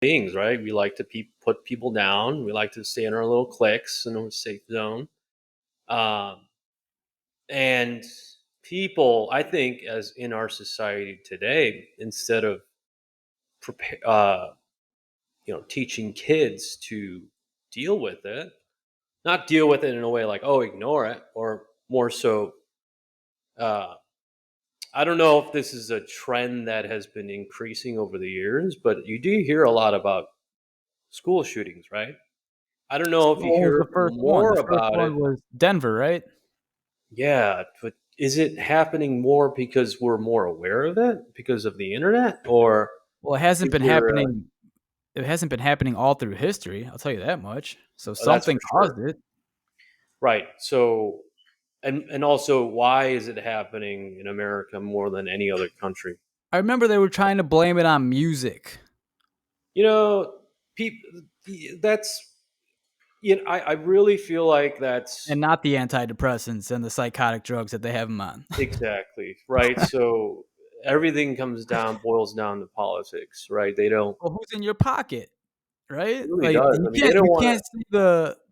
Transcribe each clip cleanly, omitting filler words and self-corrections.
beings, right? We like to put people down. We like to stay in our little cliques in a safe zone. Um, and people, I think, as in our society today, instead of prepare, teaching kids to deal with it, not deal with it in a way like, oh, ignore it, or more so, uh, I don't know if this is a trend that has been increasing over the years, but you do hear a lot about school shootings, right? I don't know if you What was the hear first one? more The first about it. one was Denver, right? Yeah, but is it happening more because we're more aware of it because of the internet, or Well, it hasn't is been there? happening. It hasn't been happening all through history. I'll tell you that much. So That's for something sure, caused it. right? So, and also, why is it happening in America more than any other country? I remember they were trying to blame it on music You know, people. That's I really feel like and that's not the antidepressants and the psychotic drugs that they have them on. exactly right. So everything boils down to politics, right? They don't. Well, who's in your pocket, It right? really Like does. you I mean, they can't don't you want to. can't see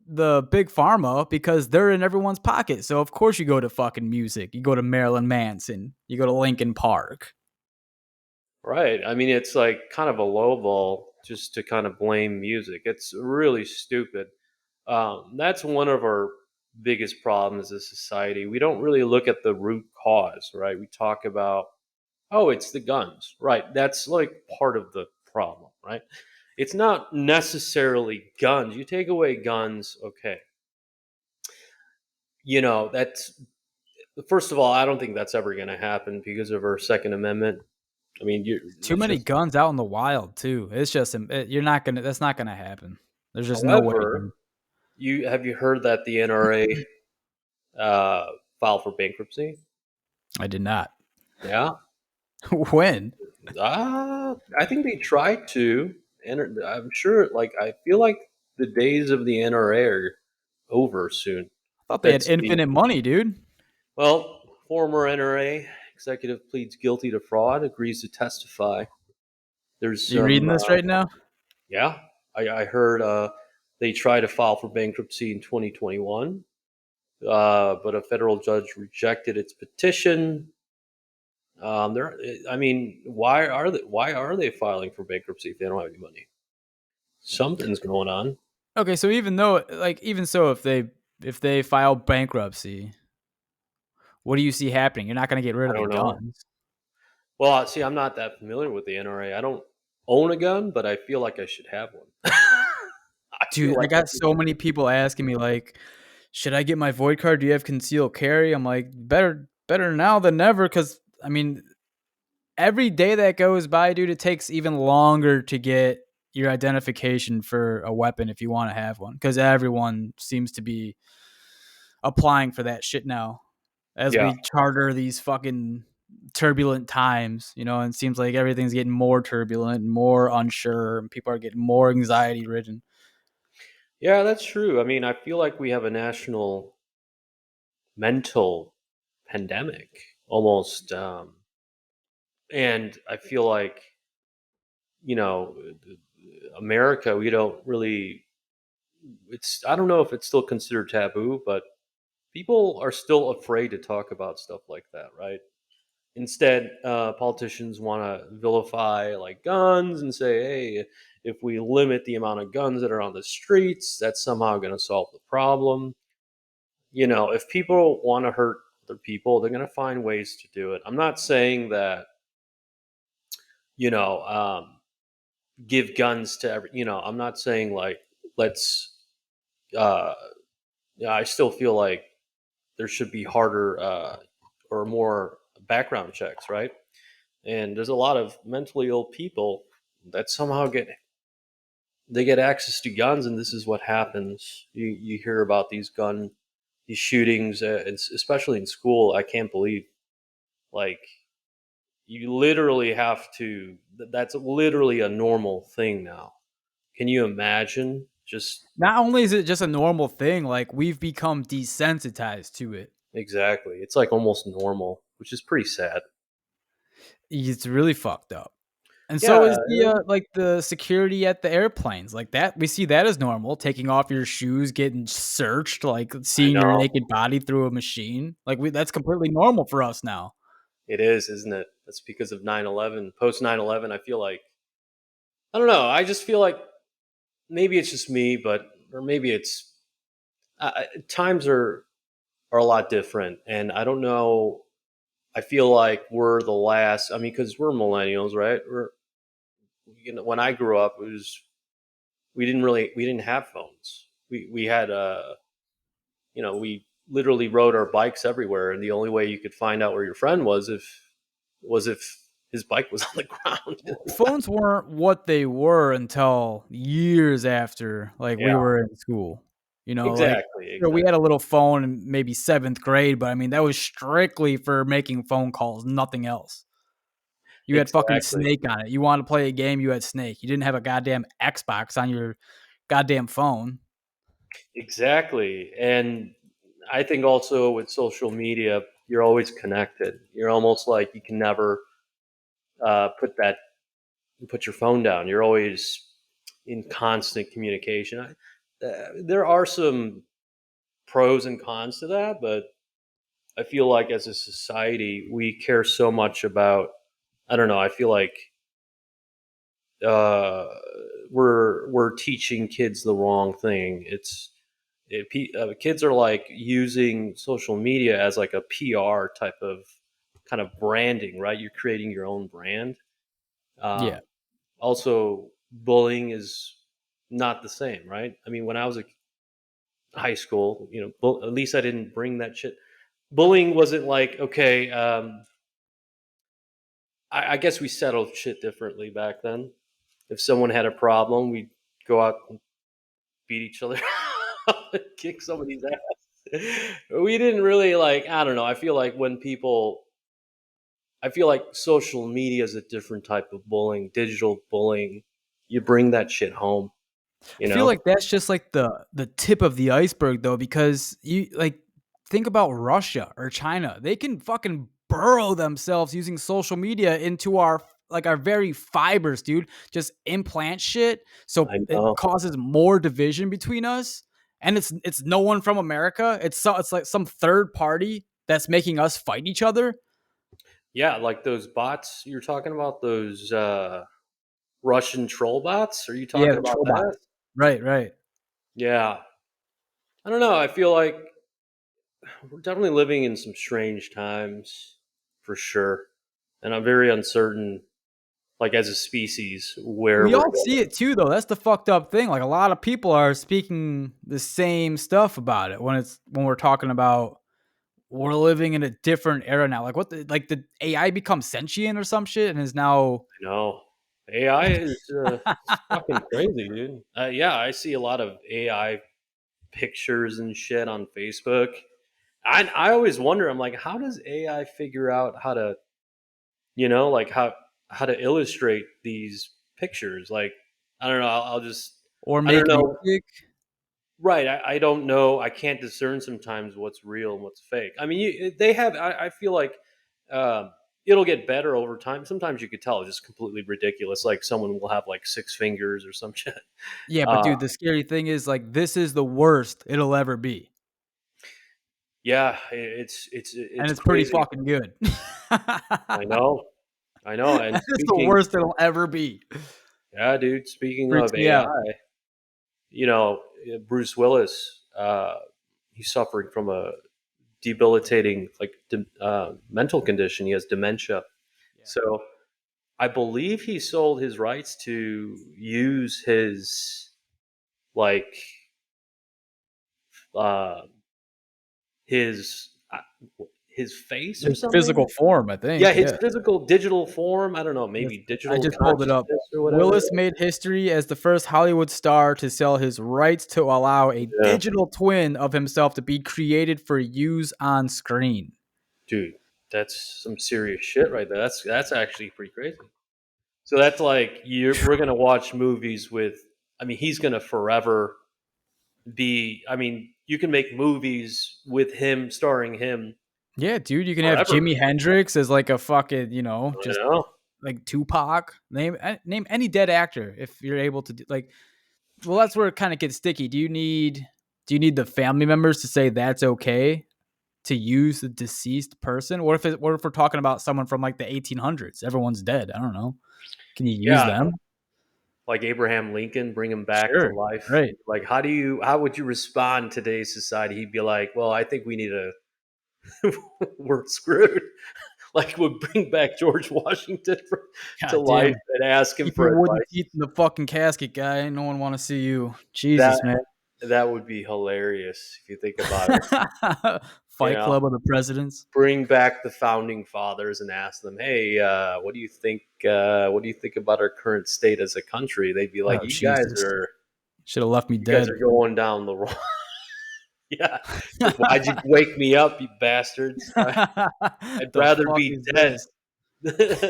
the big pharma because they're in everyone's pocket. So of course you go to fucking music. You go to Marilyn Manson. You go to Linkin Park. Right. I mean, it's like kind of a low ball just to kind of blame music. It's really stupid. That's one of our biggest problems as a society. We don't really look at the root cause, right? We talk about, oh, it's the guns, right? That's like part of the problem, right? It's not necessarily guns. You take away guns, okay. That's first of all, I don't think that's ever going to happen because of our Second Amendment. I mean, Too it's many just, guns out in the wild too. It's just you're not gonna. That's not gonna happen. There's just no way, however, dude. you heard that the NRA uh, filed for bankruptcy? I did not. Yeah, When? I think they tried to, and I'm sure. Like, I feel like the days of the NRA are over soon. I thought they had That's the infinite money, dude. well, former NRA executive pleads guilty to fraud, agrees to testify. There's Are you reading some, this right now? yeah. I heard they tried to file for bankruptcy in 2021, but a federal judge rejected its petition. I mean, why are they filing for bankruptcy if they don't have any money? Something's going on. Okay, so even though, like, even so, if they file bankruptcy, what do you see happening? You're not gonna get rid I of the don't know. guns, Well, see, I'm not that familiar with the NRA. I don't own a gun, but I feel like I should have one. I feel dude. I like got that's a so many people asking me like, should I get my void card? Do you have concealed carry? I'm like, better now than never, because I mean, every day that goes by, dude, it takes even longer to get your identification for a weapon if you want to have one, because everyone seems to be applying for that shit now as yeah, we charter these fucking turbulent times, and it seems like everything's getting more turbulent and more unsure, and people are getting more anxiety ridden. yeah, that's true. I mean, I feel like we have a national mental pandemic almost, and I feel like you know, America, we don't really. It's I don't know if it's still considered taboo, but people are still afraid to talk about stuff like that, right? Instead, politicians want to vilify like guns and say, "Hey, if we limit the amount of guns that are on the streets, that's somehow going to solve the problem." If people want to hurt other people, they're going to find ways to do it. I'm not saying that you know give guns to every. I'm not saying like let's. Uh, yeah, I still feel like there should be harder or more background checks, right? And there's a lot of mentally ill people that somehow get access to guns, and this is what happens. You hear about these shootings, especially in school. I can't believe like you literally have to. That's literally a normal thing now. Can you imagine? Just Not only is it just a normal thing, like we've become desensitized to it. exactly. It's like almost normal, which is pretty sad. It's really fucked up. And so Yeah, is the, like, the security at the airplanes, like, that we see that as normal, taking off your shoes, getting searched, like, I seeing your know. naked body through a machine, like, we that's completely normal for us now. It is, isn't it? That's because of 9/11. Post 9/11, I feel like I don't know, I just feel like maybe it's just me, but or maybe it's times are a lot different, and I don't know. I feel like we're the last. I mean, because we're millennials, right? When I grew up, it was we didn't have phones. We had we literally rode our bikes everywhere, and the only way you could find out where your friend was if his bike was on the ground. Well, phones weren't what they were until years after, like, Yeah, we were in school, like, exactly, sure, we exactly. had a little phone in maybe 7th grade, but, I mean, that was strictly for making phone calls, nothing else. You had fucking Exactly. Snake on it. You wanted to play a game, you had Snake. You didn't have a goddamn Xbox on your goddamn phone. Exactly. And I think also with social media, you're always connected. You're almost like you can never put put your phone down. You're always in constant communication. There are some pros and cons to that, but I feel like as a society, we care so much about. I don't know. I feel like uh, we're teaching kids the wrong thing. Kids are like using social media as like a PR type of kind of branding, right? You're creating your own brand. Yeah. Um, Also, bullying is not the same, right? I mean, when I was a high school, at least I didn't bring that shit. Bullying wasn't like okay. I guess we settled shit differently back then. If someone had a problem, we'd go out and beat each other, kick somebody's ass. We didn't really like. I don't know. I feel like social media is a different type of bullying, digital bullying. You bring that shit home, I you feel know? like that's just like the tip of the iceberg though, because you like think about Russia or China. They can fucking burrow themselves using social media into our very fibers, dude. Just implant shit so I it know. causes more division between us. And it's no one from America. It's like some third party that's making us fight each other. Yeah, like those bots you're talking about, those Russian troll bots. Are you Yeah, talking the about troll that? bots. Right, right. Yeah. I don't know. I feel like we're definitely living in some strange times for sure. And I'm very uncertain, like as a species, where We we're all going. see it too, though. That's the fucked up thing. Like a lot of people are speaking the same stuff about it when we're talking about we're living in a different era now. Like what the like did AI become sentient or some shit and is now I know. AI is it's fucking crazy, dude. Yeah, I see a lot of AI pictures and shit on Facebook. I always wonder. I'm like, how does AI figure out how to, like how to illustrate these pictures? Like, I don't know. I'll just or I don't make know. music Right. I don't know. I can't discern sometimes what's real and what's fake. I mean, they have. I feel like it'll get better over time. Sometimes you could tell it's just completely ridiculous. Like someone will have like six fingers or some shit. Yeah, but Uh, dude, the scary thing is like this is the worst it'll ever be. yeah, And it's it's pretty crazy. fucking good. I know. I know. And It's the worst it'll ever be. yeah, dude. Speaking Freaks of me out. AI, Bruce Willis, he's suffering from a debilitating mental condition. He has dementia. Yeah. So I believe he sold his rights to use like uh, his uh, his face or His physical something. form, I Yeah, think, his yeah. physical digital form. I don't know, Yes, maybe I digital just pulled it up. consciousness or whatever. Willis made history as the first Hollywood star to sell his rights to allow a Yeah, digital twin of himself to be created for use on screen. dude, that's some serious shit right there. That's actually pretty crazy. So that's like we're gonna watch movies with. I mean, he's gonna forever be. I mean, you can make movies with him, starring him Yeah, dude, you can have forever. Jimi Hendrix as like a fucking, I just know. like Tupac. Name any dead actor if you're able to do, like. Well, that's where it kind of gets sticky. Do you need the family members to say that's okay to use the deceased person? What if we're talking about someone from like the 1800s? Everyone's dead. I don't know. Can you use Yeah, them? like Abraham Lincoln, bring him back to Sure. life. Right. Like, how would you respond in today's society? He'd be like, "Well, I think we need a we're screwed." Like, would bring back George Washington to God damn life it. and ask him Keep for your wooden advice. teeth in the fucking casket, guy. No one want to see you. That Jesus, man. that would be hilarious if you think about it. You Fight know, Club of the presidents. bring back the founding fathers and ask them, "Hey, what do you think? What do you think about our current state as a country?" They'd be like, Oh Jesus. Should have left me you guys dead. are going down the wrong." Yeah, like, why'd you wake me up, you bastards? I'd The rather fuck be is dead this?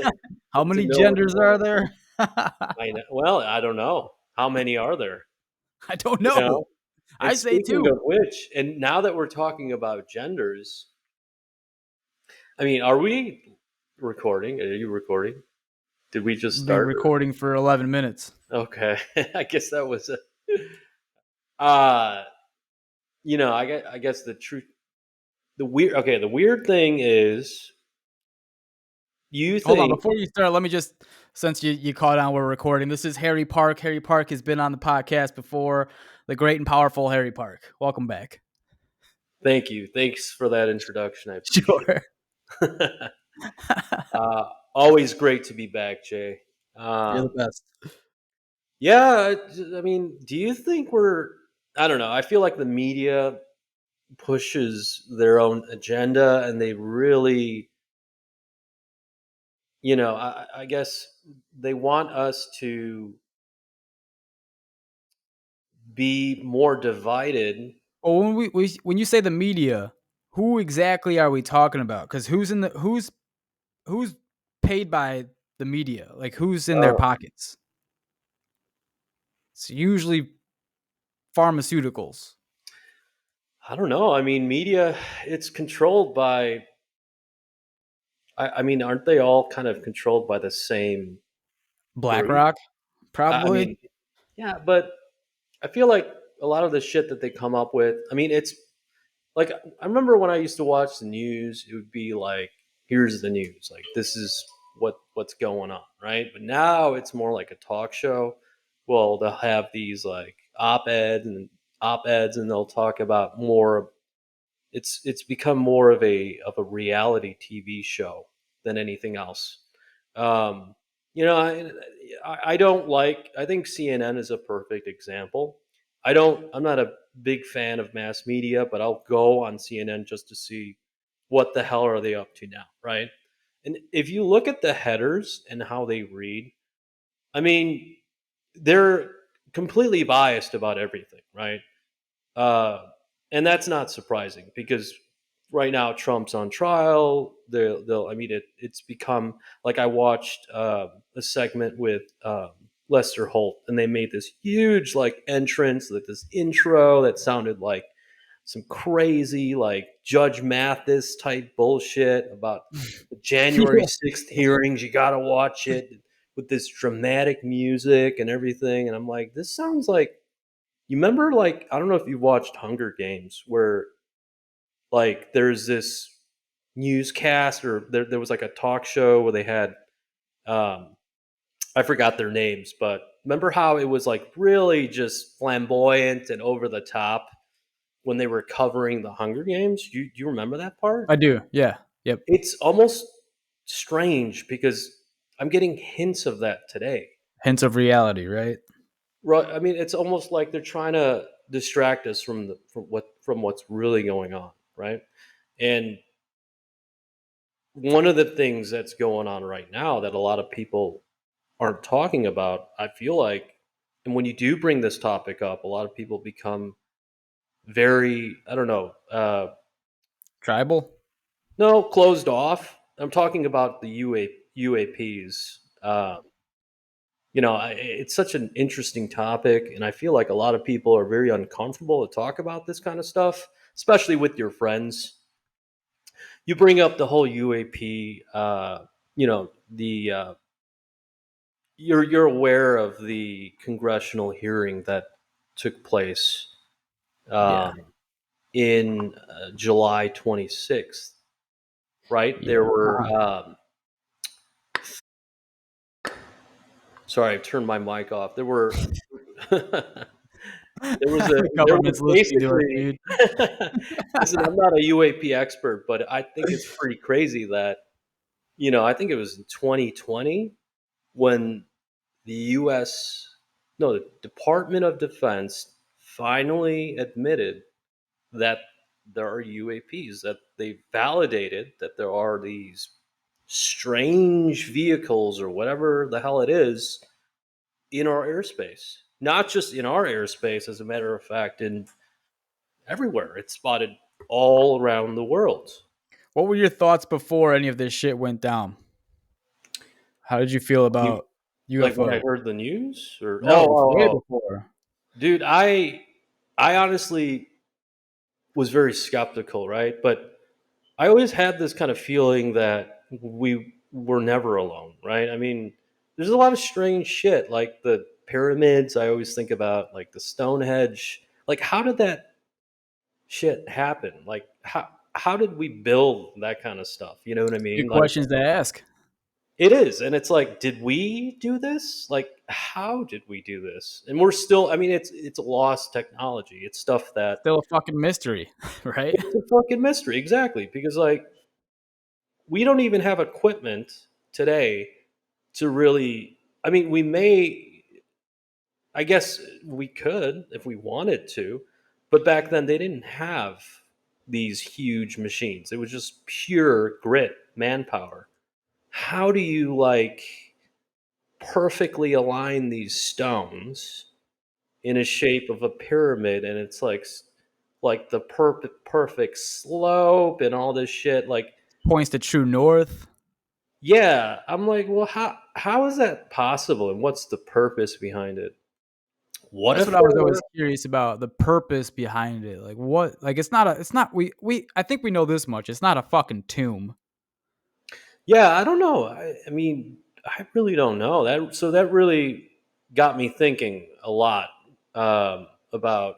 How than to many know genders are anymore. there? I know. Well, I don't know how many are there. I don't You know. know. And I say speaking two. of which, and now that we're talking about genders, I mean, are we recording? Are you recording? Did we just We've been start? recording for 11 minutes. Okay, I guess that was a. Uh I guess the truth, the weird. Okay, the weird thing is, you Hold on, think. before you start, let me just, since you caught on, we're recording. This is Harry Park. Harry Park has been on the podcast before. The great and powerful Harry Park. Welcome back. Thank you. Thanks for that introduction. I appreciate Sure. it. Always great to be back, Jay. You're the Um, best. yeah, I mean, do you think we're? I don't know. I feel like the media pushes their own agenda, and they really, I guess they want us to be more divided. Well, when you say the media, who exactly are we talking about? Because who's paid by the media? Like who's in their Oh, pockets? It's usually pharmaceuticals, I don't know. I mean, media, it's controlled by. I mean, aren't they all kind of controlled by the same group? BlackRock, I probably. mean, yeah, but I feel like a lot of the shit that they come up with. I mean, it's like, I remember when I used to watch the news, it would be like, here's the news, like this is what's going on, right? But now it's more like a talk show. Well, they'll have these like op-eds and they'll talk about more. It's become more of a reality TV show than anything else. Um, I don't like. I think CNN is a perfect example. I'm not a big fan of mass media, but I'll go on CNN just to see what the hell are they up to now, right? And if you look at the headers and how they read, I mean, they're completely biased about everything, right? Uh, and that's not surprising because right now Trump's on trial. I mean, it's become like, I watched a segment with Lester Holt, and they made this huge like entrance, like this intro that sounded like some crazy like Judge Mathis type bullshit about the January Yeah. 6th hearings. You got to watch it with this dramatic music and everything. And I'm like, this sounds like, you remember, like, I don't know if you watched Hunger Games, where like there's this newscast, or there was like a talk show where they had, um I forgot their names, but remember how it was like really just flamboyant and over the top when they were covering the Hunger Games? Do you remember that part? I do. Yeah. Yep. It's almost strange because I'm getting hints of that today. Hints of reality, right? Right. I mean, it's almost like they're trying to distract us from what's really going on, right? And one of the things that's going on right now that a lot of people aren't talking about, I feel like, and when you do bring this topic up, a lot of people become very, I don't know, Tribal. no, closed off. I'm talking about the UAPs. It's such an interesting topic, and I feel like a lot of people are very uncomfortable to talk about this kind of stuff, especially with your friends. You bring up the whole UAP, the you're aware of the congressional hearing that took place Yeah. um, in July 26th, right? Yeah. There were Uh-huh. sorry, I turned my mic off. There were The there was government's listening to us, basically dude. listen, I'm not a UAP expert, but I think it's pretty crazy that, I think it was in 2020 when the US no, the Department of Defense finally admitted that there are UAPs, that they validated that there are these strange vehicles or whatever the hell it is in our airspace. Not just in our airspace, as a matter of fact, in everywhere. It's spotted all around the world. What were your thoughts before any of this shit went down? How did you feel You about like when I UFO? heard the news, or No, way before. dude, I honestly was very skeptical, right? But I always had this kind of feeling that we were never alone, right? I mean, there's a lot of strange shit, like the pyramids. I always think about like the Stonehenge. Like, how did that shit happen? Like, how did we build that kind of stuff? You know what I Good mean? Like, questions to ask. it is, and it's like, did we do this? Like, how did we do this? And we're still. I mean, it's lost technology. It's stuff that Still a fucking mystery, right? it's a fucking mystery, exactly. Because like we don't even have equipment today to really. I mean, we may. I guess we could if we wanted to, but back then they didn't have these huge machines. It was just pure grit, manpower. How do you like perfectly align these stones in a shape of a pyramid, and it's like the perfect slope and all this shit, like, Points to true north. yeah, I'm like, well, how is that possible, and what's the purpose behind it? What That's if what I there was were always curious about, the purpose behind it. Like what, like it's not we I think we know this much. It's not a fucking tomb. Yeah, I don't know. I mean, I really don't know that. So that really got me thinking a lot about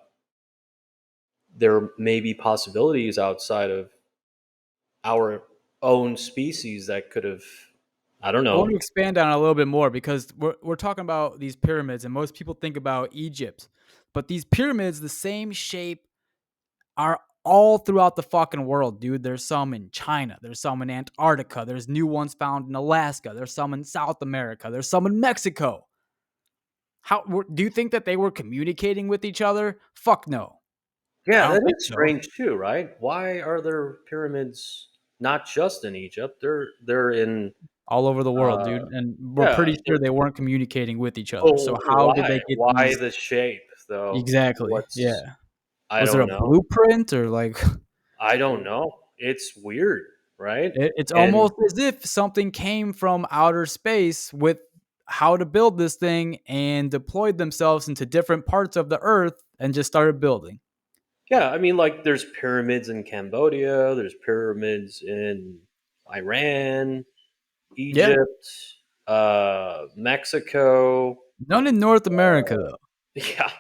there may be possibilities outside of our own species that could have, I don't I want know. to expand on it a little bit more because we're talking about these pyramids and most people think about Egypt. But these pyramids, the same shape, are all throughout the fucking world, dude. There's some in China, there's some in Antarctica, there's new ones found in Alaska, there's some in South America, there's some in Mexico. How do you think that they were communicating with each other? Fuck no. I Yeah, don't that think is so. strange too, right? Why are there pyramids not just in Egypt? They're in All over the world, uh dude, and we're yeah, pretty sure they weren't communicating with each other. So oh, how did why? they get Why these? the shape though? Exactly. What's Yeah. I Was there don't a know. blueprint or like I don't know. It's weird, right? it's And almost as if something came from outer space with how to build this thing and deployed themselves into different parts of the earth and just started building. yeah, I mean, like there's pyramids in Cambodia, there's pyramids in Iran, Yeah. Egypt, Mexico. None in North America Uh, though. yeah,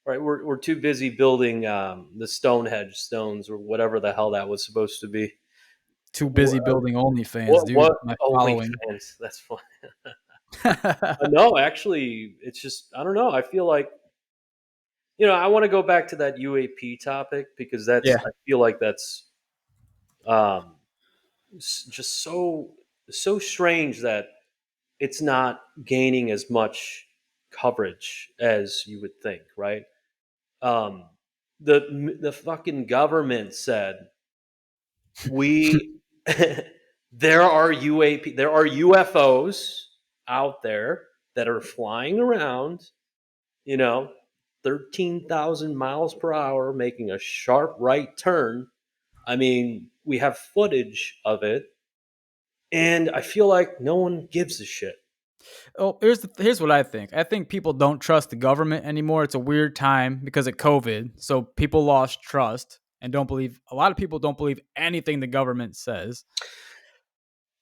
right. We're too busy building the Stonehenge stones or whatever the hell that was supposed to be. Too Wha- busy building OnlyFans, what dude. My following. OnlyFans? That's fun. No, actually, it's just I don't know. I feel like I want to go back to that UAP topic because Yeah. I feel like that's um, just so strange that it's not gaining as much coverage as you would think, right? Um, the fucking government said we there are UFOs out there that are flying around, you know, 13,000 miles per hour, making a sharp right turn. I mean, we have footage of it, and I feel like no one gives a shit. Oh, here's what I think. I think people don't trust the government anymore. It's a weird time because of COVID, so people lost trust and don't believe. A lot of people don't believe anything the government says.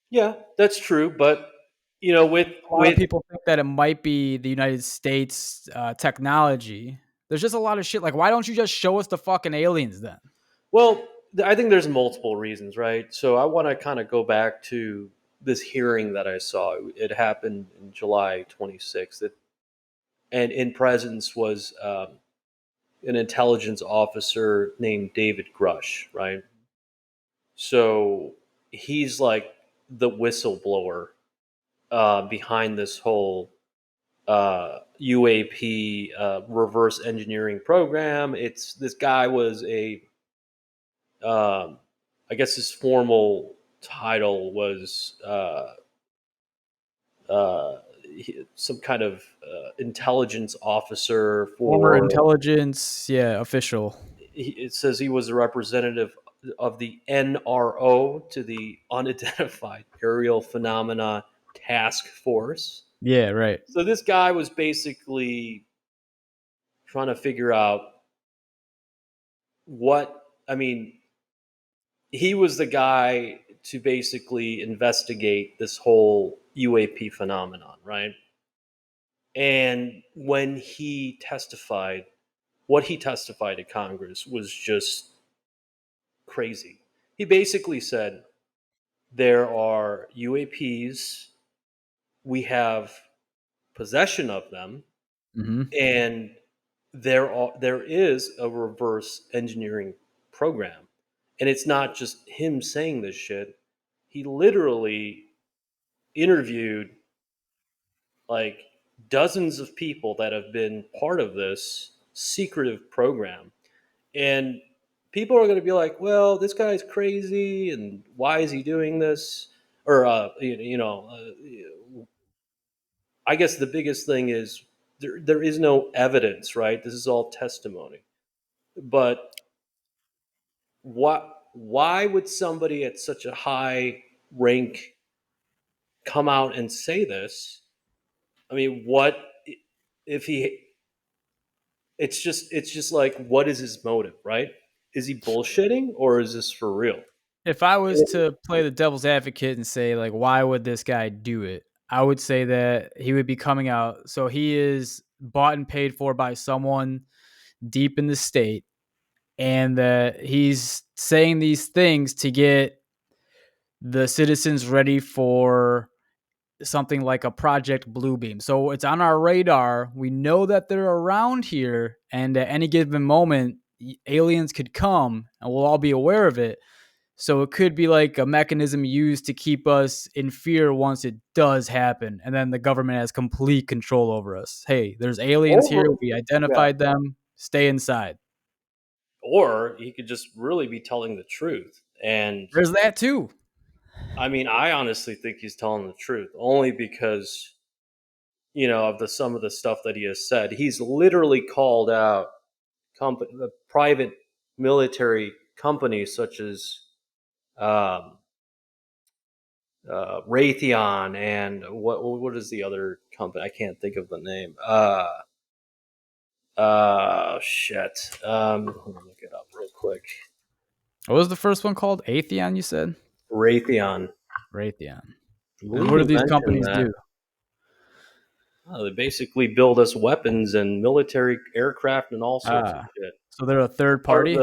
Yeah, that's true, but A lot of people think that it might be the United States technology. There's just a lot of shit. Like, why don't you just show us the fucking aliens then? well, I think there's multiple reasons, right? So I want to kind of go back to this hearing that I saw. It happened in July 26th, and in presence was an intelligence officer named David Grush, right? So he's like the whistleblower behind this whole UAP reverse engineering program. It's this guy was um, I guess his formal title was some kind of intelligence officer Former for. intelligence, yeah, official. It says he was a representative of the NRO to the Unidentified Aerial Phenomena Task Force. Yeah, right. So this guy was basically trying to figure out what I mean. He was the guy to basically investigate this whole UAP phenomenon, right? And when he testified, what he testified to Congress was just crazy. He basically said there are UAPs, we have possession of them, Hmm. and there is a reverse engineering program. And it's not just him saying this shit. He literally interviewed like dozens of people that have been part of this secretive program. And people are going to be like, well, this guy's crazy and why is he doing this? Or I guess the biggest thing is there is no evidence, right? This is all testimony. But why would somebody at such a high rank come out and say this? I mean, what if he it's just like what is his motive, right? Is he bullshitting or is this for real? If I was to play the devil's advocate and say, like, why would this guy do it? I would say that he would be coming out. So he is bought and paid for by someone deep in the state, and that he's saying these things to get the citizens ready for something like a Project Bluebeam. So it's on our radar. We know that they're around here, and at any given moment, aliens could come, and we'll all be aware of it. So it could be like a mechanism used to keep us in fear once it does happen, and then the government has complete control over us. Hey, there's aliens here. Or We yeah, identified them. Stay inside. or he could just really be telling the truth. And There's that too. I mean, I honestly think he's telling the truth only because of the some of the stuff that he has said. He's literally called out the private military companies such as um, Raytheon and what is the other company? I can't think of the name. Shit. Let me look it up real quick. What was the first one called? Atheon, you said? Raytheon. Raytheon. I And believe what do he these mentioned companies that. do? They basically build us weapons and military aircraft and all sorts of Ah, shit. so they're a third Part of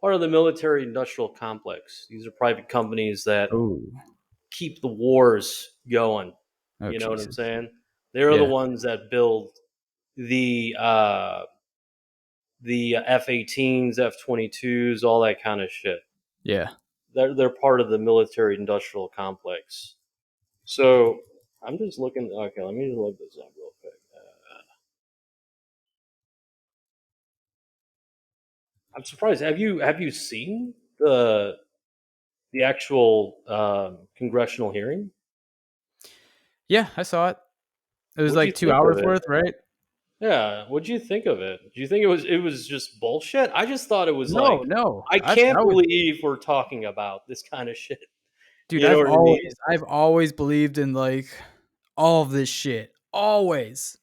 party? the military industrial complex. These are private companies that Oh, keep the wars going. oh, You know what I'm Jesus. saying? They're the Yeah, ones that build the F-18s, F-22s, all that kind of shit. yeah. They're part of the military industrial complex. So I'm just looking. Okay, let me just look this up real quick. I'm surprised. Have you seen the actual congressional hearing? Yeah, I saw it. It was What'd you like 2 think of hours it? worth, right? Yeah, what'd you think of it? Do you think it was just bullshit? I just thought it was No, like, no. I I can't would believe we're talking about this kind of shit. dude, You know what I mean? I've always believed in, like, all of this shit. Always.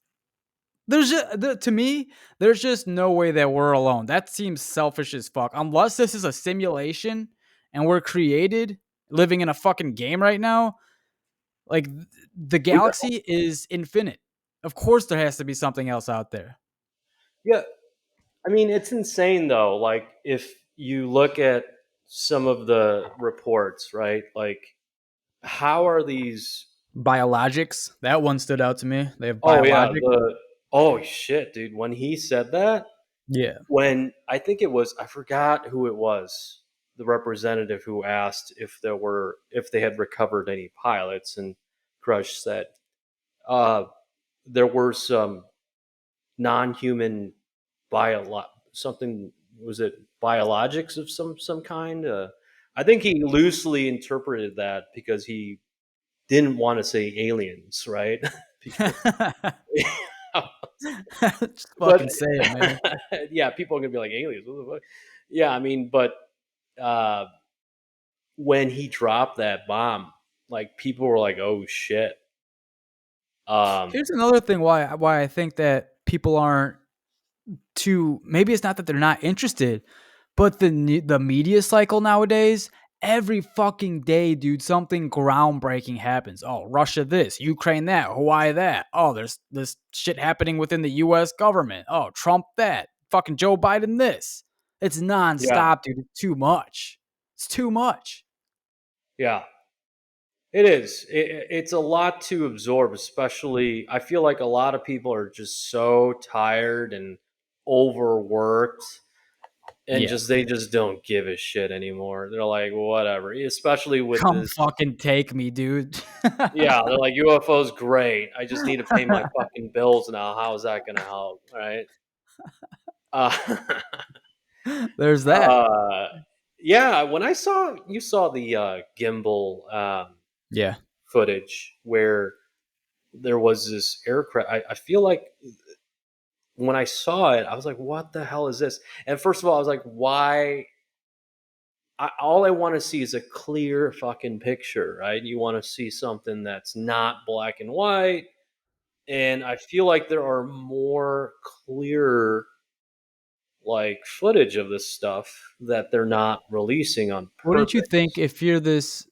There's just to me, there's just no way that we're alone. That seems selfish as fuck. Unless this is a simulation and we're created living in a fucking game right now, Like the We galaxy is infinite. Of course, there has to be something else out there. Yeah, I mean, it's insane though. Like, if you look at some of the reports, right? Like, how are these? Biologics, that one stood out to me. They have Oh yeah, biologic. oh shit, dude. When he said that, Yeah. when I think it was, I forgot who it was, the representative who asked if they had recovered any pilots, and Crush said, uh, there were some non-human bio something, was it biologics of some kind? I think he loosely interpreted that because he didn't want to say aliens, right? Because Just but fucking say it, man. yeah, people are gonna be like aliens. What the fuck? Yeah, I mean, but uh, when he dropped that bomb, like people were like, "Oh shit." Um, Here's another thing why I think that people aren't too. Maybe it's not that they're not interested, but the media cycle nowadays, every fucking day, dude, something groundbreaking happens. Oh, Russia this, Ukraine that, Hawaii that. Oh, there's this shit happening within the US government. Oh, Trump that. Fucking Joe Biden this. It's yeah, nonstop, dude. It's too much. It's too much. yeah, it is. It's a lot to absorb, especially. I feel like a lot of people are just so tired and overworked, and Yeah. just they just don't give a shit anymore. They're like, whatever. Especially with Come this. fucking take me, dude. Yeah, they're like, UFO's great. I just need to pay my fucking bills now. How is that going to help? Right? Uh, There's that. uh, yeah. When you saw the gimbal Yeah. footage where there was this aircraft. I feel like when I saw it, I was like, "What the hell is this?" And first of all, I was like, "Why?" All I want to see is a clear fucking picture, right? You want to see something that's not black and white, and I feel like there are more clear like footage of this stuff that they're not releasing on Wouldn't you think purpose. if you're this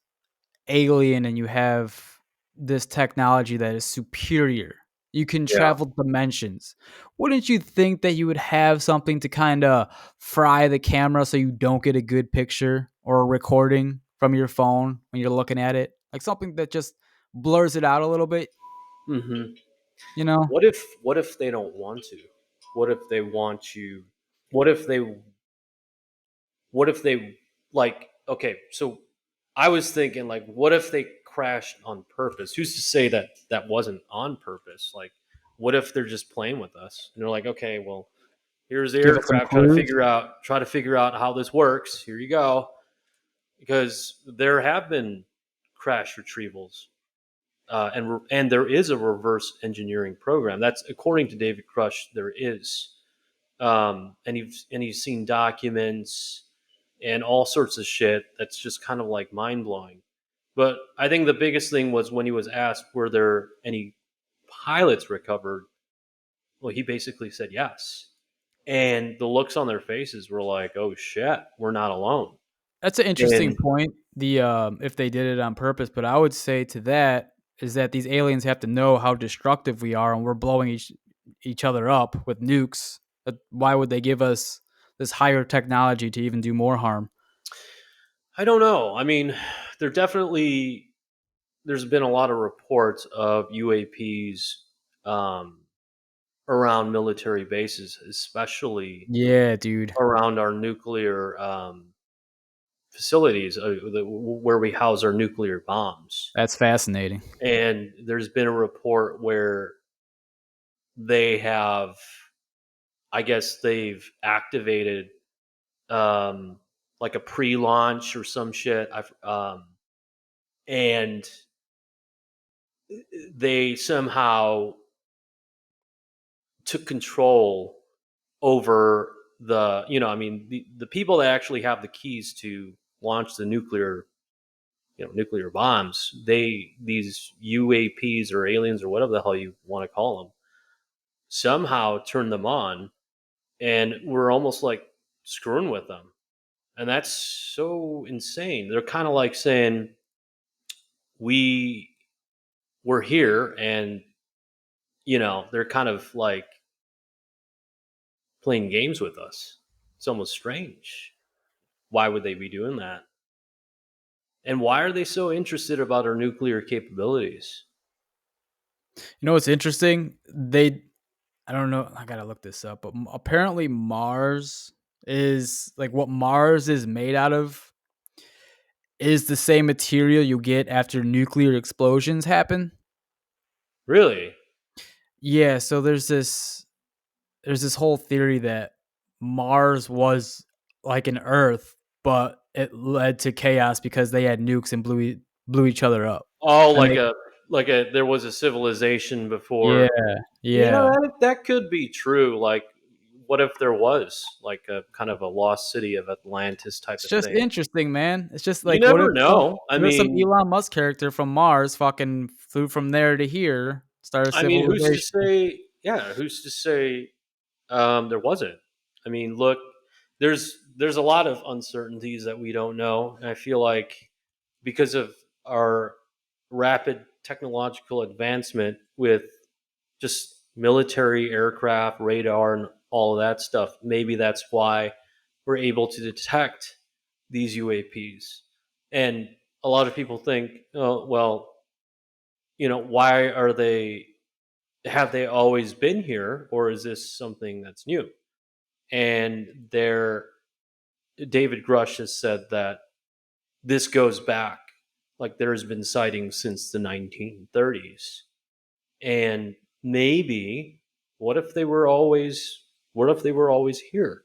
alien and you have this technology that is superior, you can Yeah. travel dimensions. Wouldn't you think that you would have something to kind of fry the camera so you don't get a good picture or a recording from your phone when you're looking at it? Like something that just blurs it out a little bit, Hmm. you know? What if they don't want to? What if they want you? What if they what if they like okay, so I was thinking like what if they crashed on purpose? Who's to say that that wasn't on purpose? Like what if they're just playing with us? And they're like, "Okay, well, here's the Give us some aircraft. clues. Try to figure out how this works. Here you go." Because there have been crash retrievals, and there is a reverse engineering program. That's according to David Crush. There is, and he's seen documents and all sorts of shit. That's just kind of like mind blowing. But I think the biggest thing was when he was asked, "Were there any pilots recovered?" Well, he basically said yes. And the looks on their faces were like, "Oh shit, we're not alone." That's an interesting And point. If they did it on purpose, but I would say to that is that these aliens have to know how destructive we are, and we're blowing each other up with nukes. Why would they give us this higher technology to even do more harm? I don't know. I mean, there definitely there's been a lot of reports of UAPs around military bases, especially Yeah, dude, around our nuclear facilities, where we house our nuclear bombs. that's fascinating. And there's been a report where they have, I guess, they've activated um, like a pre-launch or some shit. And they somehow took control over I mean, the people that actually have the keys to launch the nuclear bombs, these UAPs or aliens or whatever the hell you want to call them, somehow turn them on, and we're almost like screwing with them. And that's so insane. They're kind of like saying, we we're here, and they're kind of like playing games with us. It's almost strange. Why would they be doing that? And why are they so interested about our nuclear capabilities? You know what's interesting? I don't know. I gotta look this up, but apparently Mars is like what Mars is made out of is the same material you get after nuclear explosions happen. Really? Yeah, so there's this whole theory that Mars was like an Earth, but it led to chaos because they had nukes and blew each other up. Oh, And they there was a civilization Yeah, before. yeah. That could be true. Like, what if there was like a kind of a lost city of Atlantis type It's of just thing? interesting, man. It's just You like what if never know. I some mean, Elon Musk character from Mars fucking flew from there to here, start a who's to civilization. say? Yeah, who's to say there wasn't? I mean, look, there's a lot of uncertainties that we don't know, and I feel like because of our rapid technological advancement with just military aircraft, radar, and all of that stuff, maybe that's why we're able to detect these UAPs. And a lot of people think, oh, well, why are they? Have they always been here, or is this something that's new? And David Grush has said that this goes back, like there's been sightings since the 1930s, and maybe what if they were always here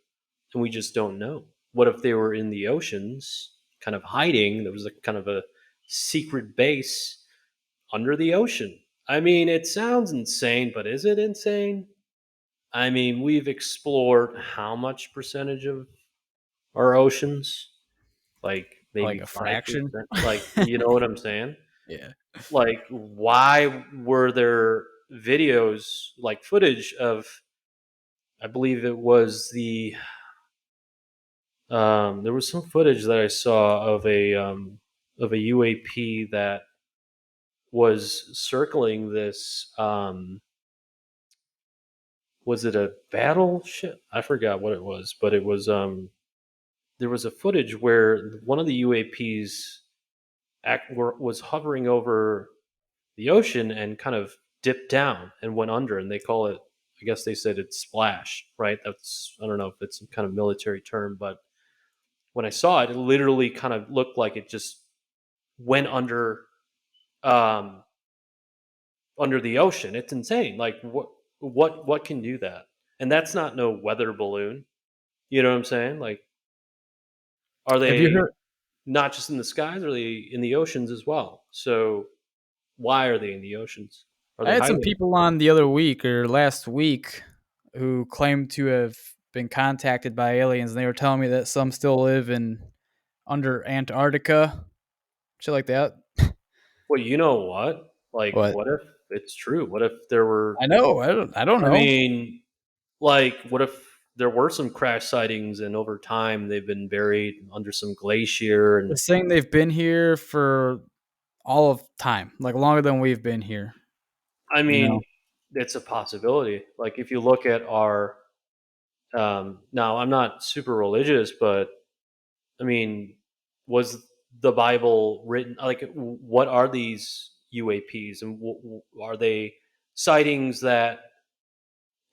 and we just don't know? What if they were in the oceans, kind of hiding? There was a kind of a secret base under the ocean. I mean, it sounds insane, but is it insane? I mean, we've explored how much percentage of our oceans? Like Like maybe a five fraction. percent. Like, you know what I'm saying? Yeah. Like, why were there videos, like footage of? I believe it was there was some footage that I saw of a UAP that was circling this. Was it a battleship? I forgot what it was, but it was there was a footage where one of the UAPs was hovering over the ocean and kind of dipped down and went under, and they call it. I guess they said it's splash, right? That's, I don't know if it's some kind of military term, but when I saw it, it literally kind of looked like it just went um, under the ocean. It's insane. Like, what can do that? And that's not no weather balloon. You know what I'm saying? Like, are Have you they heard not just in the skies? Are they in the oceans as well? So why are they in the oceans? Are I they had some hiding? people on the other week or last week who claimed to have been contacted by aliens, and they were telling me that some still live in under Antarctica, shit like that. Well, you know what? Like, What? what if it's true? What if there were? I know. I don't I know. mean, like, what if there were some crash sightings, and over time they've been buried under some glacier? They're And saying they've been here for all of time, like longer than we've been here. I You mean, know, it's a possibility. Like, if you look at our, now I'm not super religious, but I mean, was the Bible written? Like, what are these UAPs, and are they sightings that,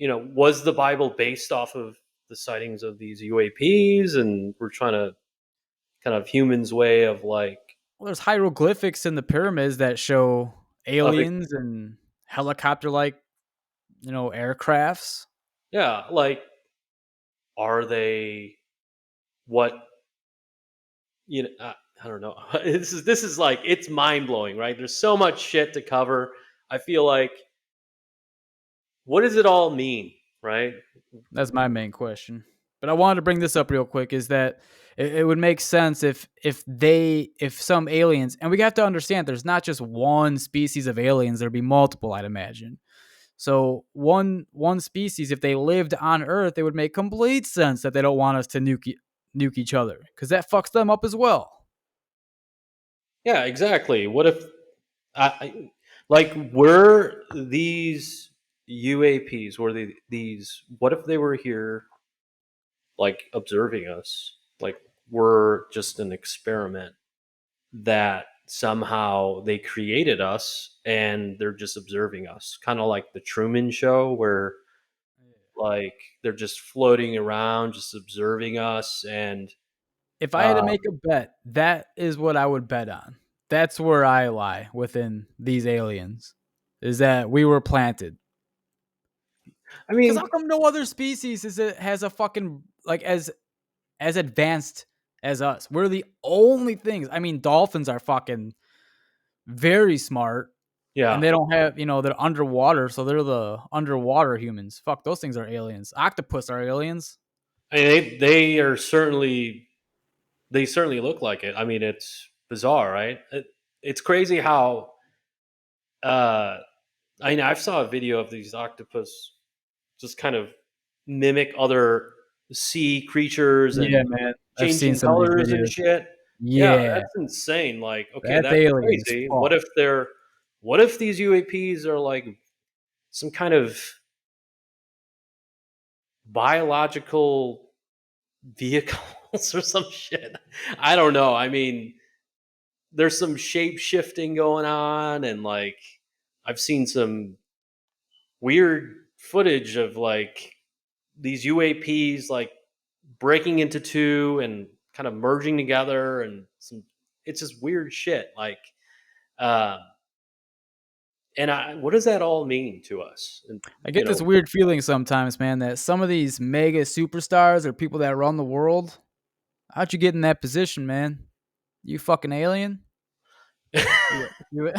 was the Bible based off of the sightings of these UAPs, and we're trying to kind of humans' way of like well, there's hieroglyphics in the pyramids that show of aliens and helicopter like aircrafts. yeah, like, are they what, I don't know. This is like, it's mind blowing, right? There's so much shit to cover. I feel like, what does it all mean, right? That's my main question. But I wanted to bring this up real quick is that it would make sense if some aliens, and we have to understand there's not just one species of aliens, there'd be multiple, I'd imagine. So one species, if they lived on Earth, it would make complete sense that they don't want us to nuke each other because that fucks them up as well. Yeah, exactly. What if I? Like, were these UAPs? Were they these? What if they were here, like observing us? Like, we're just an experiment that somehow they created us and they're just observing us, kind of like the Truman Show, where like they're just floating around, just observing us, and If I had to um, make a bet, that is what I would bet on. That's where I lie within these aliens, is that we were planted. I Because how mean, come no other species has a fucking like as advanced as us? We're the only things. I mean, dolphins are fucking very smart, and yeah, they don't have they're underwater, so they're the underwater humans. Fuck, those things are aliens. Octopus are aliens. I mean, they are certainly, they certainly look like it. I mean, it's bizarre, right? It's crazy how uh, I know I've saw a video of these octopus just kind of mimic other sea creatures Yeah, and man. I've seen changing some of these colors and videos. shit. Yeah, Yeah, that's insane. Like, okay, that's that's alien as crazy. fuck. What if these UAPs are like some kind of biological vehicles or some shit? I don't know. I mean, there's some shape shifting going on, and like I've seen some weird footage of like these UAPs like breaking into two and kind of merging together, and some, it's just weird shit. Like, uh, and what does that all mean to us? And I you get this know, weird feeling sometimes, man, that some of these mega superstars or people that run the world, how'd you get in that position, man? You fucking alien? You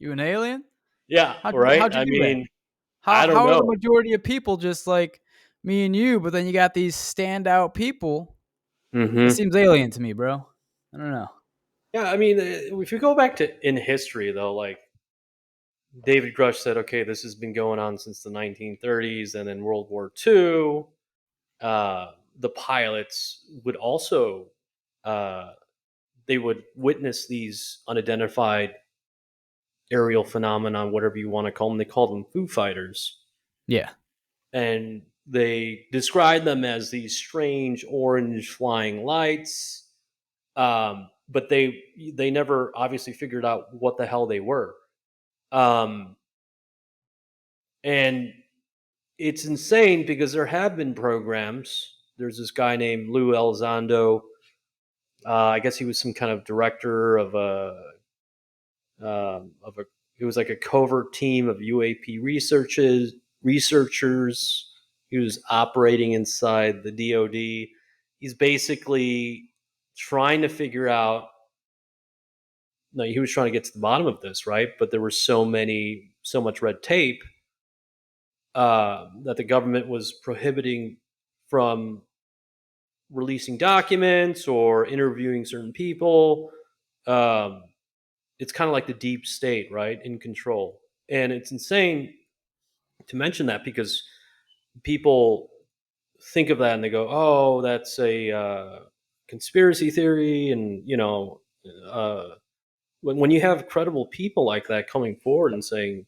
you an alien? yeah, How'd you right. how'd you I do that? mean, How I don't how are the know. majority of people just like me and you, but then you got these standout people? That Hmm. seems alien to me, bro. I don't know. Yeah, I mean, if you go back to in history though, like David Grush said, okay, this has been going on since the 1930s, and then World War II. The pilots would also uh, they would witness these unidentified aerial phenomenon, whatever you want to call them. They call them Foo Fighters, Yeah. and they describe them as these strange orange flying lights. But they never obviously figured out what the hell they were. Um, and it's insane because there have been programs. There's this guy named Lou Elizondo. I guess he was some kind of director of a. It was like a covert team of UAP researchers. He was operating inside the DoD. He's basically trying to figure out. No, he was trying to get to the bottom of this, right? But there were so much red tape that the government was prohibiting from releasing documents or interviewing certain people. Um, it's kind of like the deep state, right, in control. And it's insane to mention that because people think of that and they go, "Oh, that's a conspiracy theory," and uh, when you have credible people like that coming forward and saying,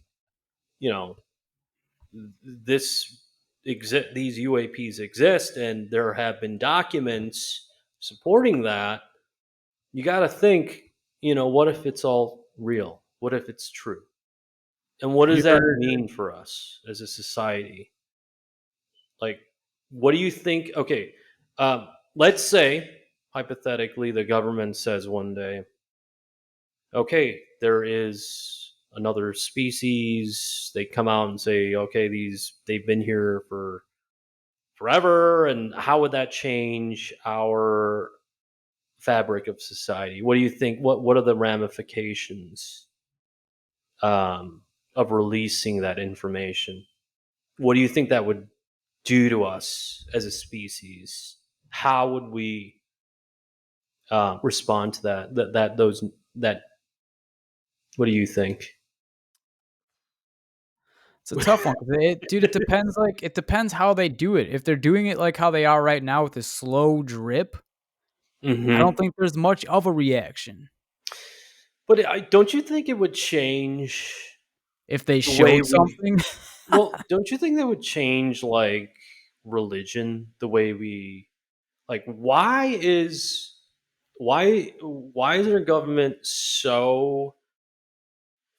you know, this these UAPs exist and there have been documents supporting that, you got to think, what if it's all real? What if it's true? And what You does that ever mean for us as a society? Like, what do you think? Okay, let's say hypothetically the government says one day, okay, there is another species. They come out and say, okay, they've been here for forever, and how would that change our fabric of society? What do you think? What are the ramifications of releasing that information? What do you think that would do to us as a species? How would we respond to that? That what do you think? It's a tough one 'cause dude, it depends how they do it. If they're doing it like how they are right now with this slow drip, I don't Hmm. think there's much of a reaction. But don't you think it would change? if they The way showed we something. well, don't you think that would change, like, religion, the way we like, why is our government so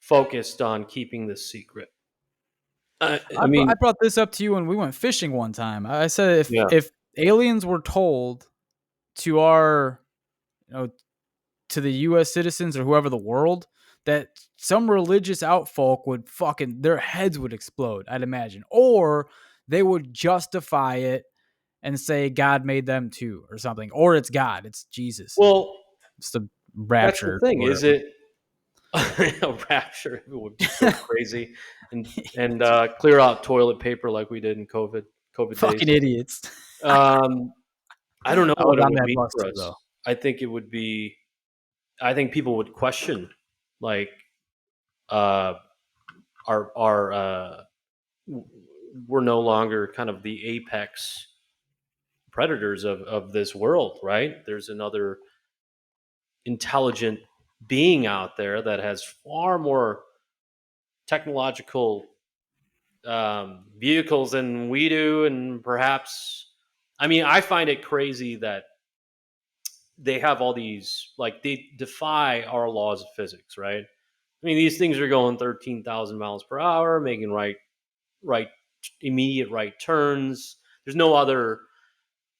focused on keeping this secret? I I mean brought this up to you when we went fishing one time. I said yeah. if aliens were told to our, you know, to the US citizens or whoever the world, that some religious outfolk would fucking their heads would explode, I'd imagine. Or they would justify it and say God made them too or something. Or it's God, it's Jesus and Well, it's the that's the rapture or thing, is whatever. it a rapture? It would just go crazy and clear out toilet paper like we did in COVID Fucking days. idiots. Um, I don't know I what was it on would that mean bus for too though. us. I think it would be I think people would question, like, uh, our w we're no longer kind of the apex predators of this world, right? There's another intelligent being out there that has far more technological vehicles than we do, and perhaps, I mean, I find it crazy that they have all these, like, they defy our laws of physics, right? I mean, these things are going 13,000 miles per hour, making right, immediate right turns. There's no other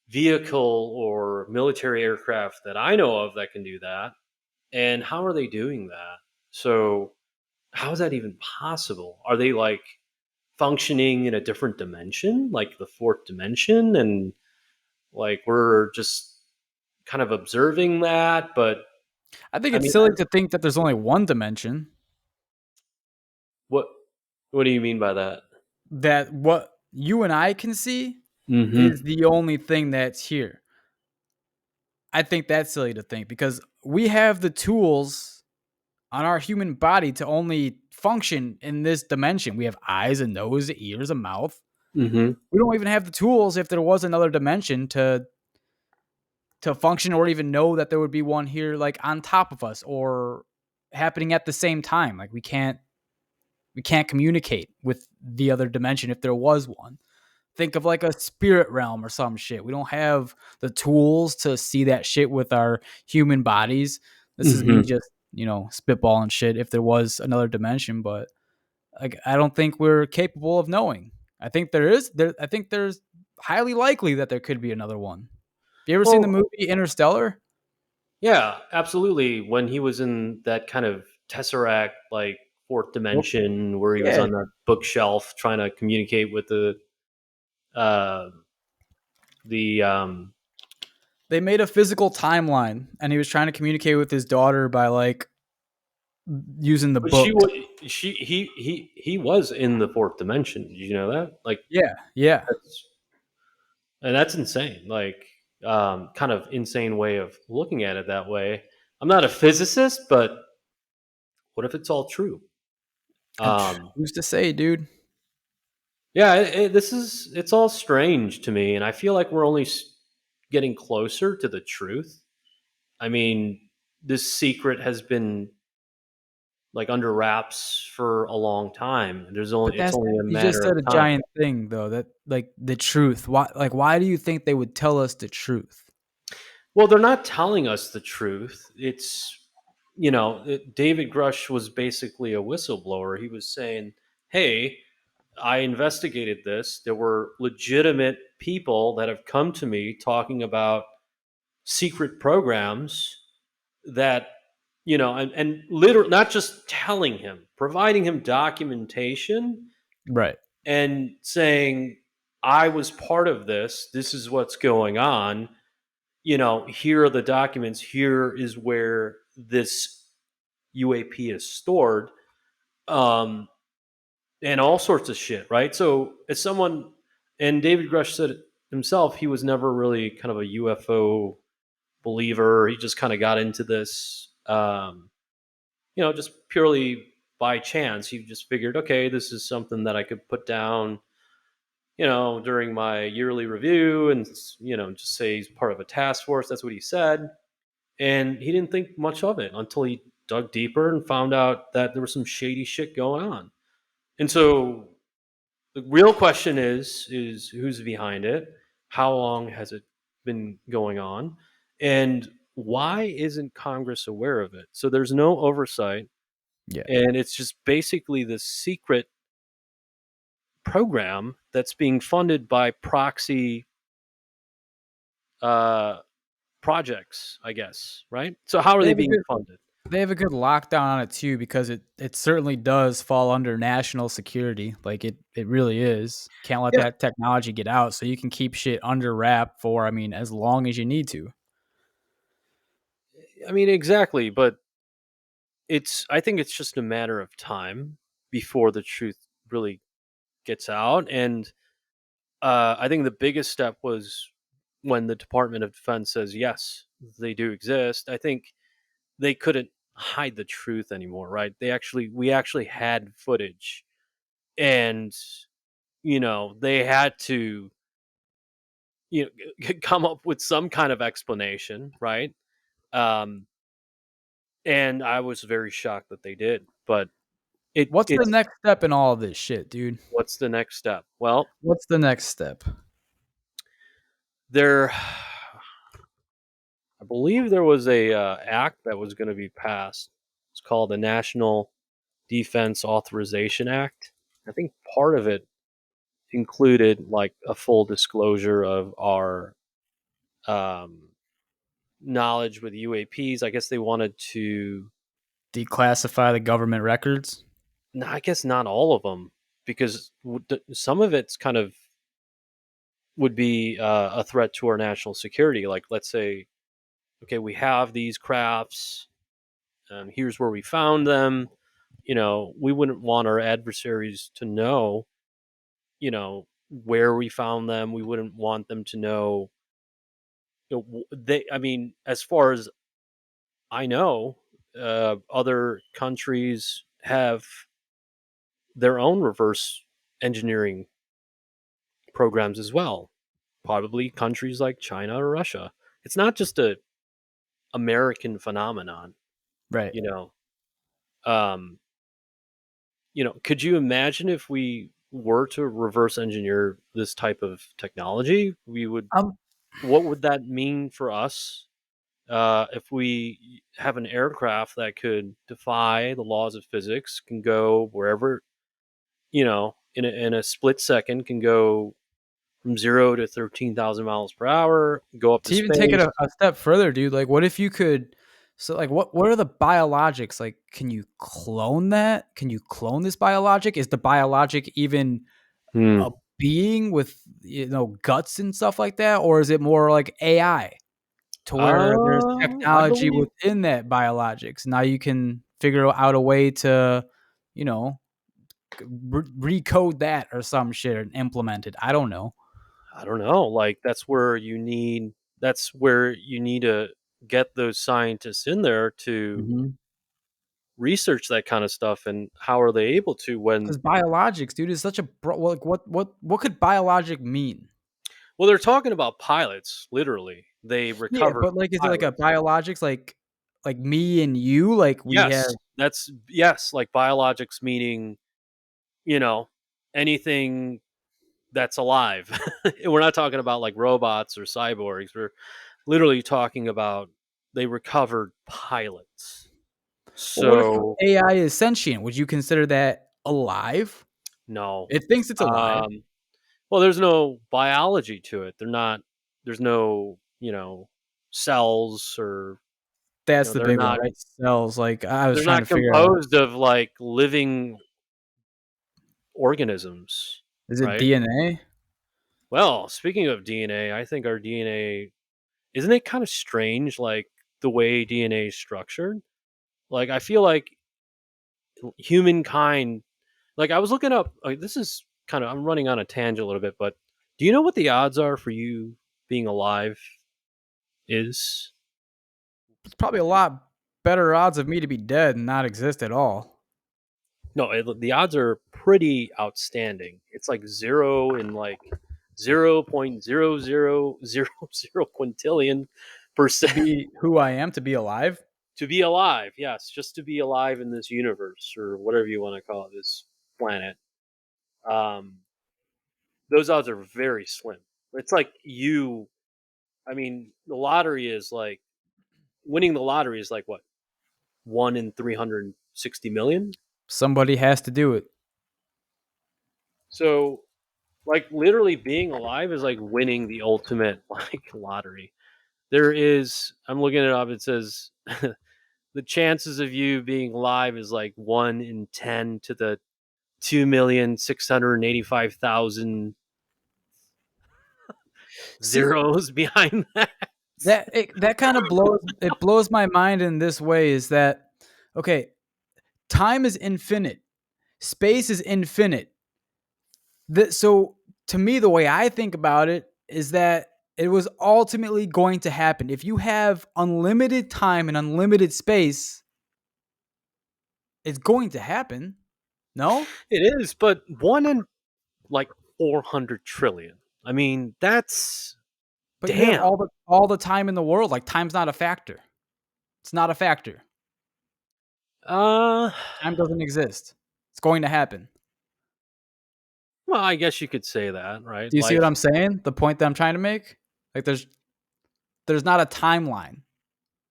vehicle or military aircraft that I know of that can do that. And how are they doing that? So, how is that even possible? Are they, like, functioning in a different dimension, like the fourth dimension? And, like, we're just kind of observing that. But I think I it's mean, silly to think that there's only one dimension. what what do you mean by that? That what you and I can see Hmm. is the only thing that's here. I think that's silly to think because we have the tools on our human body to only function in this dimension. We have eyes, a nose, ears, a mouth. Hmm. We don't even have the tools if there was another dimension to function or even know that there would be one here like on top of us or happening at the same time. Like we can't communicate with the other dimension if there was one. Think of like a spirit realm or some shit. We don't have the tools to see that shit with our human bodies. This is me Hmm. just, spitballing shit if there was another dimension, but like I don't think we're capable of knowing. I think there's highly likely that there could be another one. Have you ever seen the Well, movie Interstellar? yeah, absolutely. When he was in that kind of tesseract, like, fourth Well, dimension, where he was yeah, on that bookshelf trying to communicate with uh, the they made a physical timeline and he was trying to communicate with his daughter by like using the but she books. was he was in the fourth dimension. Did you know that? Like, Yeah, yeah. that's and that's insane. Like, kind of insane way of looking at it that way. I'm not a physicist, but what if it's all true? Um, Who's to say, dude? yeah, it's all strange to me, and I feel like we're only getting closer to the truth. I mean, this secret has been, like, under wraps for a long time. But It's that's only a you just matter of said a time. giant thing though, that like the truth. Why do you think they would tell us the truth? Well, they're not telling us the truth. It's, David Grush was basically a whistleblower. He was saying, "Hey, I investigated this. There were legitimate people that have come to me talking about secret programs that, and literally not just telling him, providing him documentation Right. and saying, I was part of this. This is what's going on. Here are the documents. Here is where this UAP is stored." And all sorts of shit, right? So, as someone, and David Grush said it himself, he was never really kind of a UFO believer. He just kind of got into this, just purely by chance. He just figured, okay, this is something that I could put down, during my yearly review, and just say he's part of a task force. That's what he said, and he didn't think much of it until he dug deeper and found out that there was some shady shit going on. And so the real question is who's behind it? How long has it been going on? And why isn't Congress aware of it? So there's no oversight, Yeah. and it's just basically this secret program that's being funded by proxy uh, projects, I guess, right? So how are They they have a being good funded? they have a good lockdown on it too because it certainly does fall under national security. Like it really is. Can't let Yeah, that technology get out, so you can keep shit under wrap for, I mean, as long as you need to. I mean exactly, but I think it's just a matter of time before the truth really gets out. And I think the biggest step was when the Department of Defense says yes, they do exist. I think they couldn't hide the truth anymore, right? We actually had footage, and they had to come up with some kind of explanation, right? Um, and I was very shocked that they did, but What's the it's next step in all of this shit, dude? what's the next step? Well, What's the next step? there, I believe there was a act that was going to be passed. It's called the National Defense Authorization Act. I think part of it included like a full disclosure of our um, knowledge with UAPs. I guess they wanted to, Declassify the government records? no, I guess not all of them, because some of it's kind of would be a threat to our national security. Like, let's say, okay, we have these crafts. Here's where we found them. We wouldn't want our adversaries to know, where we found them. We wouldn't want them to know. I mean, as far as I know, other countries have their own reverse engineering programs as well. Probably countries like China or Russia. It's not just a American phenomenon, Right. you know. Um, could you imagine if we were to reverse engineer this type of technology? Um, What would that mean for us? If we have an aircraft that could defy the laws of physics, can go wherever, in a split second, can go from 0 to 13,000 miles per hour, go up to to even take it space. a step further, dude, like, what if you could so, like, what are the biologics? Like, can you clone that? Can you clone this biologic? Is the biologic even Hmm. a being with, guts and stuff like that? Or is it more like AI to where there's I technology believe within that biologics? Now you can figure out a way to, you know, recode that or some shit and implement it. I don't know. I don't know. Like that's where you need to get those scientists in there to Mhm. research that kind of stuff. And how are they able to when? Because biologics, dude, is such a like, what could biologic mean? Well, they're talking about pilots. Literally, they Yeah, recovered but, like, is it like a pilots. biologics, like me and you, like, we have Yes, like biologics, meaning you know anything that's alive. We're not talking about like robots or cyborgs. We're literally talking about they recovered pilots. well, what if So AI is sentient? Would you consider that alive? no. It thinks it's alive. Um, well, there's no biology to it. There's no, cells, or, That's the they're big one, not, right? Cells, like, I was they're trying to not figure out, composed of like living organisms, is it right? DNA? Well, speaking of DNA, I think our DNA, isn't it kind of strange, like the way DNA is structured? Like, I feel like humankind, like I was looking up, like, this is kind of, I'm running on a tangent a little bit, but do you know what the odds are for you being alive is? It's probably a lot better odds of me to be dead and not exist at all. No, the odds are pretty outstanding. It's like zero in like 0.0000 quintillion To percent be who I am, to be alive? to be alive. Yes, just to be alive in this universe, or whatever you want to call it, this planet, um, those odds are very slim. It's like you. I mean, the lottery is like winning the lottery is like what 1 in 360 million. Somebody has to do it. So like literally being alive is like winning the ultimate like lottery. There is I'm looking it up, it says the chances of you being alive is like 1 in 10 to the 2,685,000 See, zeros behind that. that kind of blows my mind in this way is that okay, time is infinite, space is infinite. So to me, the way I think about it is that it was ultimately going to happen. If you have unlimited time and unlimited space, it's going to happen. No? It is, but 1 in like 400 trillion. I mean, that's But you have damn. all the time in the world. Like time's not a factor. It's not a factor. Uh, Time doesn't exist. It's going to happen. well, I guess you could say that, right? Do you see what Life. I'm saying? The point that I'm trying to make? Like there's not a timeline.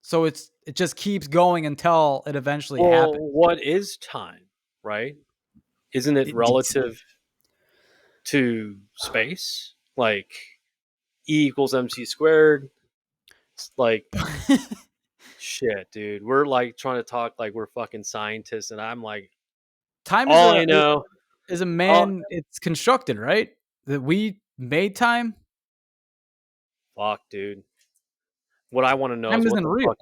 So it just keeps going until it eventually Well, happens. what is time, right? Isn't it It's relative to space? Like E equals MC squared. It's like shit, dude. We're like trying to talk like we're fucking scientists, and I'm like, time all I know, is a all man it's constructed, right? That we made time. fuck, dude. What I want to know Time is what isn't the real. fuck.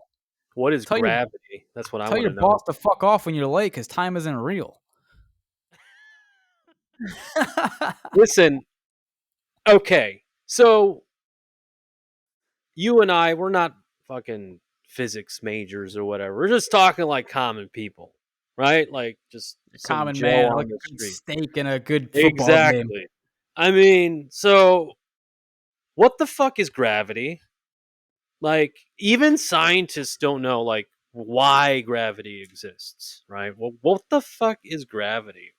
What is Tell your gravity? That's what I tell want your to know. boss to fuck off when you're late cuz time isn't real. Listen, okay, so you and I, we're not fucking physics majors or whatever. We're just talking like common people, right? Like just some Common Joe man, I on like the a good street. steak and a good football game. Exactly. I mean, so what the fuck is gravity? Like, even scientists don't know, like, why gravity exists, right? Well, what the fuck is gravity?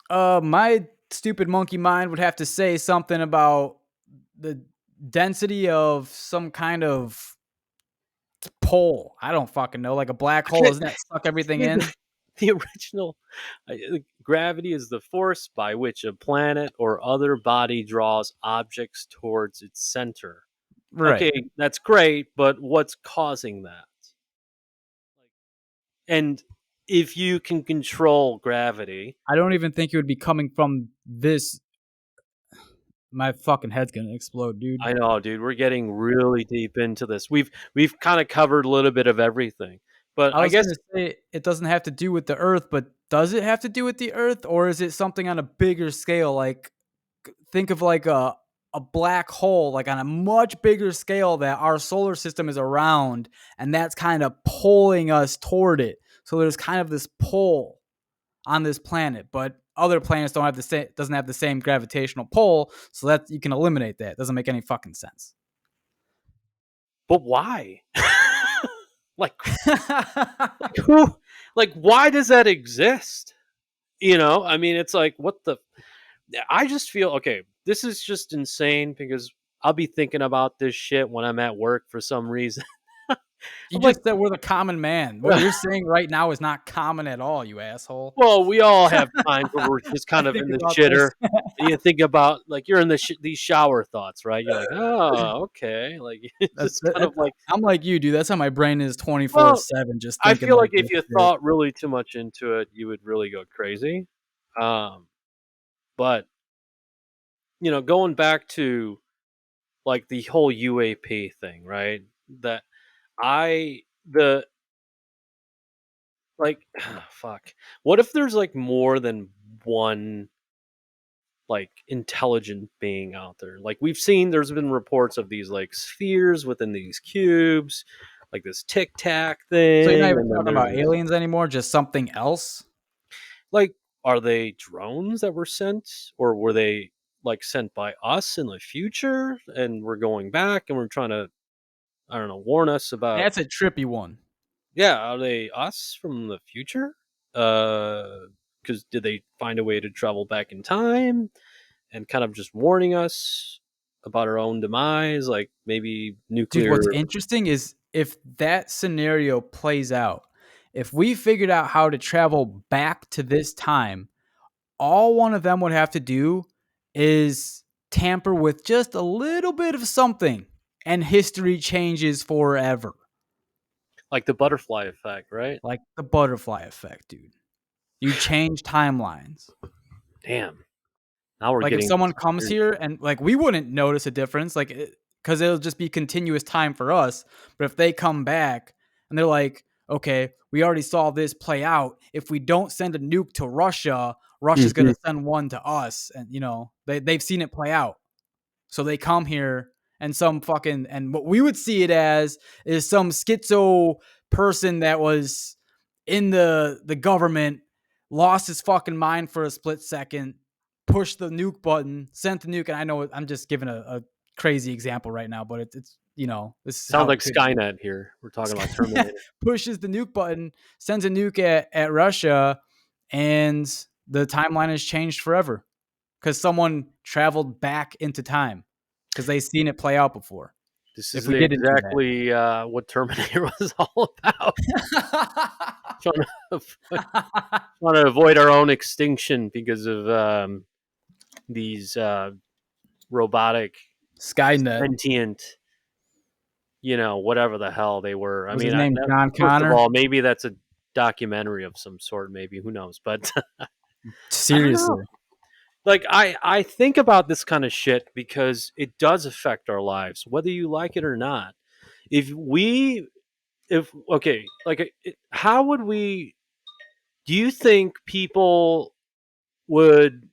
My stupid monkey mind would have to say something about the density of some kind of pole. I don't fucking know, like a black hole. Okay, Doesn't that suck everything dude, in? the original gravity is the force by which a planet or other body draws objects towards its center. Right. Okay, that's great, but what's causing that? And if you can control gravity, I don't even think it would be coming from this. My fucking head's gonna explode, dude. I know, dude, we're getting really deep into this. We've kind of covered a little bit of everything, but I I was guess gonna say it doesn't have to do with the Earth, but does it have to do with the Earth, or is it something on a bigger scale? Like, think of like a black hole, like on a much bigger scale that our solar system is around, and that's kind of pulling us toward it. So there's kind of this pull on this planet, but other planets don't have the same doesn't have the same gravitational pull, so that you can eliminate that. Doesn't make any fucking sense. but why? like who like why does that exist? You know, I mean it's like what the I just feel okay, this is just insane because I'll be thinking about this shit when I'm at work for some reason. You I'm like, just said we're the common man. What you're saying right now is not common at all, you asshole. well, we all have times where we're just I kind of think in the about this. shitter. And you think about like you're in these shower thoughts, right? You're like, oh, okay, like it's That's just kind that, of like, I'm like you, dude. That's how my brain is well, 24/7, just I thinking feel like like if this you shit. thought really too much into it, you would really go crazy. Um, but going back to like the whole UAP thing, right? That the like, fuck. What if there's like more than one like intelligent being out there? Like we've seen, there's been reports of these like spheres within these cubes, like this tic tac So you're not thing, even and then talking there's about this aliens anymore, just something else? like, are they drones that were sent, or were they like sent by us in the future, and we're going back and we're trying to, I don't know, warn us about? That's a trippy one. Yeah, are they us from the future? Uh, because did they find a way to travel back in time and kind of just warning us about our own demise, like maybe Dude, what's nuclear. interesting is if that scenario plays out, if we figured out how to travel back to this time, all one of them would have to do is tamper with just a little bit of something, and history changes forever. Like the butterfly effect, right? Like the butterfly effect, dude. You change timelines. Damn. Now we're Like if getting someone comes conspiracy. here and like we wouldn't notice a difference, like because it'll just be continuous time for us. But if they come back and they're like, okay, we already saw this play out. If we don't send a nuke to Russia, Russia's Mhm. gonna send one to us, and they've seen it play out. So they come here and some fucking and what we would see it as is some schizo person that was in the government, lost his fucking mind for a split second, pushed the nuke button, sent the nuke, and I know I'm just giving a crazy example right now, but it's this is Sounds how it like could be. Skynet here. We're talking about Terminator. Pushes the nuke button, sends a nuke at Russia, and the timeline has changed forever because someone traveled back into time because they seen it play out before. This is If we didn't do exactly what Terminator was all about. Trying to, trying to avoid our own extinction because of these robotic, Skynet. sentient, whatever the hell they were. I Was his mean, name John first of Connor? all, maybe that's a documentary of some sort. Maybe who knows? But I don't know. Seriously. Like I think about this kind of shit because it does affect our lives, whether you like it or not. If we, if okay, like, how would we? Do you think people would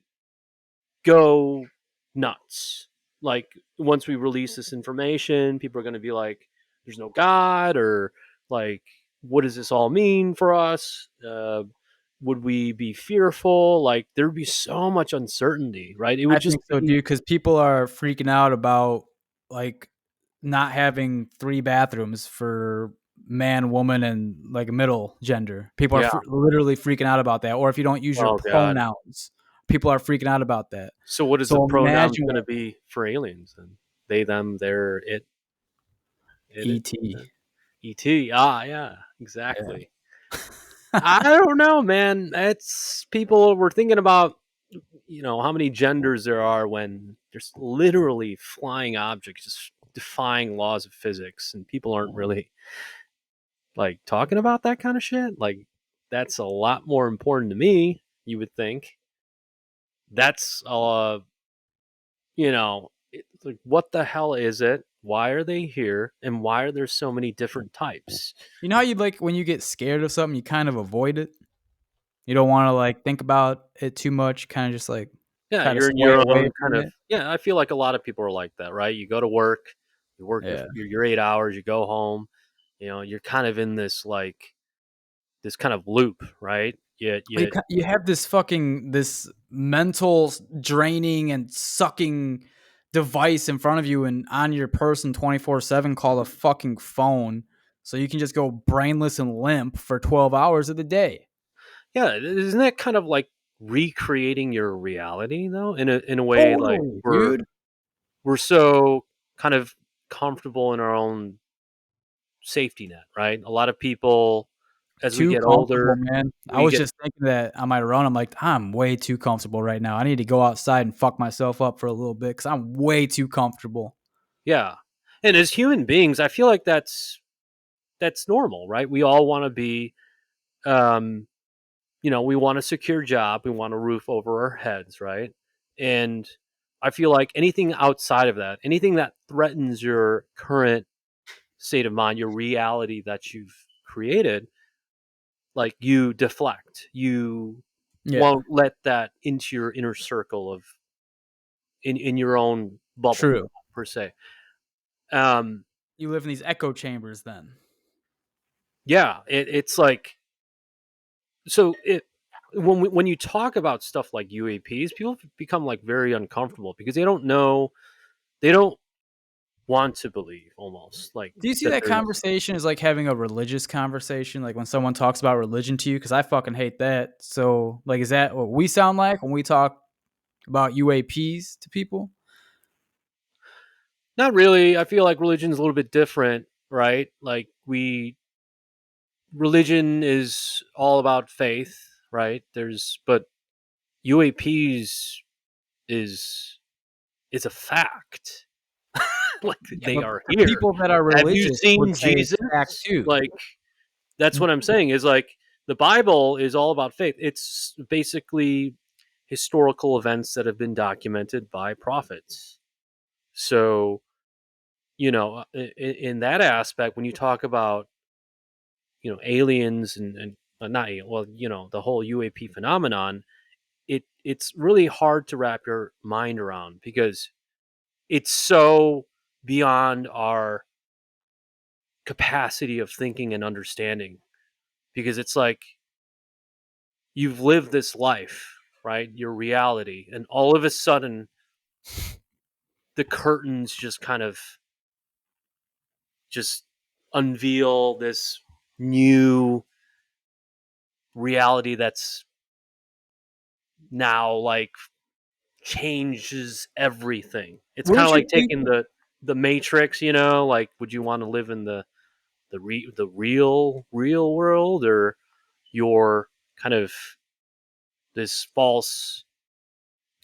go nuts? Like once we release this information, people are going to be like, "There's no God," or like, "What does this all mean for us?" Would we be fearful? Like there'd be so much uncertainty, right? It would I just think so, be, dude, because people are freaking out about, like, not having 3 bathrooms for man, woman, and, like, middle gender. People are yeah. literally freaking out about that, or if you don't use your Oh God. pronouns, people are freaking out about that. So what is the So pronouns imagine going to what be for aliens? Then they, them, their, it, ET. et. Ah, yeah, Yeah. exactly. I don't know, man. It's people were thinking about, how many genders there are when there's literally flying objects just defying laws of physics, and people aren't really like talking about that kind of shit. Like that's a lot more important to me. You would think that's it's like what the hell is it? Why are they here? And why are there so many different types? You know how you like when you get scared of something, you kind of avoid it? You don't wanna, like, think about it too much, kinda just, like, Yeah, try to you're in sway your away own kind from of, it? yeah, I feel like a lot of people are like that, right? You go to work, you work Yeah. your 8 hours, you go home, you're kind of in this like this kind of loop, right? Yet You have this mental draining and sucking device in front of you and on your person 24/7 called a fucking phone, so you can just go brainless and limp for 12 hours of the day. yeah, isn't that kind of like recreating your reality though? In a way, like Totally, we're dude. we're so kind of comfortable in our own safety net, right? A lot of people, as we Too get comfortable, older, man. I we was get, just thinking that on my run, I'm like, "I'm way too comfortable right now. I need to go outside and fuck myself up for a little bit because 'cause I'm way too comfortable." yeah. And as human beings, I feel like that's normal, right? We all want to be, um, we want a secure job, we want a roof over our heads, right? And I feel like anything outside of that, anything that threatens your current state of mind, your reality that you've created, like you deflect. You Yeah, won't let that into your inner circle of in your own bubble true. per se. Um, You live in these echo chambers then. yeah, it's like so it when you talk about stuff like UAPs, people become like very uncomfortable because they don't know, they don't want to believe, almost like Do you see that that there's conversation as like having a religious conversation? Like when someone talks about religion to you, because I fucking hate that. So, like, is that what we sound like when we talk about UAPs to people? not really. I feel like religion's a little bit different, right? Like we religion is all about faith, right? There's but UAPs is is a fact. Like Yeah, they but are the here. people that are Have you religious seen would say it's Jesus? fact too. Like that's what I'm saying is like the Bible is all about faith. It's basically historical events that have been documented by prophets. So, in that aspect, when you talk about, aliens and not alien, well, the whole UAP phenomenon, it's really hard to wrap your mind around because it's so beyond our capacity of thinking and understanding because it's like you've lived this life, right? Your reality, and all of a sudden the curtains just kind of just unveil this new reality that's now like changes everything. It's kind of Wouldn't you like think? taking the Matrix, like would you want to live in the real world, or your kind of this false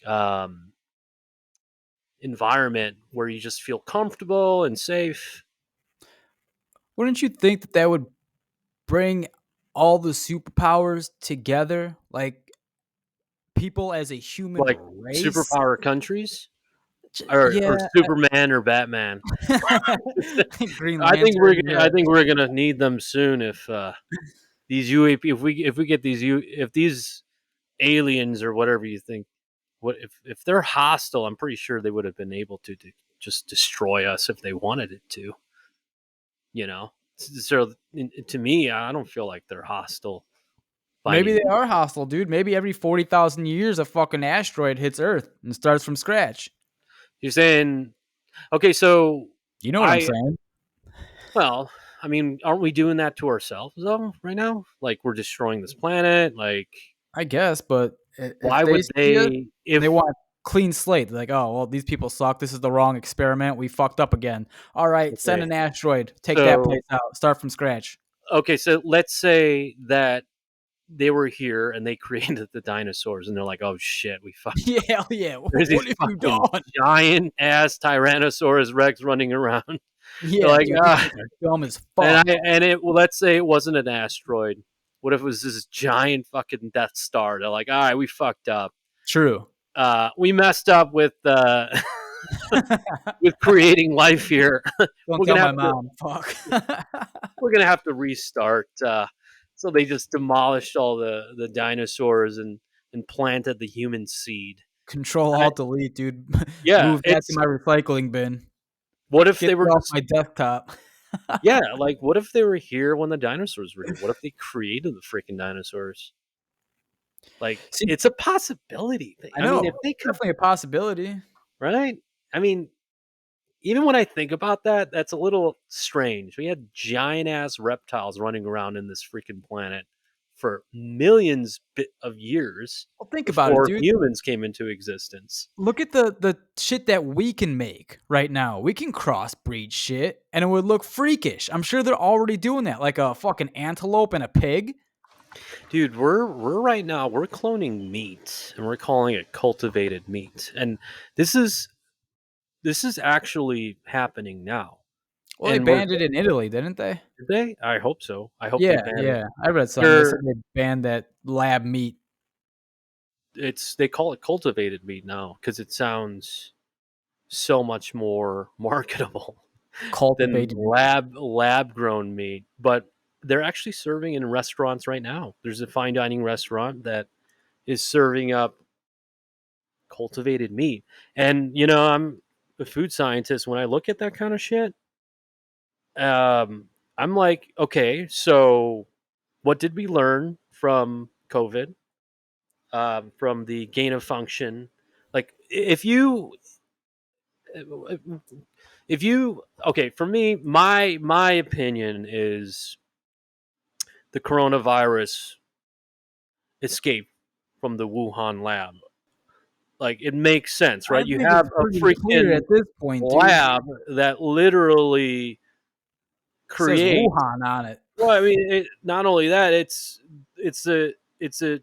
um environment where you just feel comfortable and safe. Wouldn't you think that that would bring all the superpowers together? Like people as a human Like race? superpower countries, or Yeah, Superman or Batman. Green I Lantern. think we're gonna need them soon if these UAP if we get if these aliens or whatever you think, what if they're hostile, I'm pretty sure they would have been able to just destroy us if they wanted it to, you know. So to me, I don't feel like they're hostile by any Maybe they means. are hostile, dude. Maybe every 40,000 years a fucking asteroid hits Earth and starts from scratch. You're saying okay, so You know what I'm I saying? well, I mean, aren't we doing that to ourselves though right now? Like we're destroying this planet. Like I guess, but if why they would see it they and they if want clean slate, they're like, "Oh, well, these people suck. This is the wrong experiment. We fucked up again. All right, send okay. an asteroid. Take that So place out. Start from scratch." okay, so let's say that they were here and they created the dinosaurs and they're like, "Oh shit, we fucked Yeah, up." hell yeah. There's these What have you fucking done? giant ass Tyrannosaurus Rex running around. They're Yeah, like, dude, these things are dumb as fuck. let's say it wasn't an asteroid. What if it was this giant fucking Death Star? They're like, all right, we fucked up. True. We messed up with with creating life here. Don't we're tell gonna my have to mom. Fuck. we're gonna have to restart. So they just demolished all the dinosaurs and planted the human seed. Control I, Alt Delete, dude. yeah, Move that to it's my recycling bin. what if Get they that were off just my desktop. yeah, like what if they were here when the dinosaurs were here? What if they created the freaking dinosaurs? Like See, it's a possibility. I I mean, know, if they could, definitely a possibility. right? I mean, even when I think about that, that's a little strange. We had giant ass reptiles running around in this freaking planet for millions of years Well, think about it, before dude. humans came into existence. Look at the shit that we can make right now. We can crossbreed shit, and it would look freakish. I'm sure they're already doing that, like a fucking antelope and a pig. Dude, we're right now we're cloning meat and we're calling it cultivated meat. And this is this is actually happening now. Well, they And we're banned it in Italy, didn't they? did they? I hope so. I hope they Yeah, ban it. yeah. I read something. They said They're they banned that lab meat, they call it cultivated meat now because it sounds so much more marketable than cultivated meat. lab grown meat. But they're actually serving in restaurants right now. There's a fine dining restaurant that is serving up cultivated meat. And I'm a food scientist. When I look at that kind of shit, I'm like, okay, so what did we learn from COVID? From the gain of function, like if you okay, for me, my opinion is the coronavirus escaped from the Wuhan lab. Like it makes sense, I right? You think have it's a pretty clear freaking at this point, dude. lab that literally It says creates. Wuhan on it. Well, I mean, not only that, it's a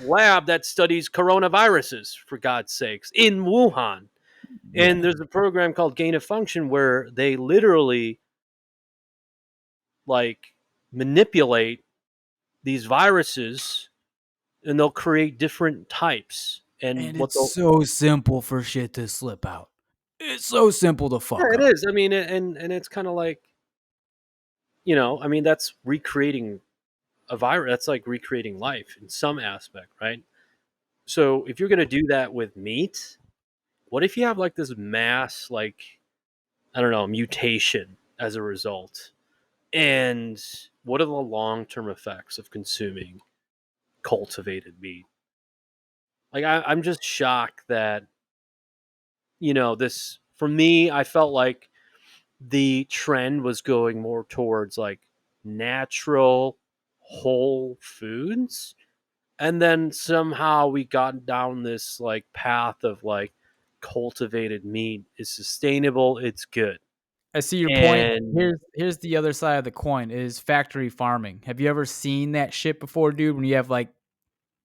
lab that studies coronaviruses for God's sakes in Wuhan. And Yeah. there's a program called Gain of Function where they literally like manipulate these viruses and they'll create different types. And And what it's they'll so simple for shit to slip out. It's so simple to yeah, fuck it up. is. I mean, and it's kind of like I mean, that's recreating a virus. That's like recreating life in some aspect, right? So if you're gonna do that with meat, what if you have like this mass, like I don't know, mutation as a result? And what are the long term effects of consuming cultivated meat? Like I'm just shocked that this for me. I felt like the trend was going more towards like natural whole foods, and then somehow we got down this like path of like cultivated meat is sustainable, it's good. I see your point. And Here's the other side of the coin is factory farming. Have you ever seen that shit before, dude? When you have like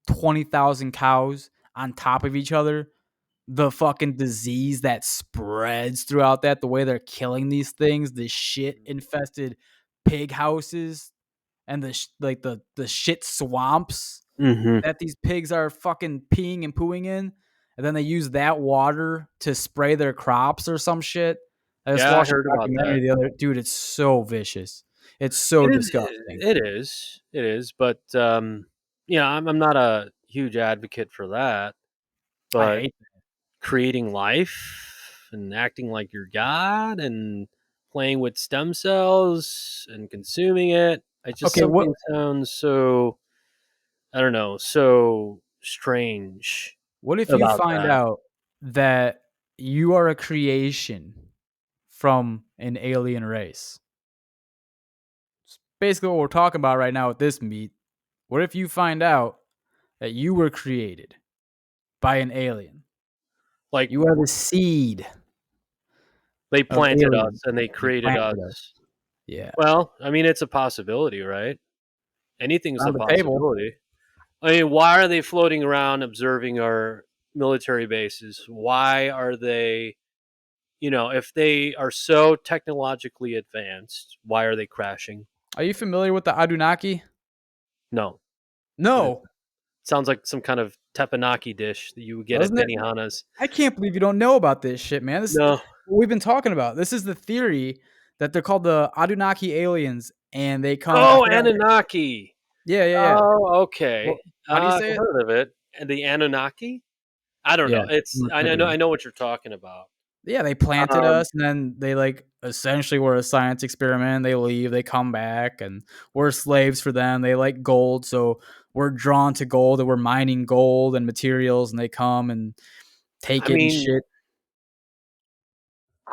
20,000 cows on top of each other, the fucking disease that spreads throughout that, the way they're killing these things, the shit infested pig houses and like the shit swamps hmm that these pigs are fucking peeing and pooing in, and then they use that water to spray their crops or some shit. I just yeah, I watched a heard about that. documentary the other dude. It's so vicious. It's so It is. disgusting. It is. But I'm not a huge advocate for that. I But hate. creating life and acting like you're God and playing with stem cells and consuming it, I just Okay, something sounds so I don't know, so strange what if you about find that. out that you are a creation from an alien race? Basically, what we're talking about right now with this meat. What if you find out that you were created by an alien? Like You are the seed they of planted us aliens. and they They created planted us. us. Yeah. Well, I mean, it's a possibility, right? Anything's On a the table. possibility. I mean, why are they floating around observing our military bases? Why are they, if they are so technologically advanced, why are they crashing? Are you familiar with the Anunnaki? No. What is No. it? Sounds like some kind of teppanyaki dish that you would get at Doesn't it? Benihana's. I can't believe you don't know about this shit, man. This is No. what we've been talking about. This is the theory that they're called the Anunnaki aliens, and they come. I Oh, forgot. Anunnaki. Yeah, yeah, yeah. Oh, okay. Well, how do you say I've it? heard of it. And the Anunnaki? I don't Yeah. know. It's I know what you're talking about. Yeah, they planted Um, us, and then they like essentially were a science experiment. They leave, they come back, and we're slaves for them. They like gold, so we're drawn to gold, and we're mining gold and materials, and they come and I take it and mean, shit.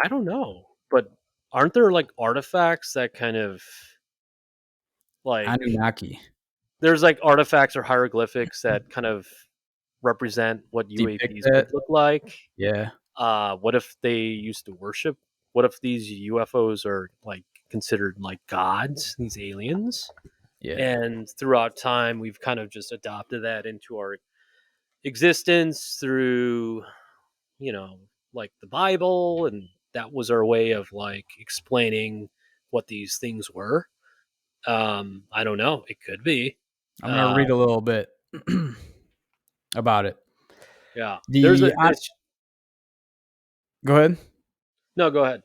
I don't know, but aren't there like artifacts that kind of like Anunnaki there's like artifacts or hieroglyphics that kind of represent what depict UAPs that. would look like? Yeah, What if they used to worship? What if these UFOs are like considered like gods, these aliens? yeah. And throughout time, we've kind of just adopted that into our existence through, you know, like the Bible, and that was our way of like explaining what these things were. I don't know. It could be. I'm gonna Uh, read a little bit about it. yeah. There's a. The It's, Go ahead. no, go ahead.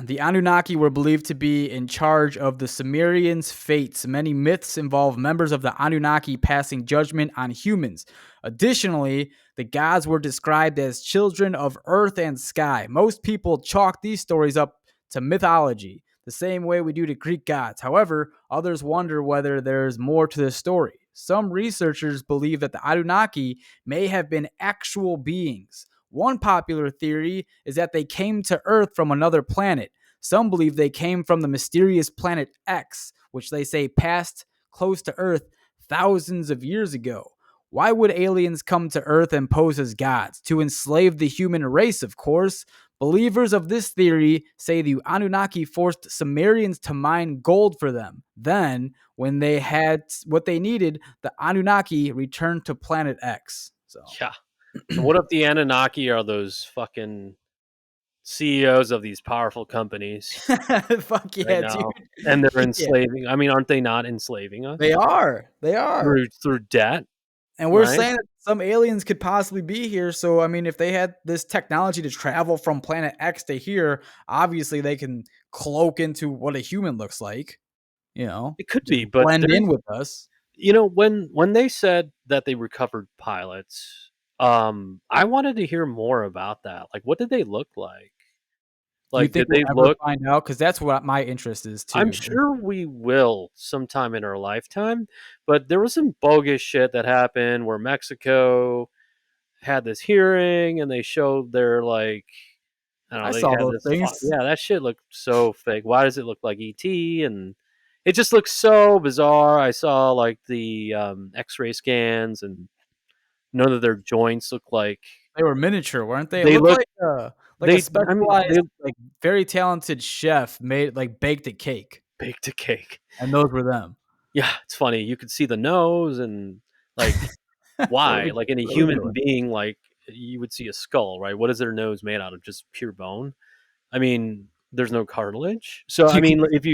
The Anunnaki were believed to be in charge of the Sumerians' fates. Many myths involve members of the Anunnaki passing judgment on humans. Additionally, the gods were described as children of earth and sky. Most people chalk these stories up to mythology, the same way we do to Greek gods. However, others wonder whether there's more to the story. Some researchers believe that the Anunnaki may have been actual beings, One popular theory is that they came to Earth from another planet. Some believe they came from the mysterious planet X, which they say passed close to Earth thousands of years ago. Why would aliens come to Earth and pose as gods? To enslave the human race, of course. Believers of this theory say the Anunnaki forced Sumerians to mine gold for them. Then, when they had what they needed, the Anunnaki returned to planet X. So, Yeah. So what if the Anunnaki are those fucking CEOs of these powerful companies fuck right yeah, dude. now, and they're Yeah, enslaving? I mean, aren't they not enslaving they us are. They are. through debt? And we're Right? saying that some aliens could possibly be here. So, I mean, if they had this technology to travel from planet X to here, obviously they can cloak into what a human looks like, It could just be, but blend there's in with us. when they said that they recovered pilots, I wanted to hear more about that. Like, what did they look like? Do you Like, think did we'll they ever look? find out? Because that's what my interest is I'm too. sure we will sometime in our lifetime, but there was some bogus shit that happened where Mexico had this hearing and they showed their like I don't I know, they saw had those this things. yeah, that shit looked so fake. Why does it look like ET? And it just looks so bizarre. I saw like the X-ray scans and none of their joints look like They were miniature, weren't they? It they looked look like a they I mean they specialized, like very talented chef made like baked a cake, baked a cake. and those were them. Yeah, it's funny. You could see the nose and like why? Like in a What are we human doing? being, like you would see a skull, right? What is their nose made out of? Just pure bone? I mean, there's no cartilage. So I You can mean, if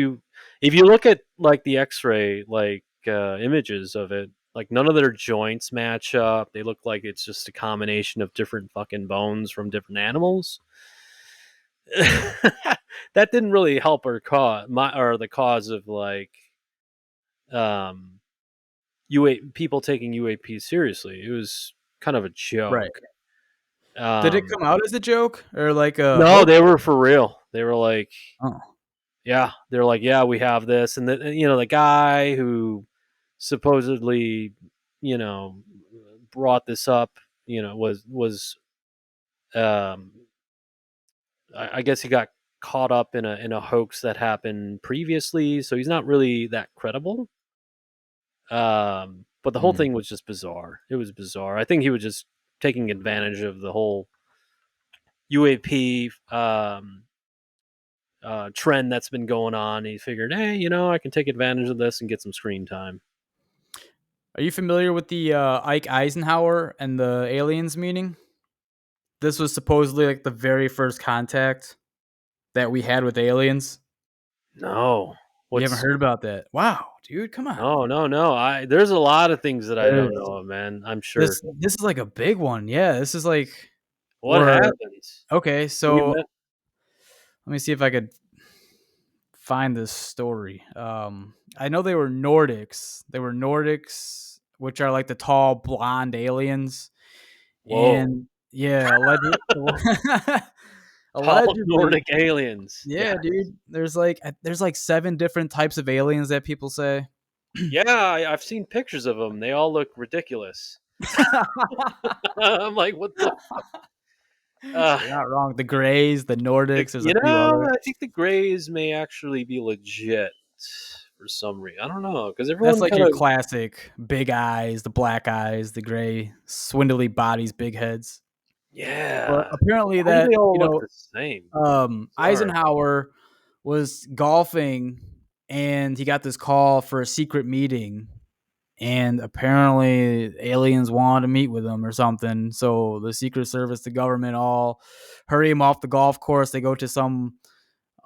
you look at like the X-ray like images of it, like none of their joints match up. They look like it's just a combination of different fucking bones from different animals. That didn't really help our cause, or the cause of like um UA people taking UAPs seriously. It was kind of a right. joke. Did it Um, come out as a joke or like a no, hoax? they were for real. They were like, Oh, yeah, they're like, yeah, we have this, and the guy who supposedly, you know, brought this up, was um, I guess he got caught up in a hoax that happened previously, so he's not really that credible. But the whole mm. thing was just bizarre. It was bizarre. I think he was just taking advantage of the whole UAP trend that's been going on. He figured, hey, I can take advantage of this and get some screen time. Are you familiar with the Ike Eisenhower and the aliens meeting? This was supposedly like the very first contact that we had with aliens. No, You haven't what's heard about that? Wow, dude, come on. no, no, no. There's a lot of things that I There don't is. know of, man. I'm sure. This is like a big one. Yeah, this is like What we're happens? okay. Can you So let me see if I could find this story. I know they were Nordics. They were Nordics, which are like the tall blonde aliens. Whoa, And yeah, tall allegedly, Nordic aliens. yeah, Yeah, dude. There's like 7 different types of aliens that people say. yeah. I've seen pictures of them. They all look ridiculous. I'm like, what the? Uh, You're not wrong. The Greys, the Nordics. There's a few other. I think the Greys may actually be legit for some reason. I don't know because That's everyone like kind your of classic big eyes, the black eyes, the gray, swindly bodies, big heads. But yeah. apparently Why do that, they all look the same? Bizarre. Eisenhower was golfing and he got this call for a secret meeting. And apparently aliens wanted to meet with him or something. So the Secret Service, the government all hurry him off the golf course. They go to some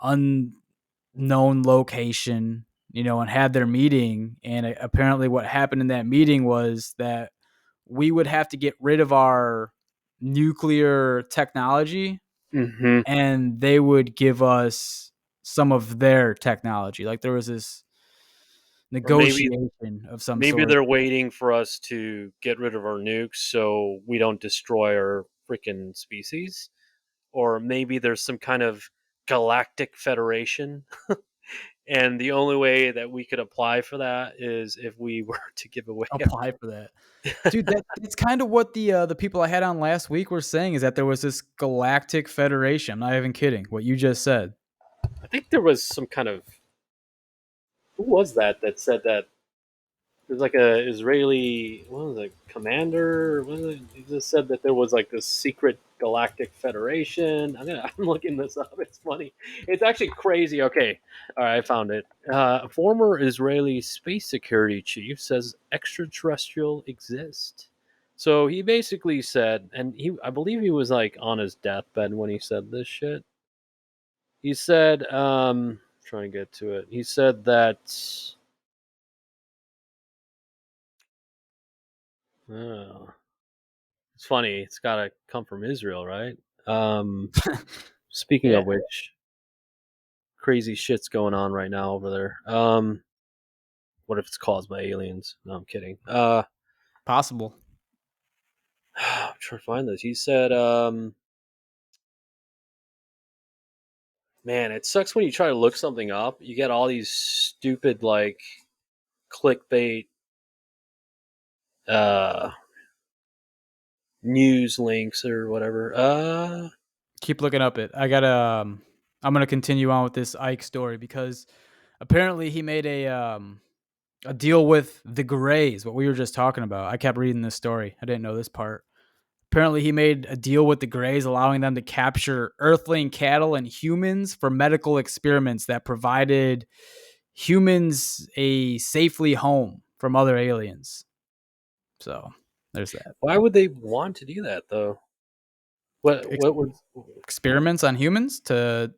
unknown location, and had their meeting. And apparently what happened in that meeting was that we would have to get rid of our nuclear technology Hmm. and they would give us some of their technology. Like there was this Or maybe negotiation of some maybe sort. they're waiting for us to get rid of our nukes so we don't destroy our freaking species. Or maybe there's some kind of galactic federation and the only way that we could apply for that is if we were to give away Apply for that. Dude, that's kind of what the people I had on last week were saying is that there was this galactic federation. I'm not even kidding. What you just said. I think there was some kind of, who was that said that there's like a Israeli, what was it, commander? What was it? He just said that there was like this secret galactic federation. I'm looking this up. It's funny. It's actually crazy. Okay, all right, I found it. A former Israeli space security chief says extraterrestrial exist. So he basically said, and I believe he was like on his deathbed when he said this shit. He said, trying to get to it. He said that. Uh, It's funny. It's got to come from Israel, right? Um, Speaking Yeah, of which, crazy shit's going on right now over there. What if it's caused by aliens? No, I'm kidding. possible. I'm trying to find this. He said, "Man, it sucks when you try to look something up. You get all these stupid like clickbait uh, news links or whatever." Keep looking up it. I gotta. I'm gonna continue on with this Ike story because apparently he made a deal with the Greys. What we were just talking about. I kept reading this story. I didn't know this part. Apparently, he made a deal with the Greys, allowing them to capture Earthling cattle and humans for medical experiments that provided humans a safely home from other aliens. So there's that. why would they want to do that though? What? Ex- What was? Experiments on humans to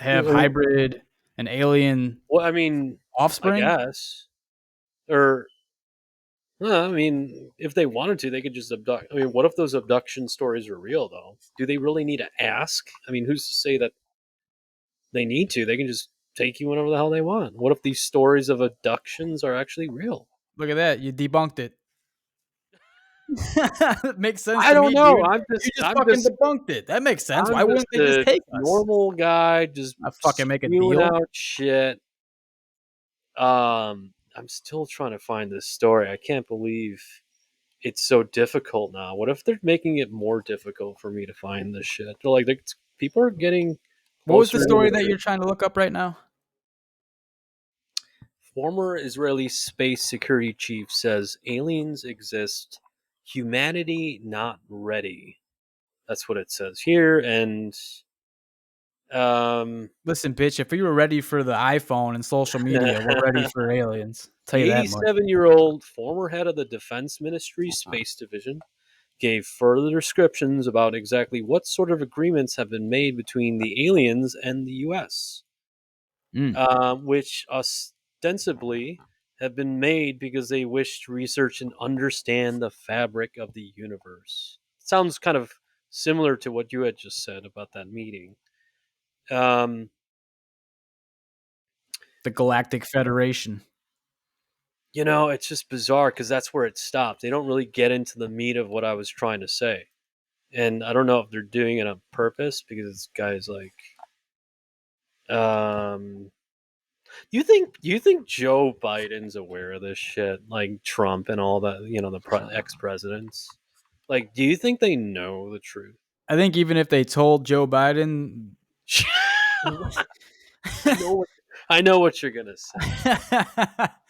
have hybrid and alien Well, I mean, I offspring. guess, or well, I mean, if they wanted to, they could just abduct. I mean, what if those abduction stories are real, though? Do they really need to ask? I mean, who's to say that they need to? They can just take you whenever the hell they want. What if these stories of abductions are actually real? Look at that. You debunked it. It makes sense I to don't me, know. dude. You just I'm fucking just, debunked it. That makes sense. Why I'm just wouldn't they just a take us? normal guy, just I fucking make a spewing deal. out shit. I'm still trying to find this story. I can't believe it's so difficult now. What if they're making it more difficult for me to find this shit? They're like, people are getting What was the closer and story that closer. you're trying to look up right now? Former Israeli space security chief says aliens exist. Humanity not ready. That's what it says here. And um, Listen, bitch, if we were ready for the iPhone and social media, we're ready for aliens. Tell the you that much. 87-year-old former head of the Defense Ministry Space Division gave further descriptions about exactly what sort of agreements have been made between the aliens and the U.S., Mm. which ostensibly have been made because they wish to research and understand the fabric of the universe. Sounds kind of similar to what you had just said about that meeting. Um, The Galactic Federation. it's just bizarre because that's where it stopped. They don't really get into the meat of what I was trying to say. And I don't know if they're doing it on purpose because this guy's like, um, you think Joe Biden's aware of this shit, like Trump and all that, the ex presidents? Like, do you think they know the truth? I think even if they told Joe Biden, I know what I know what you're gonna say.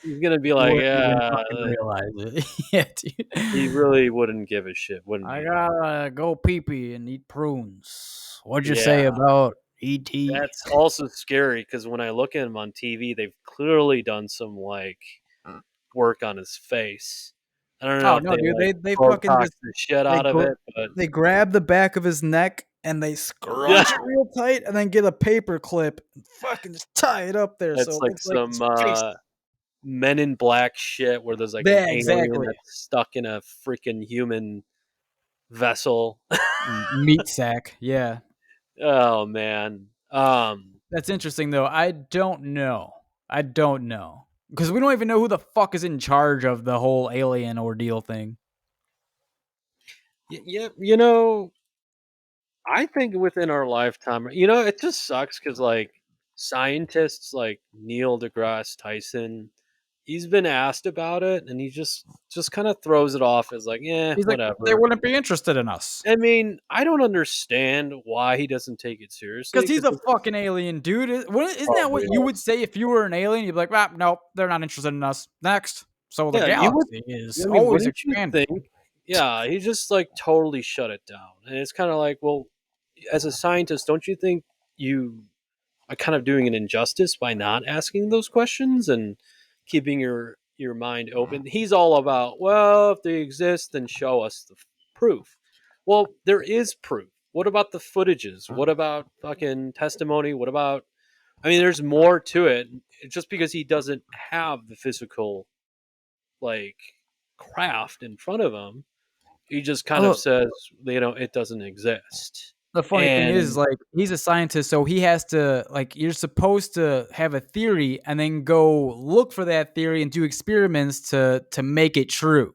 He's gonna be he like, wouldn't even yeah, fucking realize it. Yeah, he dude. really wouldn't give a shit, wouldn't I he? gotta go pee pee and eat prunes. What'd you Yeah, say about ET? that's also scary because when I look at him on TV, they've clearly done some like work on his face. I don't know Oh if no, they dude. like They fucking Botox just the shit they out of gr- it, but they grab the back of his neck and they yeah, scrunch it real tight and then get a paper clip and fucking just tie it up there so it's it like looks like his some face. Men in Black shit where there's like an Yeah, alien exactly. that's stuck in a freaking human vessel. Meat sack. Yeah. Oh man. That's interesting though. I don't know. I don't know. Because we don't even know who the fuck is in charge of the whole alien ordeal thing. Yeah, I think within our lifetime, it just sucks because like scientists like Neil deGrasse Tyson, he's been asked about it, and he just kind of throws it off as like, yeah, He's like, they whatever. wouldn't be interested in us. I mean, I don't understand why he doesn't take it seriously Because he's because a fucking alien, dude. Isn't oh that what you yeah, would say if you were an alien? You'd be like, ah, nope, they're not interested in us. Next. So the yeah, you would. galaxy is I mean, always wouldn't you expanding. think? Yeah, he just like totally shut it down, and it's kind of like, well, as a scientist, don't you think you are kind of doing an injustice by not asking those questions and keeping your mind open? He's all about, well, if they exist, then show us the proof. Well, there is proof. What about the footages? What about fucking testimony? What about? I mean, there's more to it. Just because he doesn't have the physical like craft in front of him, he just kind of Look, says, it doesn't exist. the funny thing is, And like, he's a scientist, so he has to, like, you're supposed to have a theory and then go look for that theory and do experiments to make it true.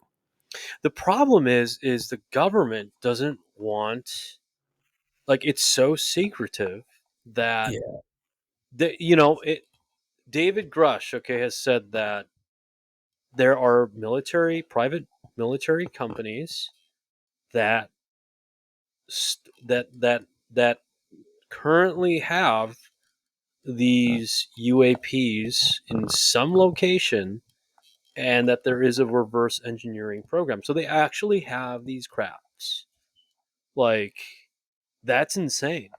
the problem is the government doesn't want, like, it's so secretive that Yeah. it David Grush, okay, has said that there are private military companies that that currently have these UAPs in some location, and that there is a reverse engineering program. So they actually have these crafts. Like, that's insane.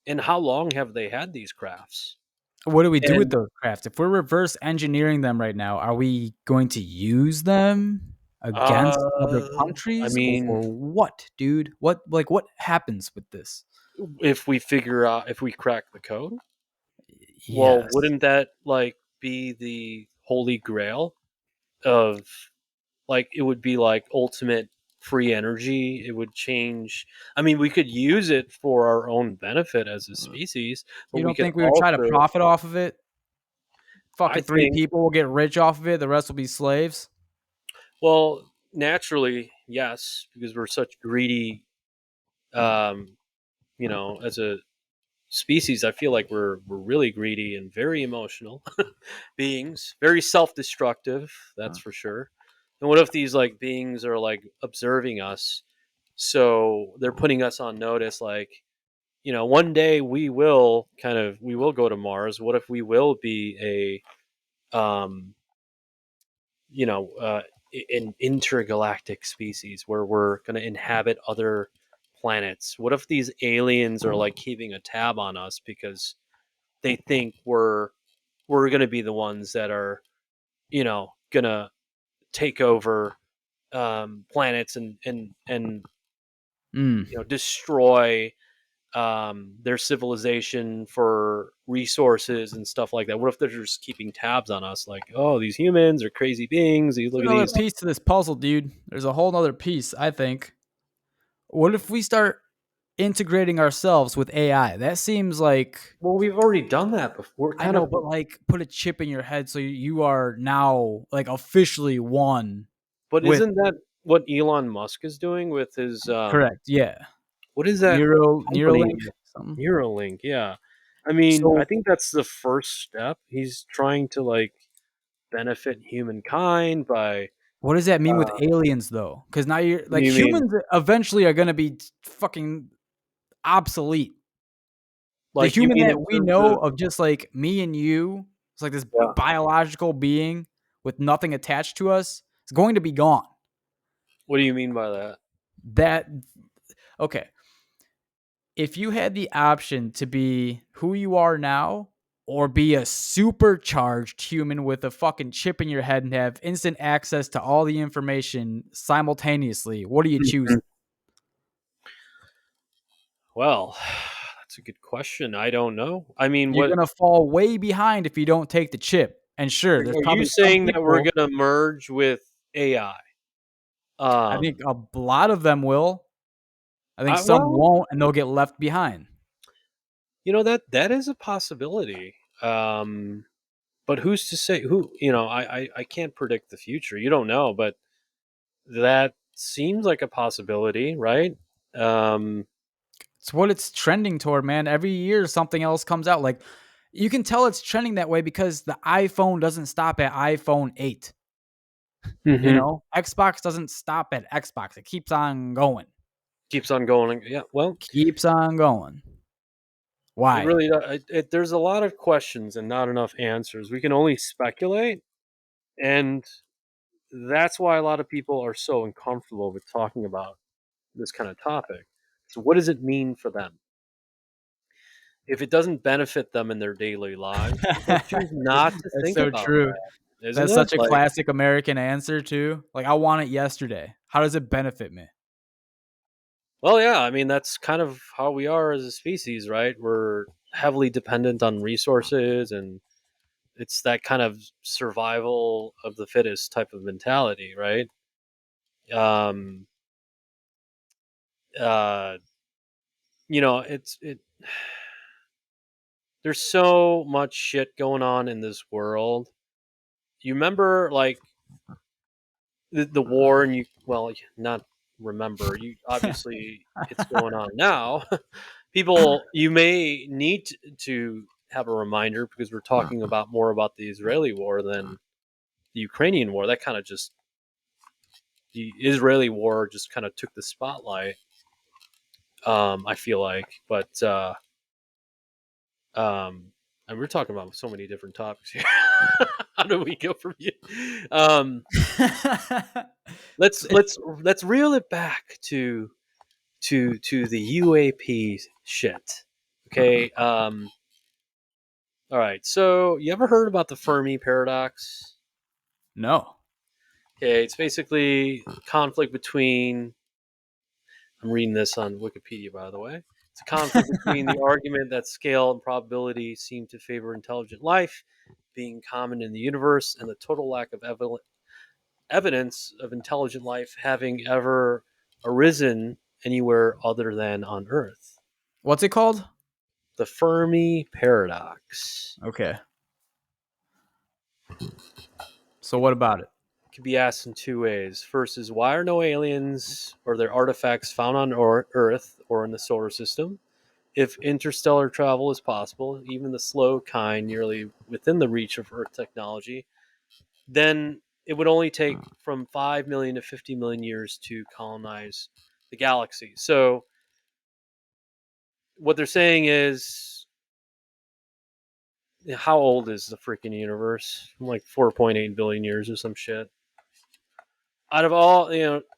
And how long have they had these crafts? What do we do with And those crafts? If we're reverse engineering them right now, are we going to use them against other I countries mean, or what, dude? What happens with this? if we crack the code, well, Yes. wouldn't that like be the holy grail of, like, it would be like ultimate free energy. It would change. I mean, we could use it for our own benefit as a species, but You we don't could think we would try to also, profit off of it? I Fucking three think, people will get rich off of it. The rest will be slaves. well, naturally, yes, because we're such greedy, um, as a species, I feel like we're really greedy and very emotional beings, very self-destructive, that's Uh, for sure. And what if these like beings are like observing us, so they're putting us on notice, like, one day we will go to Mars. What if we will be a you know uh, an intergalactic species where we're going to inhabit other planets? What if these aliens are like keeping a tab on us because they think we're going to be the ones that are, going to take over planets and mm. destroy their civilization for resources and stuff like that? What if they're just keeping tabs on us? Like, oh, these humans are crazy beings. You look at Another these. piece to this puzzle, dude. There's a whole other piece, I think. What if we start integrating ourselves with AI? That seems like Well, we've already done that before. I Kind know, of. but like put a chip in your head so you are now like officially one But with isn't that what Elon Musk is doing with his correct. Yeah. what is that company? Neuralink something. Neuralink. Yeah. I mean, So I think that's the first step. He's trying to like benefit humankind by. what does that mean with Uh, aliens though? Cuz now you're what do like you mean? humans eventually are going to be fucking obsolete. The Like, you human mean that in we terms know of, of just like me and you, it's like this yeah? biological being with nothing attached to us, is going to be gone. What do you mean by that? That okay. If you had the option to be who you are now or be a supercharged human with a fucking chip in your head and have instant access to all the information simultaneously, what are you Mhm. choosing? Well, that's a good question. I don't know. I mean, You're what going to fall way behind if you don't take the chip. And sure, there's are you probably some saying, that we're people, going to merge with AI? I think Um, a lot of them will. I think some well, won't and they'll get left behind. that is a possibility. But who's to say who? I can't predict the future. You don't know, but that seems like a possibility, right? Um, It's what it's trending toward, man. Every year something else comes out. Like You can tell it's trending that way because the iPhone doesn't stop at iPhone 8. You Hmm. know, Xbox doesn't stop at Xbox. It keeps on going. Keeps on going. Yeah. Well, Keeps on going. it Why? really there's a lot of questions and not enough answers. We can only speculate, and that's why a lot of people are so uncomfortable with talking about this kind of topic. So, what does it mean for them? If it doesn't benefit them in their daily lives, they'll choose not to That's think so about true. that, isn't That's it? such a Like, classic American answer too. Like, I want it yesterday. How does it benefit me? well, yeah, I mean, that's kind of how we are as a species, right? We're heavily dependent on resources, and it's that kind of survival of the fittest type of mentality, right? Um, uh, there's so much shit going on in this world. You remember, like, the war, and you, well, not remember, you obviously, it's going on now. People, you may need to have a reminder, because we're talking about more about the Israeli war than the Ukrainian war. That kind of just, the Israeli war just kind of took the spotlight, I feel like. But and we're talking about so many different topics here. How do we go from you? um let's It's let's let's reel it back to the UAP shit. Okay. All right. So, you ever heard about the Fermi paradox? no. Okay, it's basically conflict between. I'm reading this on Wikipedia, by the way. It's a conflict between the argument that scale and probability seem to favor intelligent life being common in the universe, and the total lack of evidence of intelligent life having ever arisen anywhere other than on Earth. What's it called? The Fermi paradox. Okay. So what about it? Can be asked in two ways. First is, why are no aliens or their artifacts found on Earth or in the solar system? If interstellar travel is possible, even the slow kind nearly within the reach of Earth technology, then it would only take from 5 million to 50 million years to colonize the galaxy. So, what they're saying is, how old is the freaking universe? Like 4.8 billion years or some shit. Out of all,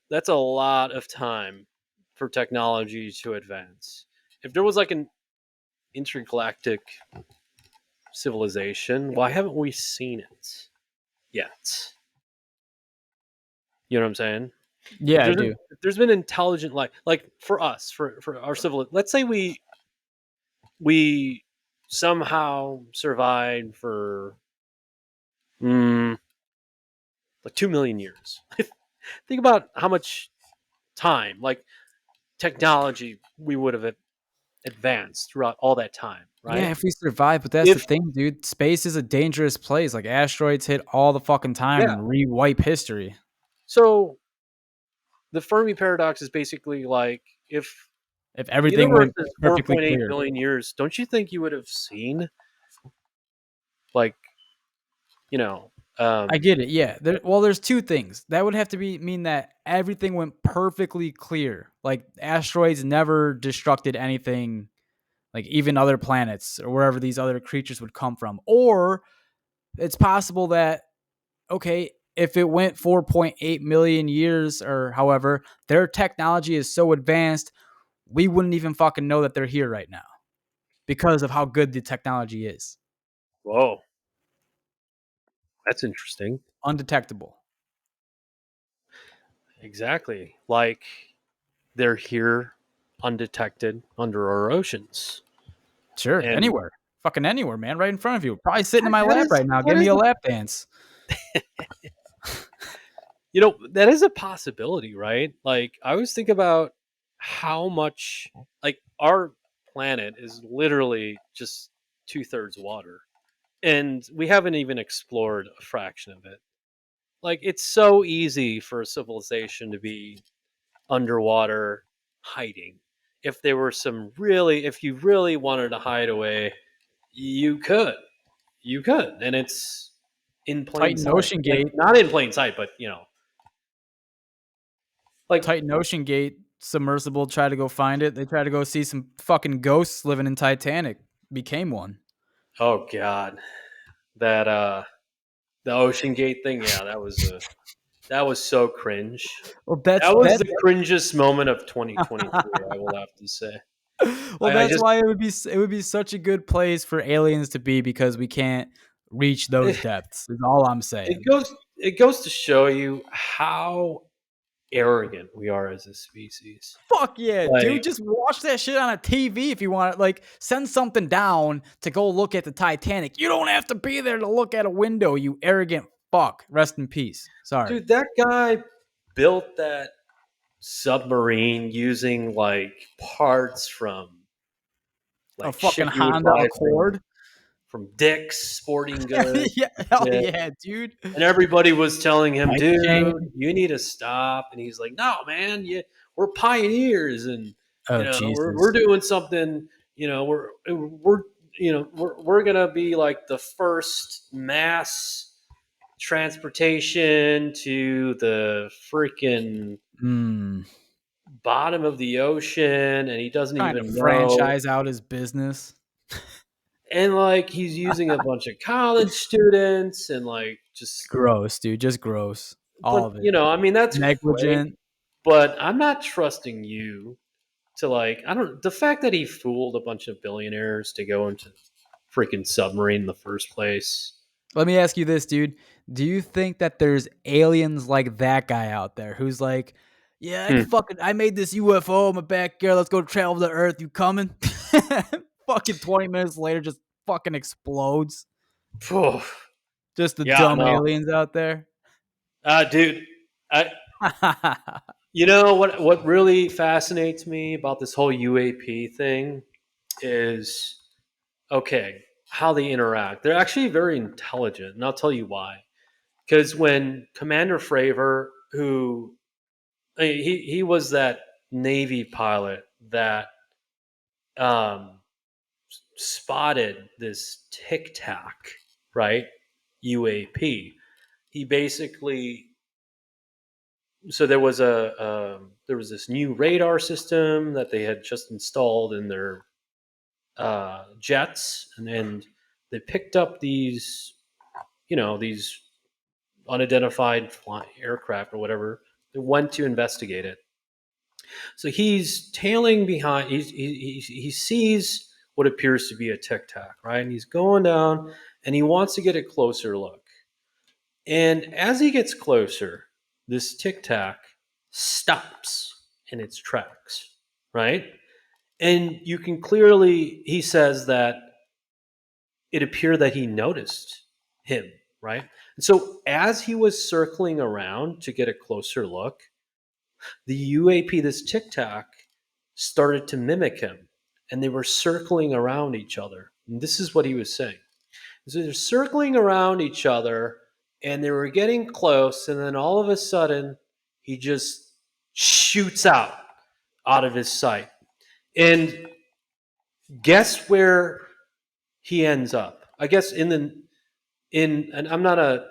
that's a lot of time for technology to advance. If there was like an intergalactic civilization, why haven't we seen it yet? You know what I'm saying? If Yeah, I there's do. if there's been intelligent life, like for us, for our civil, let's say we somehow survived for mm, like 2 million years. Think about how much time, like technology, we would have advanced throughout all that time, Yeah, right? if we survive, but that's the If thing, dude. Space is a dangerous place. Like asteroids hit all the fucking time Yeah, and rewipe history. so the Fermi paradox is basically like, if If the everything universe went is perfectly 4.8 clear. billion years, don't you think you would have seen, like, you know, I um, get it. Yeah. There's two things. That would have to mean that everything went perfectly clear. Like asteroids never destructed anything, like even other planets or wherever these other creatures would come from. Or it's possible that, okay, if it went 4.8 million years or however, their technology is so advanced, we wouldn't even fucking know that they're here right now because of how good the technology is. whoa, that's interesting. Undetectable. Exactly. Like, they're here undetected under our oceans. Sure. And Anywhere. Fucking anywhere, man. Right in front of you. Probably sitting in my that lap is right now. that Give me is a a lap dance. that is a possibility, right? Like, I always think about how much, like, our planet is literally just two-thirds water, and we haven't even explored a fraction of it. Like, it's so easy for a civilization to be underwater, hiding. If there were some really, if you really wanted to hide away, You could, you could, and it's in plain Titan sight. Ocean Like Gate, not in plain sight, but like Titan Ocean Gate submersible tried to go find it. They tried to go see some fucking ghosts living in Titanic. Became one. oh god, that the Ocean Gate thing. Yeah, that was so cringe. Well, that's That was that. the cringiest moment of 2023. I will have to say. Well, I that's just why it would be such a good place for aliens to be because we can't reach those depths. Is all I'm saying. it goes to show you how arrogant we are as a species. Fuck yeah, Like, dude! Just watch that shit on a TV if you want. Like, send something down to go look at the Titanic. You don't have to be there to look at a window. You arrogant fuck. Rest in peace. Sorry. dude, that guy built that submarine using like parts from A like shit fucking you would Honda buy Accord. from Dick's Sporting Goods Yeah, and hell shit. yeah, dude. And everybody was telling him, Tank dude, chain. you need to stop. And he's like, no, man, we're pioneers, and Oh we're Jesus. doing something. We're we're gonna be like the first mass transportation to the freaking Hmm. bottom of the ocean, and he doesn't Trying to even know. franchise out his business. And like he's using a bunch of college students, and like just, Gross, dude. Just gross. but All of it. I mean, that's great, Negligent. but I'm not trusting you to like, I don't, the fact that he fooled a bunch of billionaires to go into freaking submarine in the first place. Let me ask you this, dude. Do you think that there's aliens like that guy out there who's like, yeah, Hmm. I made this UFO in my backyard. Let's go travel to Earth. You coming? Fucking 20 minutes later, just fucking explodes. Phew. Just the Yeah, dumb no, aliens out there. dude, I, what really fascinates me about this whole UAP thing is, okay, how they interact. They're actually very intelligent, and I'll tell you why. Because when Commander Fravor, who he was that Navy pilot that um, spotted this Tic Tac, right? UAP. He basically, so there was this new radar system that they had just installed in their jets, and then they picked up these unidentified aircraft or whatever. They went to investigate it. So he's tailing behind. He sees what appears to be a tic tac, right? And he's going down, and he wants to get a closer look. And as he gets closer, this tic tac stops in its tracks, right? And you can clearly, he says that it appeared that he noticed him, right? And so as he was circling around to get a closer look, the UAP, this Tic Tac, started to mimic him, and they were circling around each other. And this is what he was saying. So they're circling around each other, and they were getting close, and then all of a sudden, he just shoots out of his sight. And guess where he ends up? I guess and I'm not a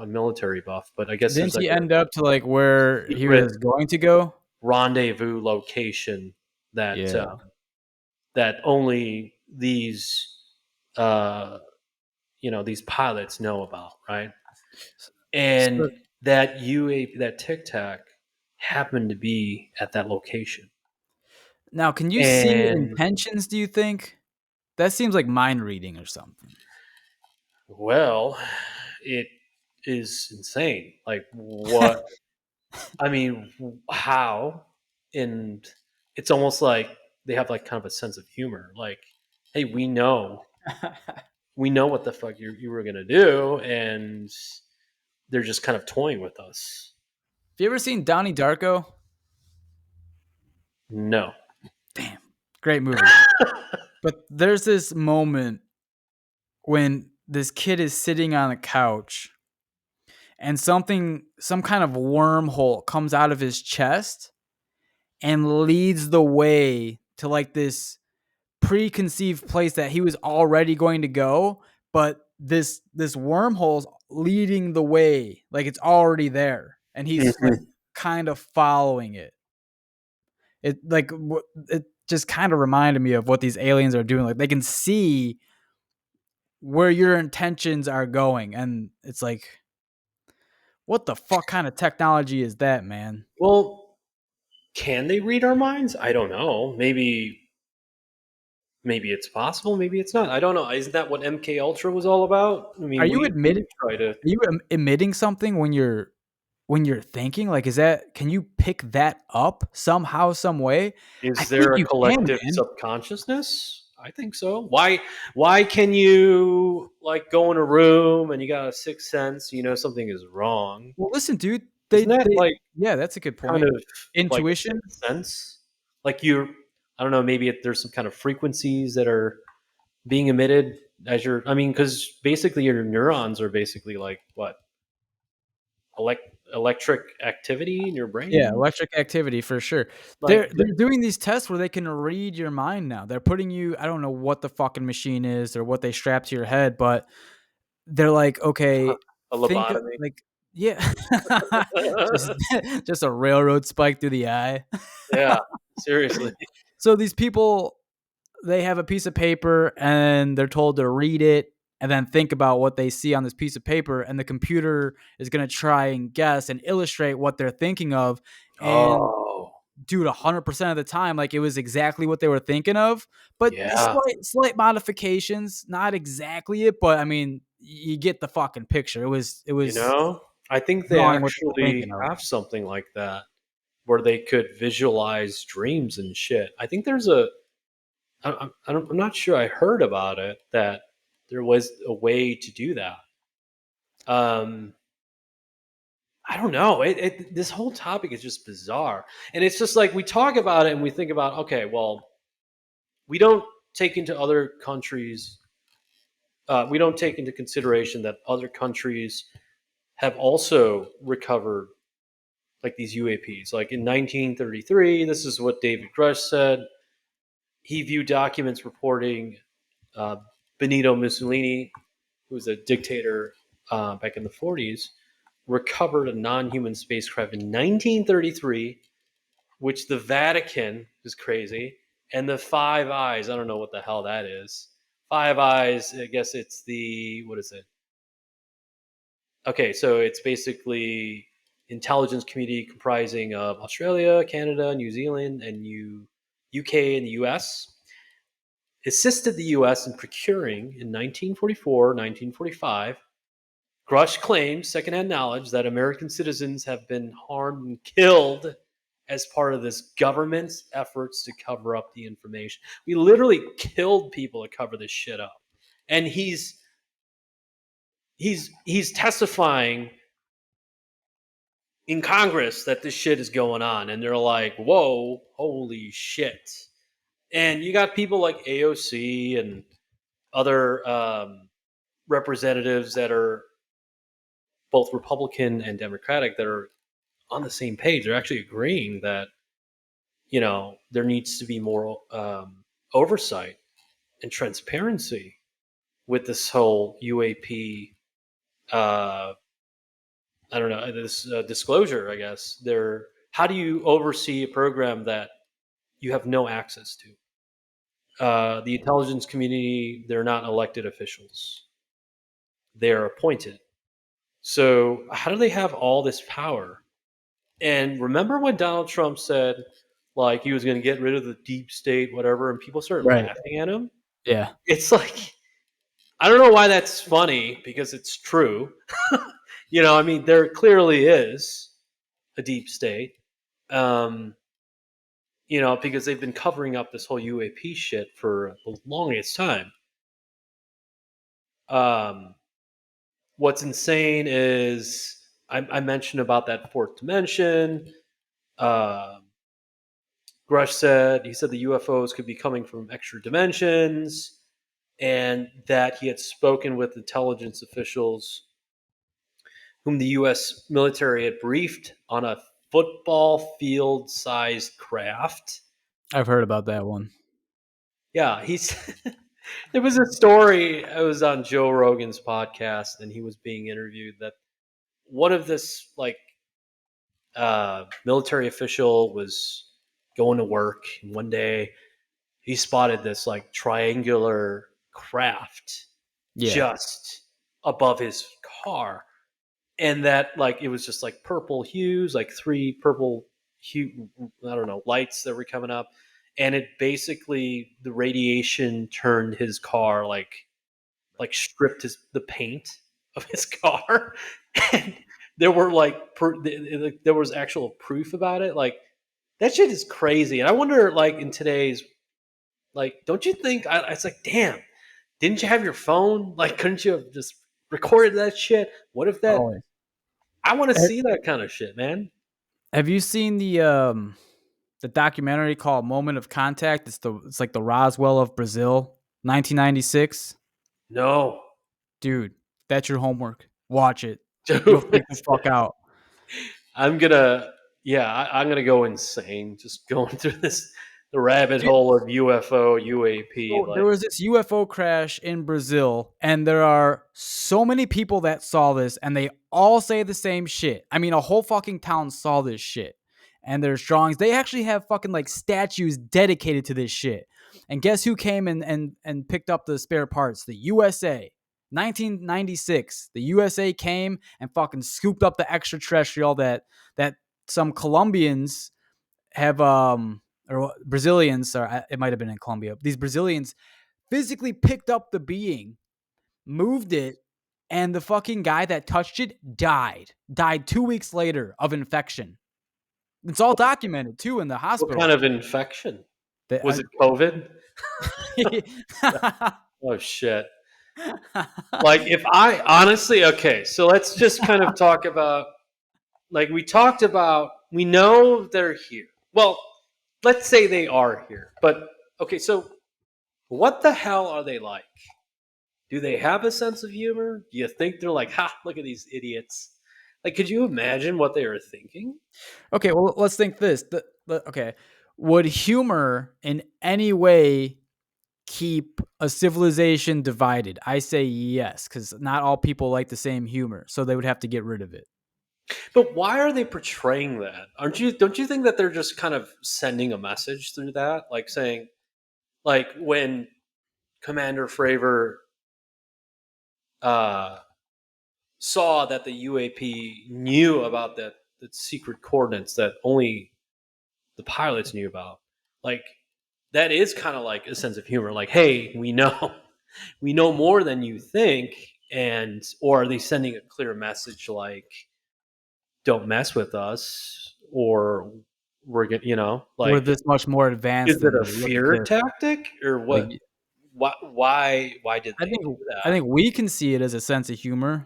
military buff, but I guess there's Didn't like he a end up to like where he secret was going to go? rendezvous location that Yeah. that only these uh, these pilots know about, right? So And that that Tic Tac happened to be at that location, now, can you see and intentions, do you think? That seems like mind reading or something. well, it is insane. Like what? I mean, how? And it's almost like they have like kind of a sense of humor. Like, hey, we know what the fuck you were gonna do, and they're just kind of toying with us. Have you ever seen Donnie Darko? No. Damn, great movie. But there's this moment when this kid is sitting on a couch and some kind of wormhole comes out of his chest and leads the way to like this preconceived place that he was already going to go, but this wormhole's leading the way, like it's already there, and he's like Mhm. kind of following it. It just kind of reminded me of what these aliens are doing. Like they can see where your intentions are going, and it's like, what the fuck kind of technology is that, man? Well, can they read our minds? I don't know. Maybe it's possible. Maybe it's not. I don't know. Isn't that what MK Ultra was all about? I Are mean, you we admitting? did try to. Are you emitting something when you're thinking? Like, is that, can you pick that up somehow, some way? I Is think there a you can, collective man. subconsciousness? I think so. Why can you like go in a room and you got a sixth sense, you know something is wrong? Well, listen, dude. Isn't that They like Yeah, that's a good kind point. of like a Intuition. sixth sense? Like you I don't know, maybe there's some kind of frequencies that are being emitted as you're I mean, because basically your neurons are basically like what? Electric activity in your Yeah, brain? electric activity for sure. Like They're doing these tests where they can read your mind now. They're putting you, I don't know what the fucking machine is or what they strap to your head, but they're like, "Okay, a think of lobotomy. like." Yeah. Just just a railroad spike through the eye. Yeah, seriously. So these people, they have a piece of paper and they're told to read it and then think about what they see on this piece of paper, and the computer is going to try and guess and illustrate what they're thinking of, and Oh, do it 100% of the time like it was exactly what they were thinking of, but yeah. slight modifications, not exactly it, but I mean, you get the fucking picture. You know, I think they drawing what they were thinking actually of. have something like that where they could visualize dreams and shit. I think there's a. I'm not sure. I heard about it that there was a way to do that. Um, I don't know. This whole topic is just bizarre, and it's just like we talk about it and we think about okay, well, we don't take into other countries. We don't take into consideration that other countries have also recovered like these UAPs. Like in 1933, this is what David Grush said. He viewed documents reporting uh, Benito Mussolini, who was a dictator back in the 40s, recovered a non human spacecraft in 1933, which the Vatican is crazy. And the Five Eyes, I don't know what the hell that is. Five Eyes, I guess it's the, what is it? Okay, so it's basically intelligence community comprising of Australia, Canada, New Zealand, and UK and the US. Assisted the US in procuring in 1944, 1945. Grush claims secondhand knowledge that American citizens have been harmed and killed as part of this government's efforts to cover up the information. We literally killed people to cover this shit up. And he's testifying in Congress that this shit is going on, and they're like, "Whoa, holy shit!" And you got people like AOC and other representatives that are both Republican and Democratic that are on the same page. They're actually agreeing that there needs to be more oversight and transparency with this whole UAP. Uh, I don't know this disclosure. I guess they're. How do you oversee a program that you have no access to? The intelligence community, they're not elected officials. They're appointed. So how do they have all this power? And remember when Donald Trump said like he was going to get rid of the deep state, whatever, and people started Right. laughing at him? Yeah. It's like I don't know why that's funny because it's true. I mean, there clearly is a deep state. Um, because they've been covering up this whole UAP shit for the longest time. Um, what's insane is I mentioned about that fourth dimension. Uh, Grush said he said the UFOs could be coming from extra dimensions, and that he had spoken with intelligence officials whom the U.S. military had briefed on a football field sized craft. I've heard about that one. Yeah, he's there was a story. I was on Joe Rogan's podcast, and he was being interviewed that one of this like military official was going to work, and one day he spotted this like triangular craft Yeah. just above his car, and that like it was just like purple hues, like three purple hue, I don't know, lights that were coming up, and it basically the radiation turned his car like stripped his the paint of his car, and there were like there was actual proof about it. Like that shit is crazy, and I wonder like in today's like, don't you think? It's like, damn, didn't you have your phone? Like, couldn't you have just recorded that shit? What if that? Always. I want to Ha- see that kind of shit, man. Have you seen the documentary called Moment of Contact? It's like the Roswell of Brazil, 1996. No, Dude, that's your homework. Watch it. You'll dude, freak the fuck out. I'm gonna, yeah, I'm gonna go insane just going through this the rabbit hole of UFO, UAP. So there Like, was this UFO crash in Brazil, and there are so many people that saw this, and they all say the same shit. I mean, a whole fucking town saw this shit, and there's drawings. They actually have fucking like statues dedicated to this shit. And guess who came and picked up the spare parts? The USA. 1996, the USA came and fucking scooped up the extraterrestrial that some Colombians have or Brazilians, or it might have been in Colombia. These Brazilians physically picked up the being, moved it, and the fucking guy that touched it died. Died 2 weeks later of infection. It's all documented too in the what kind hospital. of infection? That Was it COVID? Oh shit. Like, if I honestly, okay, so let's just kind of talk about like we talked about. We know they're here. Well, let's say they are here, but okay, so what the hell are they like? Do they have a sense of humor? Do you think they're like, ha, look at these idiots? Like, could you imagine what they were thinking? Okay, well, let's think this. Okay, would humor in any way keep a civilization divided? I say yes, because not all people like the same humor, so they would have to get rid of it. But why are they portraying that? Aren't you? Don't you think that they're just kind of sending a message through that, like saying, like when Commander Fravor uh, saw that the UAP knew about the secret coordinates that only the pilots knew about, like that is kind of like a sense of humor. Like, hey, we know, we know more than you think, and or are they sending a clear message like, don't mess with us, or we're gonna, We're like, this much more is advanced it than a you. Look at fear this. tactic or Like, what? Why did I they think do I that? think we can see it as a sense of humor.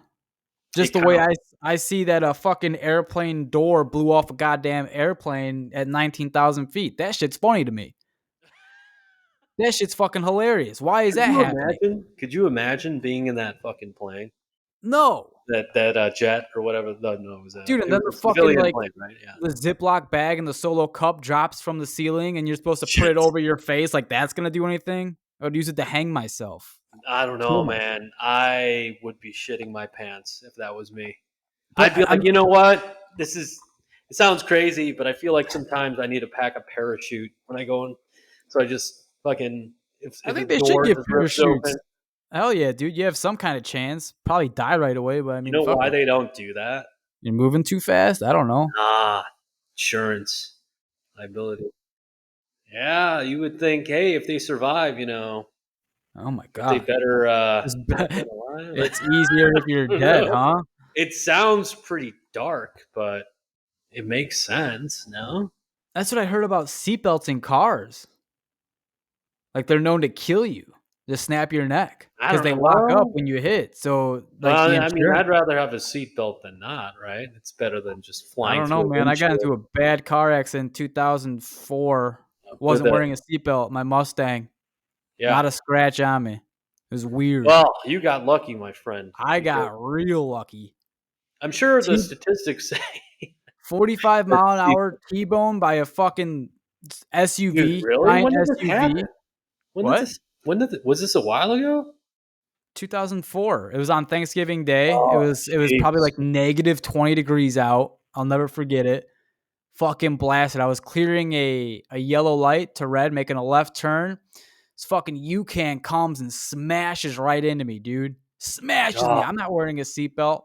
Just It the kind way of I see that a fucking airplane door blew off a goddamn airplane at 19,000 feet. That shit's funny to me. That shit's fucking hilarious. Why is could that you happening? imagine? Could you imagine being in that fucking plane? No. That jet or whatever. No, Dude, and it then was the a fucking, civilian like, plane, right? Yeah. the Ziploc bag and the Solo cup drops from the ceiling, and you're supposed to put Shit. it over your face like that's gonna do anything? I would use it to hang myself. I don't know, Kill myself. man. I would be shitting my pants if that was me. But I'd be like, I'm you know what? This is. It sounds crazy, but I feel like sometimes I need to pack a parachute when I go in. So I just fucking I if the think they should door give just rips parachutes. open. Hell yeah, dude. You have some kind of chance. Probably die right away, but I You mean, know fuck why it. they don't do that? You're moving too fast? I don't know. Ah, insurance liability. Yeah, you would think, hey, if they survive, Oh my that they god. better It's have been alive. it's easier if you're I don't dead, know. huh? It sounds pretty dark, but it makes sense. No, That's what I heard about seatbelts in cars. Like they're known to kill you, to snap your neck I because don't they know. lock up Well, when you hit. So like well, the I mean, insurance, I'd rather have a seatbelt than not, right? It's better than just I flying don't know, through a man. I got windshield into a bad car accident in 2004. with Wasn't a wearing a seatbelt. My Mustang, yeah. not a scratch on me. It was weird. Well, you got lucky, my friend, I because got real lucky. I'm sure the T statistics say 45 that mile an people, hour T-bone by a fucking dude, SUV, really? giant When did this happen? SUV. When did What? this? Was this a while ago? 2004. It was on Thanksgiving Day. It Oh, was it was probably jeez. like negative 20 degrees out. I'll never forget it. Fucking blasted. I was clearing a yellow light to red, making a left turn. This fucking Yukon comes and smashes right into me, dude. Smashes me. Oh, I'm not wearing a seatbelt.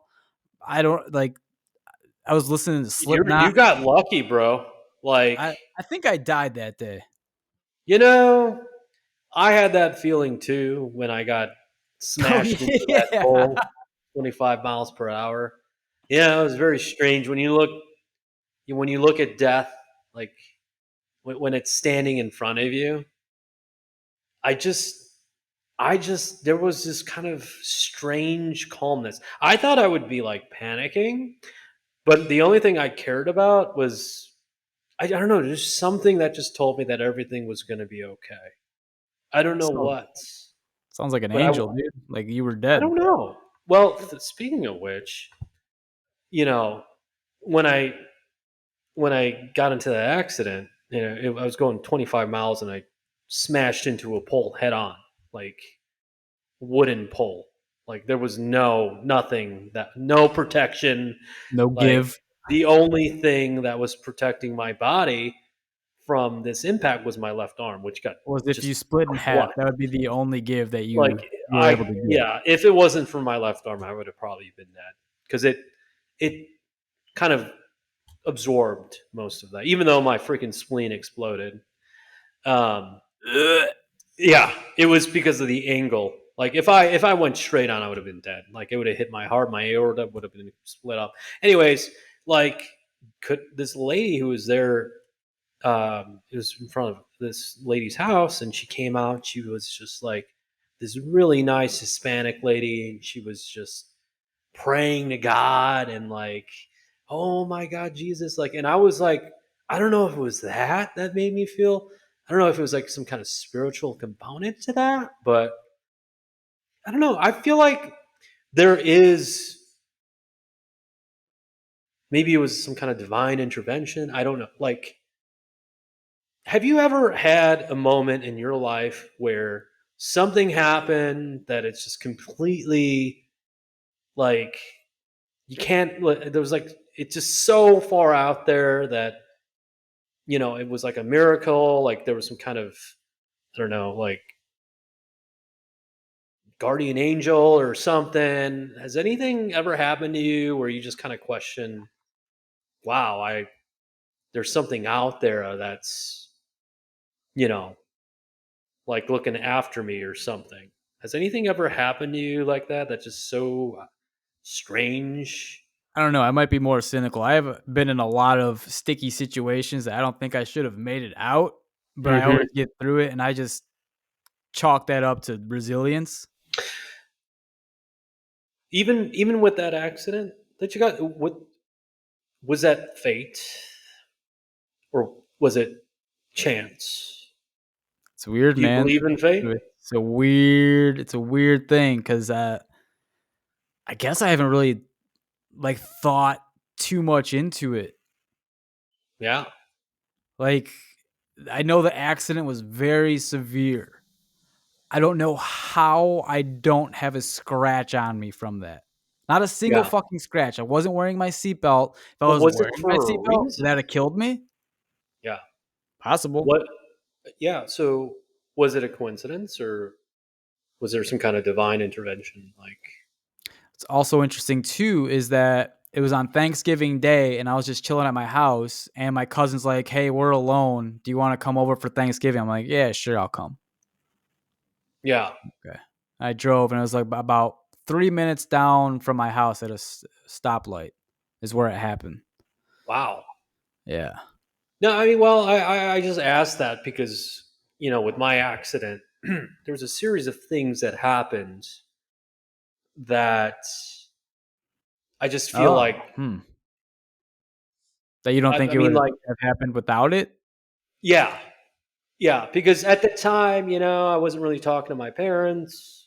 I don't like. I was listening to you Slipknot. got lucky, bro. Like, I think I died that day. you know, I had that feeling too when I got Oh smashed into that yeah. pole, 25 miles per hour. Yeah, it was very strange when you look at death, like when it's standing in front of you. I just there was this kind of strange calmness. I thought I would be like panicking, but the only thing I cared about was I don't know, there's something that just told me that everything was going to be okay. I don't know So what, sounds like an but angel, dude. Like you were I dead. don't know. Well, speaking of which, you know, when I got into that accident, I was going 25 miles and I smashed into a pole head on, like wooden pole. Like there was nothing that no protection. No Like give. the only thing that was protecting my body from this impact was my left arm, which got Was if you just split in half, crushed. that would be the only give that Like you were able to give. yeah, if it wasn't for my left arm, I would have probably been dead because it kind of absorbed most of that, even though my freaking spleen exploded. Um, Ugh. yeah, it was because of the angle. Like if I went straight on, I would have been dead. Like it would have hit my heart, my aorta would have been split up. Anyways, like could this lady who was there, it was in front of this lady's house, and she came out. She was just like this really nice Hispanic lady, and she was just praying to God and like, oh my God, Jesus. Like, and I was like, I don't know if it was that made me feel, I don't know if it was like some kind of spiritual component to that, but I don't know. I feel like there is, maybe it was some kind of divine intervention. I don't know. Like, have you ever had a moment in your life where something happened that it's just completely like, you can't, there was like, it's just so far out there that it was like a miracle. Like there was some kind of, I don't know, like guardian angel or something. Has anything ever happened to you where you just kind of question, wow, there's something out there that's, you know, like looking after me or something? Has anything ever happened to you like that? That's just so strange. I don't know. I might be more cynical. I have been in a lot of sticky situations that I don't think I should have made it out, but I Hmm. always get through it, and I just chalk that up to resilience. Even with that accident that you got, what was that fate or was it chance? It's weird, Do you man. believe in fate? It's a weird thing because I guess I haven't really like thought too much into it. Yeah. Like I know the accident was very severe. I don't know how I don't have a scratch on me from that. Not a single Yeah. fucking scratch. I wasn't wearing my seatbelt. If I But was was it wearing my for a seatbelt, would that reason? have killed me? Yeah. Possible. What yeah, so was it a coincidence or was there some kind of divine intervention? Like, What's also interesting too is that it was on Thanksgiving Day and I was just chilling at my house and my cousin's like, "Hey, we're alone. Do you want to come over for Thanksgiving?" I'm like, "Yeah, sure, I'll come." yeah. Okay. I drove and it was like about 3 minutes down from my house at a stoplight is where it happened. Wow. Yeah. No, I mean, well, I just asked that because, with my accident, there was a series of things that happened that I just feel Oh, like, that you don't think I it mean, would like, have happened without it? yeah, yeah, because at the time, I wasn't really talking to my parents.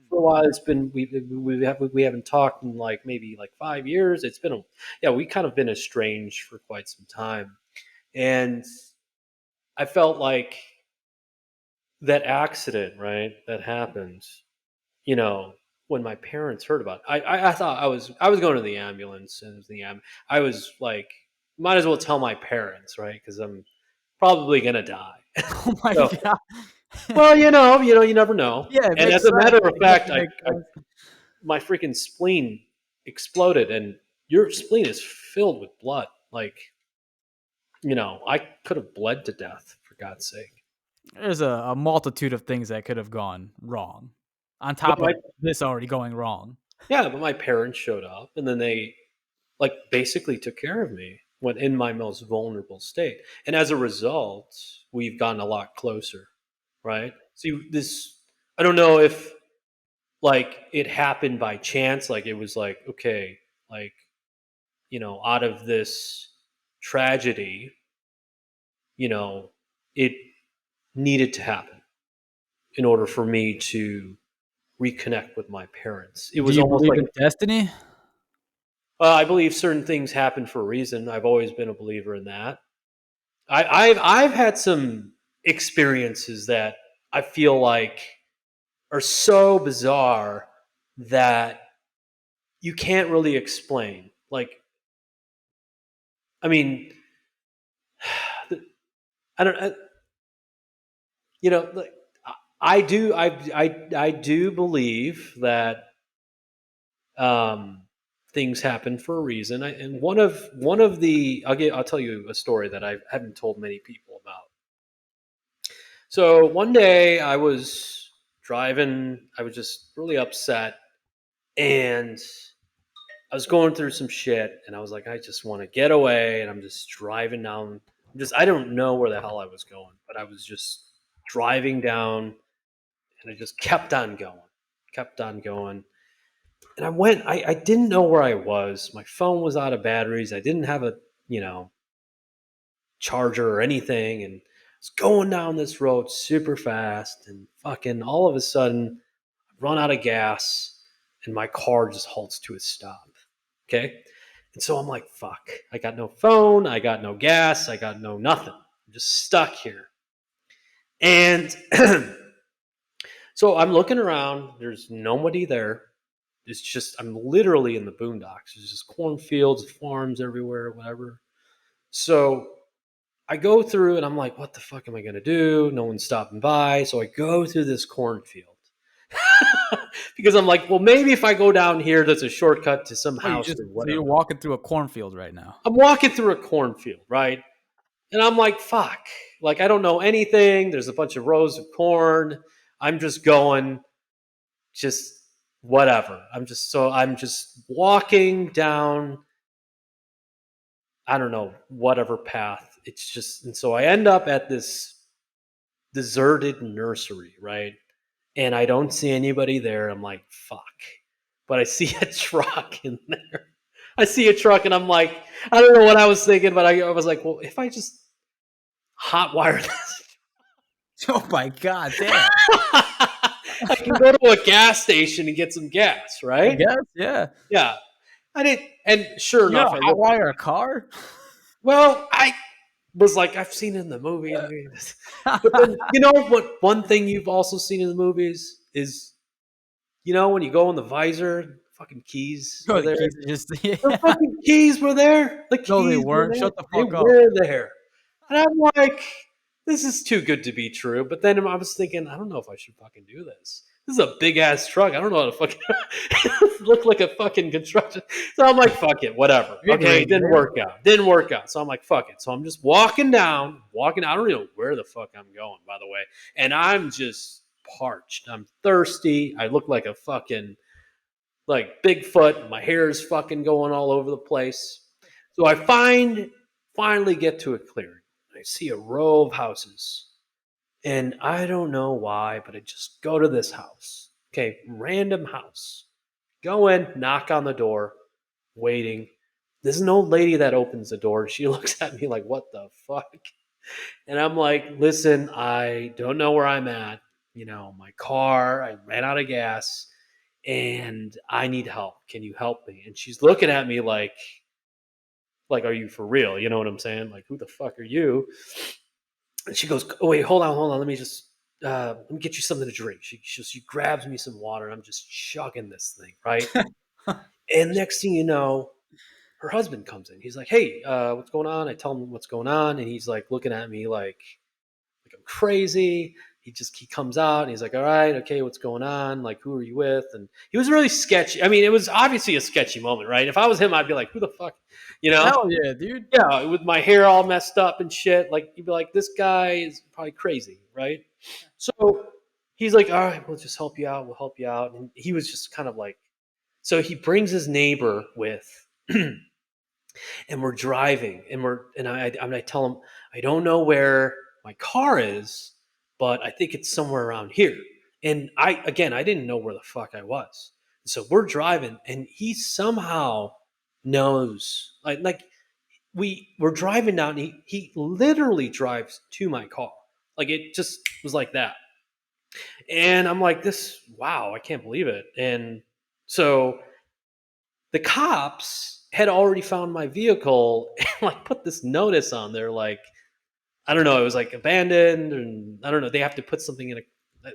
For a while. It's been we haven't talked in like maybe like 5 years. It's been yeah, we kind of been estranged for quite some time, and I felt like that accident, right, that happened, you know, when my parents heard about it, I thought I was going to the ambulance, and it was I was like, might as well tell my parents, right? Because I'm probably gonna die. Oh my So, god. well, you never know. Yeah, it And makes as a sense. matter of It fact, definitely makes sense. my freaking spleen exploded, and your spleen is filled with blood. Like, I could have bled to death, for God's sake. There's a multitude of things that could have gone wrong, on But top my of this already going wrong. Yeah, but my parents showed up, and then they like basically took care of me when in my most vulnerable state. And as a result, we've gotten a lot closer, right? See, this I don't know if like it happened by chance, like it was like, okay, like, out of this tragedy, you know, it needed to happen in order for me to reconnect with my parents. It Do was you almost believe like, in destiny? I believe certain things happen for a reason. I've always been a believer in that. I've had some experiences that I feel like are so bizarre that you can't really explain. Like, I mean, I don't, like, I do believe that um, things happen for a reason. And one of the I'll tell you a story that I haven't told many people about. So one day I was driving, I was just really upset, and I was going through some shit, and I was like, I just want to get away, and I'm just driving down. I don't know where the hell I was going, but I was just driving down, and I just kept on going. And I didn't know where I was. My phone was out of batteries. I didn't have a, you know, charger or anything. And I was going down this road super fast, and fucking all of a sudden, I run out of gas, and my car just halts to a stop. Okay. And so I'm like, fuck, I got no phone, I got no gas, I got no nothing. I'm just stuck here. And so I'm looking around, there's nobody there. It's just, I'm literally in the boondocks. There's just cornfields, farms everywhere, whatever. So I go through and I'm like, what the fuck am I going to do? No one's stopping by. So I go through this cornfield because I'm like, well, maybe if I go down here, there's a shortcut to some Oh, you house just or so you're whatever. walking through a cornfield right now. I'm walking through a cornfield, right? And I'm like, fuck. Like, I don't know anything. There's a bunch of rows of corn. I'm just going, just whatever. I'm just walking down, I don't know, whatever path. It's just, and so I end up at this deserted nursery, right? And I don't see anybody there. I'm like, fuck. But I see a truck in there. I see a truck, and I'm like, I don't know what I was thinking, but I was like, well, if I just hotwire this, Oh my god, damn. I can go to a gas station and get some gas, I right? guess, yeah. Yeah. I didn't, and sure You know enough, I how to looked. hotwire a car? Well, I was like, I've seen it in the movies. But then, you know what? One thing you've also seen in the movies is, when you go in the visor, fucking keys Oh, are the there. keys are just The yeah. fucking keys were there. The No, they keys were weren't. there. Shut the They fuck up. were there. And I'm like, this is too good to be true. But then I was thinking, I don't know if I should fucking do this. This is a big ass truck. I don't know how to fucking look like a fucking construction. So I'm like, fuck it, whatever. Big Okay, rig, didn't man. work out. Didn't work out. So I'm like, fuck it. So I'm just walking down, walking. I don't even know where the fuck I'm going, by the way. And I'm just parched. I'm thirsty. I look like a fucking like Bigfoot. My hair is fucking going all over the place. So I finally get to a clearing. I see a row of houses. And I don't know why, but I just go to this house. Okay, random house. Go in, knock on the door, waiting. There's an old lady that opens the door. She looks at me like, what the fuck? And I'm like, listen, I don't know where I'm at. My car, I ran out of gas, and I need help. Can you help me? And she's looking at me like, are you for real? You know what I'm saying? Like, who the fuck are you? And she goes, oh, wait, hold on. Let me just let me get you something to drink. She grabs me some water, and I'm just chugging this thing, right? And next thing you know, her husband comes in. He's like, "Hey, what's going on?" I tell him what's going on, and he's like looking at me like I'm crazy. He comes out and he's like, "All right, okay, what's going on? Like, who are you with?" And he was really sketchy. I mean, it was obviously a sketchy moment, right? If I was him, I'd be like, "Who the fuck?" You know? Hell yeah, dude. Yeah, with my hair all messed up and shit. Like, you'd be like, "This guy is probably crazy," right? So he's like, "All right, we'll just help you out. We'll help you out." And he was just kind of like, so he brings his neighbor with. And we're driving and I tell him I don't know where my car is, but I think it's somewhere around here. And I didn't know where the fuck I was. So we're driving and he somehow knows we're driving down and he literally drives to my car. Like it just was like that. And I'm like, this, wow, I can't believe it. And so the cops had already found my vehicle and like put this notice on there, like, I don't know, it was like abandoned, and I don't know, they have to put something in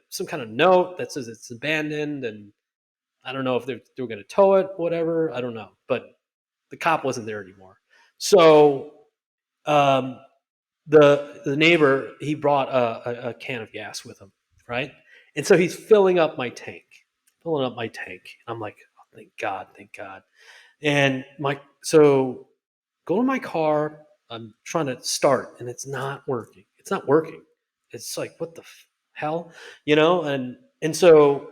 some kind of note that says it's abandoned, and I don't know if they were going to tow it, whatever, I don't know, but the cop wasn't there anymore. So um, the neighbor, he brought a can of gas with him, right? And so he's filling up my tank. I'm like, oh, thank God. And my so go to my car. I'm trying to start, and it's not working. It's not working. It's like what the hell, And so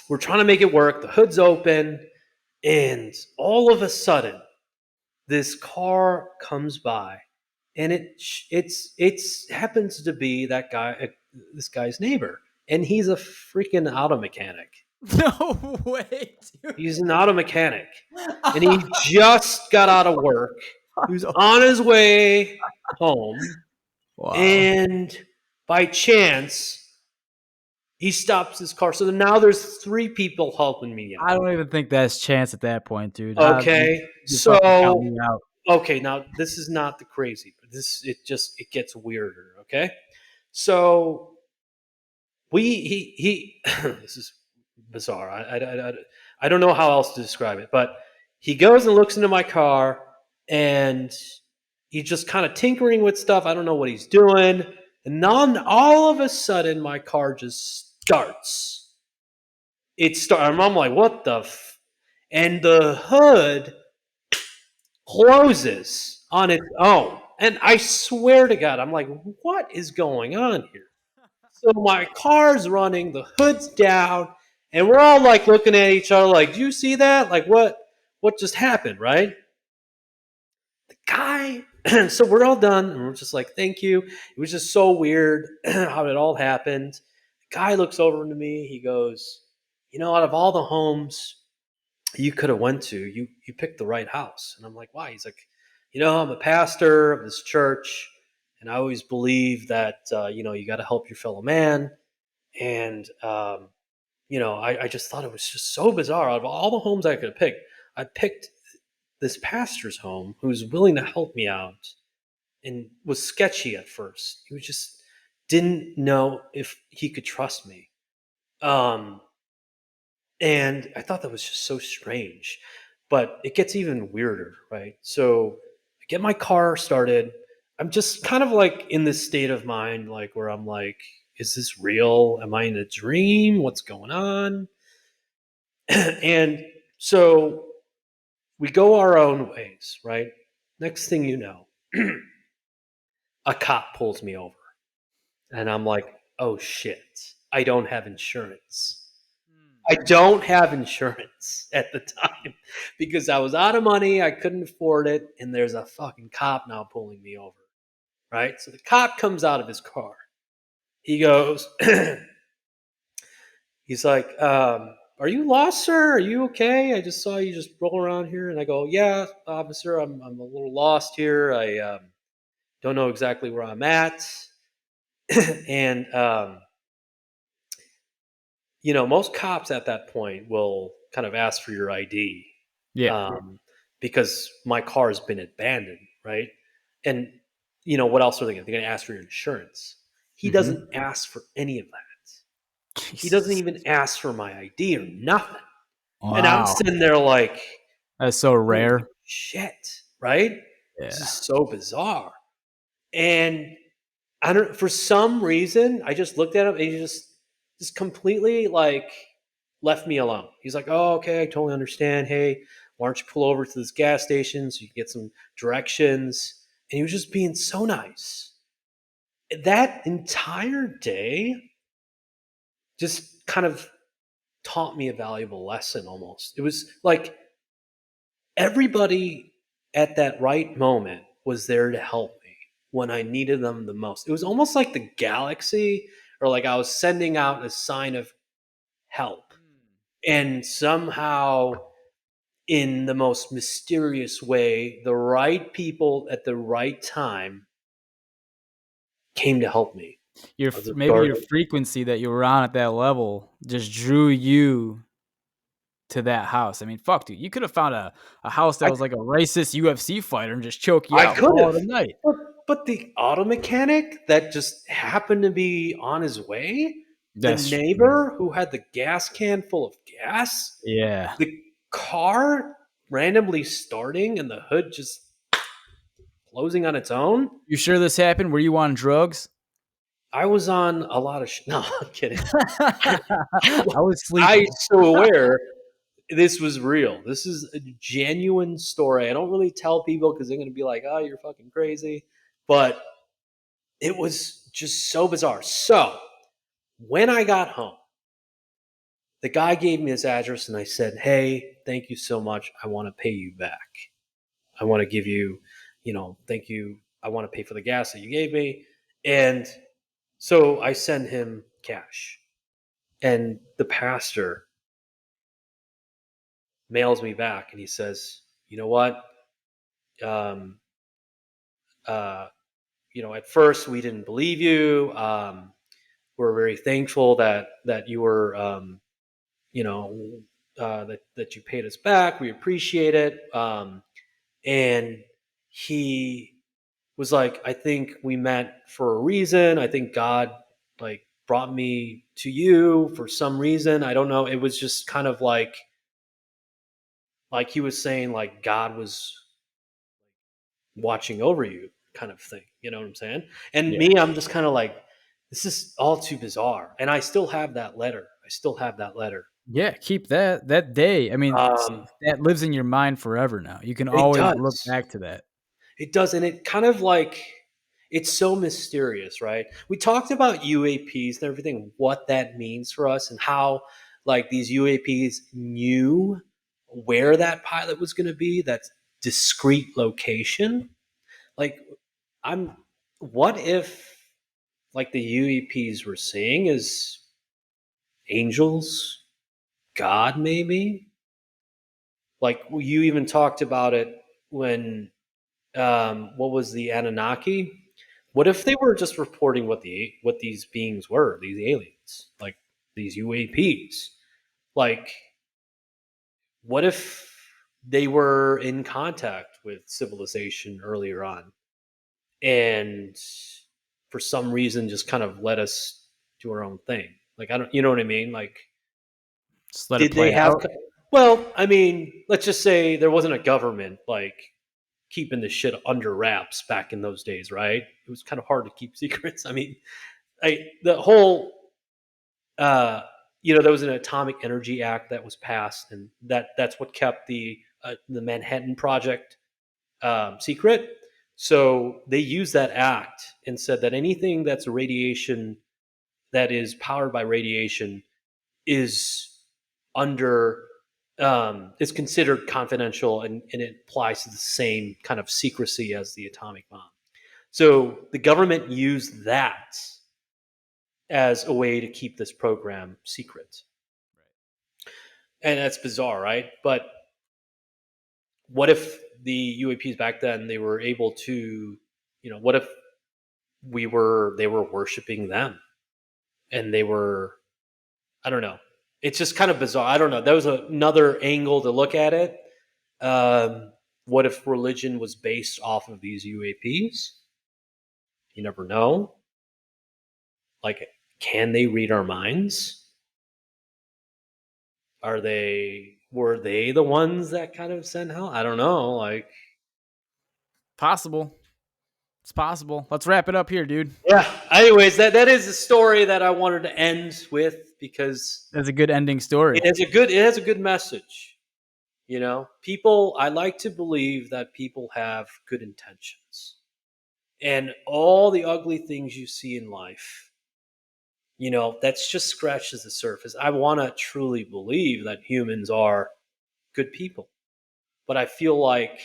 we're trying to make it work. The hood's open, and all of a sudden, this car comes by, and it's happens to be that guy, this guy's neighbor, and he's a freaking auto mechanic. No way, dude. He's an auto mechanic, and he just got out of work. He was No. on his way home, Wow. and by chance, he stops his car. So now there's three people helping me I out. don't even think that's chance at that point, dude. Okay, You fucking count so me out. okay, now this is not the crazy, but it gets weirder. Okay, so he this is bizarre. I don't know how else to describe it, but he goes and looks into my car, and he's just kind of tinkering with stuff. I don't know what he's doing, and then all of a sudden my car just starts. I'm like, what the and the hood closes on its own. And I swear to God, I'm like, what is going on here? So my car's running, the hood's down, and we're all like looking at each other like, do you see that? Like what just happened, right? The guy so we're all done and we're just like, thank you. It was just so weird how it all happened. The guy looks over to me, he goes, out of all the homes you could have went to, you picked the right house. And I'm like, why? He's like, I'm a pastor of this church, and I always believe that you got to help your fellow man. And I just thought it was just so bizarre. Out of all the homes I could have picked, I picked this pastor's home who's willing to help me out and was sketchy at first. He was just didn't know if he could trust me. Um, and I thought that was just so strange. But it gets even weirder, right? So I get my car started. I'm just kind of like in this state of mind, like where I'm like, is this real? Am I in a dream? What's going on? And so we go our own ways, right? Next thing you know, a cop pulls me over. And I'm like, oh shit, I don't have insurance. I don't have insurance at the time because I was out of money. I couldn't afford it. And there's a fucking cop now pulling me over. Right. So the cop comes out of his car. He goes, he's like, are you lost, sir? Are you okay? I just saw you just roll around here. And I go, yeah, officer, I'm a little lost here. I don't know exactly where I'm at. And, most cops at that point will kind of ask for your ID, Yeah. because my car has been abandoned, right? And what else are they going to? They're going to ask for your insurance. He Mhm. doesn't ask for any of that. He doesn't Jesus. even ask for my ID or nothing. And I'm Wow. sitting there like, That's so holy rare. shit, right? This is Yeah. so bizarre. And I don't, for some reason, I just looked at him and he just completely like left me alone. He's like, oh, okay, I totally understand. Hey, why don't you pull over to this gas station so you can get some directions? And he was just being so nice. That entire day just kind of taught me a valuable lesson almost. It was like everybody at that right moment was there to help me when I needed them the most. It was almost like the galaxy, or like I was sending out a sign of help. And somehow, in the most mysterious way, the right people at the right time came to help me. Maybe your Regardless. frequency that you were on at that level just drew you to that house. I mean, fuck, dude, you could have found a house that I was like a racist UFC fighter and just choke you I out, could call have, it a night. but the auto mechanic that just happened to be on his way, the That's true. neighbor who had the gas can full of gas, Yeah. the car randomly starting and the hood just closing on its own. You sure this happened? Were you on drugs? I was on a lot of no, I'm kidding. I was I sleeping. so aware this was real. This is a genuine story. I don't really tell people because they're going to be like, "Oh, you're fucking crazy," but it was just so bizarre. So when I got home, the guy gave me his address and I said, hey, thank you so much. I want to pay you back. I want to give you, thank you. I want to pay for the gas that you gave me. And so I send him cash. And the pastor mails me back and he says, you know what? Um, uh, at first we didn't believe you. We're very thankful that you were you know that you paid us back. We appreciate it. And he was like, I think we met for a reason. I think God like brought me to you for some reason. I don't know. It was just kind of like he was saying like God was watching over you kind of thing. You know what I'm saying? And Yeah. me, I'm just kind of like, this is all too bizarre. And I still have that letter. I still have that letter. Yeah, keep that day. I mean, Um, that lives in your mind forever now. You can it always look does. back to that. It does, and it kind of like it's so mysterious, right? We talked about UAPs and everything, what that means for us, and how like these UAPs knew where that pilot was going to be, that discrete location. Like, I'm. What if like the UAPs we're seeing is angels, God, maybe? Like you even talked about it when what was the Anunnaki? What if they were just reporting what these beings were, these aliens, like these UAPs? Like, what if they were in contact with civilization earlier on, and for some reason just kind of let us do our own thing? Like, I don't, you know what I mean? Like, Just let it did they play have? out. Well, I mean, let's just say there wasn't a government like keeping this shit under wraps back in those days, right? It was kind of hard to keep secrets. I mean, the whole, uh, there was an Atomic Energy Act that was passed, and that's what kept the Manhattan Project secret. So they used that act and said that anything that's radiation that is powered by radiation is under is considered confidential, and it applies to the same kind of secrecy as the atomic bomb. So the government used that as a way to keep this program secret. And that's bizarre, right? But what if the UAPs back then they were able to, what if they were worshiping them and they were, I don't know. It's just kind of bizarre. I don't know. That was another angle to look at it. What if religion was based off of these UAPs? You never know. Like, can they read our minds? Were they the ones that kind of sent hell? I don't know. Like, Possible. It's possible. Let's wrap it up here, dude. yeah. Anyways, that is the story that I wanted to end with because That's a good ending story. it has a good message. You know, people. I like to believe that people have good intentions, and all the ugly things you see in life, that's just scratches the surface. I want to truly believe that humans are good people, but I feel like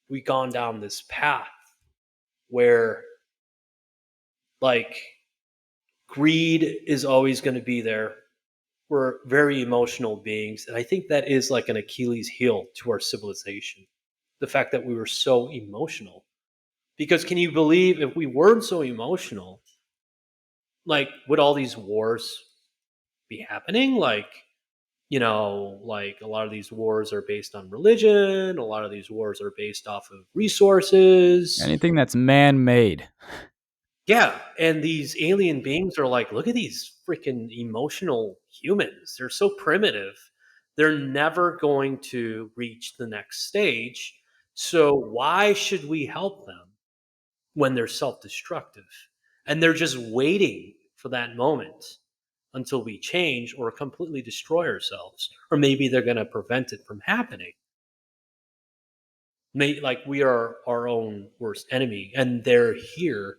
we've gone down this path where, like, greed is always going to be there. We're very emotional beings, and I think that is like an Achilles heel to our civilization. The fact that we were so emotional. Because can you believe if we weren't so emotional, like, would all these wars be happening? Like a lot of these wars are based on religion, a lot of these wars are based off of resources. Anything that's man made. Yeah, and these alien beings are like, look at these freaking emotional humans. They're so primitive. They're never going to reach the next stage. So why should we help them when they're self-destructive? And they're just waiting for that moment until we change or completely destroy ourselves. Or maybe they're going to prevent it from happening. Like, we are our own worst enemy, and they're here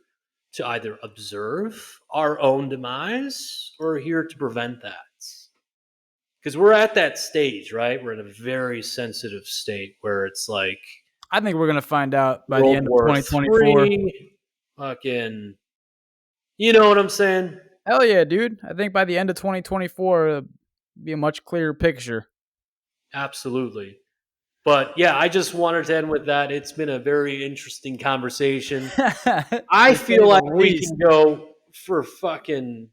to either observe our own demise or here to prevent that. Because we're at that stage, right? We're in a very sensitive state where it's like I think we're gonna find out by the World end of War 2024. Three, fucking, you know what I'm saying? Hell yeah, dude! I think by the end of 2024, it'll be a much clearer picture. Absolutely. But yeah, I just wanted to end with that. It's been a very interesting conversation. I To say feel the like we least. can go for fucking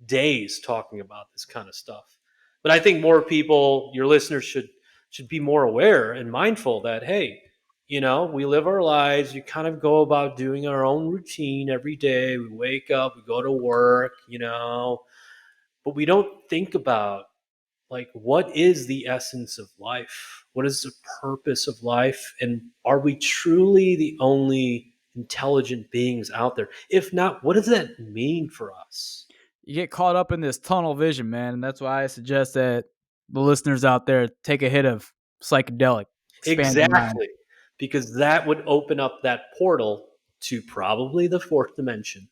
days talking about this kind of stuff. But I think more people, your listeners, should be more aware and mindful that, hey, we live our lives. You kind of go about doing our own routine every day. We wake up, we go to work, but we don't think about, like, what is the essence of life? What is the purpose of life? And are we truly the only intelligent beings out there? If not, what does that mean for us? You get caught up in this tunnel vision, man, and that's why I suggest that the listeners out there take a hit of psychedelic, expand your mind. Exactly. Because that would open up that portal to probably the fourth dimension.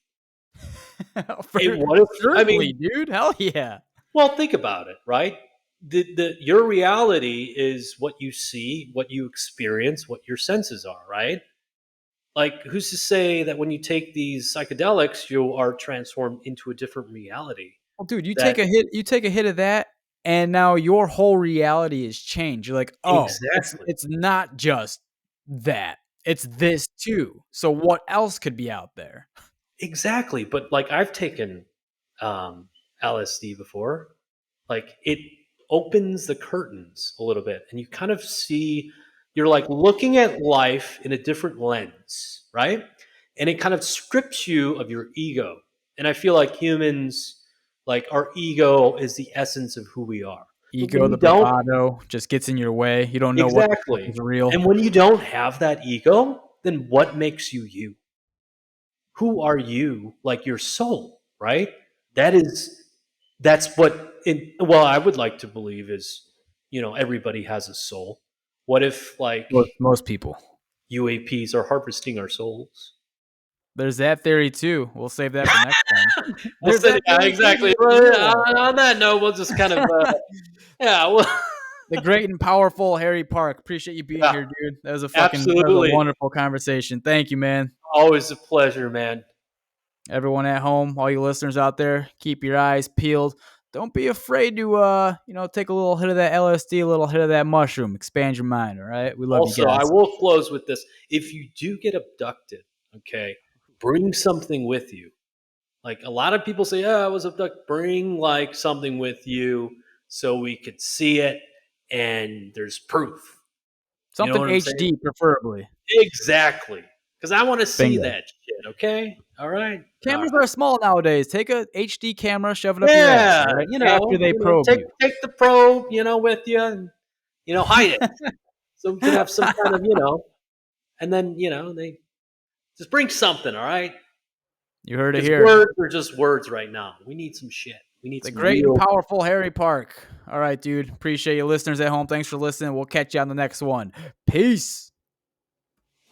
And what if, I Certainly, mean, dude. Hell yeah. well, think about it, right? Your reality is what you see, what you experience, what your senses are, right? Like, who's to say that when you take these psychedelics, you are transformed into a different reality? Well, dude, you That take a hit. You take a hit of that, and now your whole reality is changed. You're like, oh, exactly, it's not just that. It's this too. So what else could be out there? exactly. But like, I've taken um, LSD before. Like, it opens the curtains a little bit, and you kind of see, you're like looking at life in a different lens, right? And it kind of strips you of your ego. And I feel like humans, like, our ego is the essence of who we are. But when Ego, you the don't, bravado, just gets in your way. You don't know what the fuck exactly. is real. And when you don't have that ego, then what makes you you? Who are you? Like, your soul, right? That is, that's what well, I would like to believe is, everybody has a soul. What if, like, Most people. UAPs are harvesting our souls? There's that theory too. We'll save that for next time. We'll There's say, that yeah, theory too, exactly. dude. For Well, yeah, real. on that note, we'll just kind of, yeah, well, The great and powerful Harry Park. Appreciate you being yeah, here, dude. That was a absolutely. wonderful conversation. Thank you, man. Always a pleasure, man. Everyone at home, all you listeners out there, keep your eyes peeled. Don't be afraid to take a little hit of that LSD, a little hit of that mushroom. Expand your mind, all right? We love you Also, I guys. will close with this. If you do get abducted, okay, bring something with you. Like, a lot of people say, "Yeah, I was abducted." Bring, like, something with you so we could see it and there's proof. You know Something what I'm saying? HD preferably. Exactly. Because I want to see Bingo. that shit. Okay. All right. All Cameras right. are small nowadays. Take a HD camera, shove it up your ass, Yeah, all right? After they probe take you. the probe, with you, and hide it so we can have some kind of, and then they just bring something. All right, You heard it because here. words are just words right now. We need some shit. We need The some great and real. powerful Harry Park. All right, dude. Appreciate you listeners at home. Thanks for listening. We'll catch you on the next one. Peace.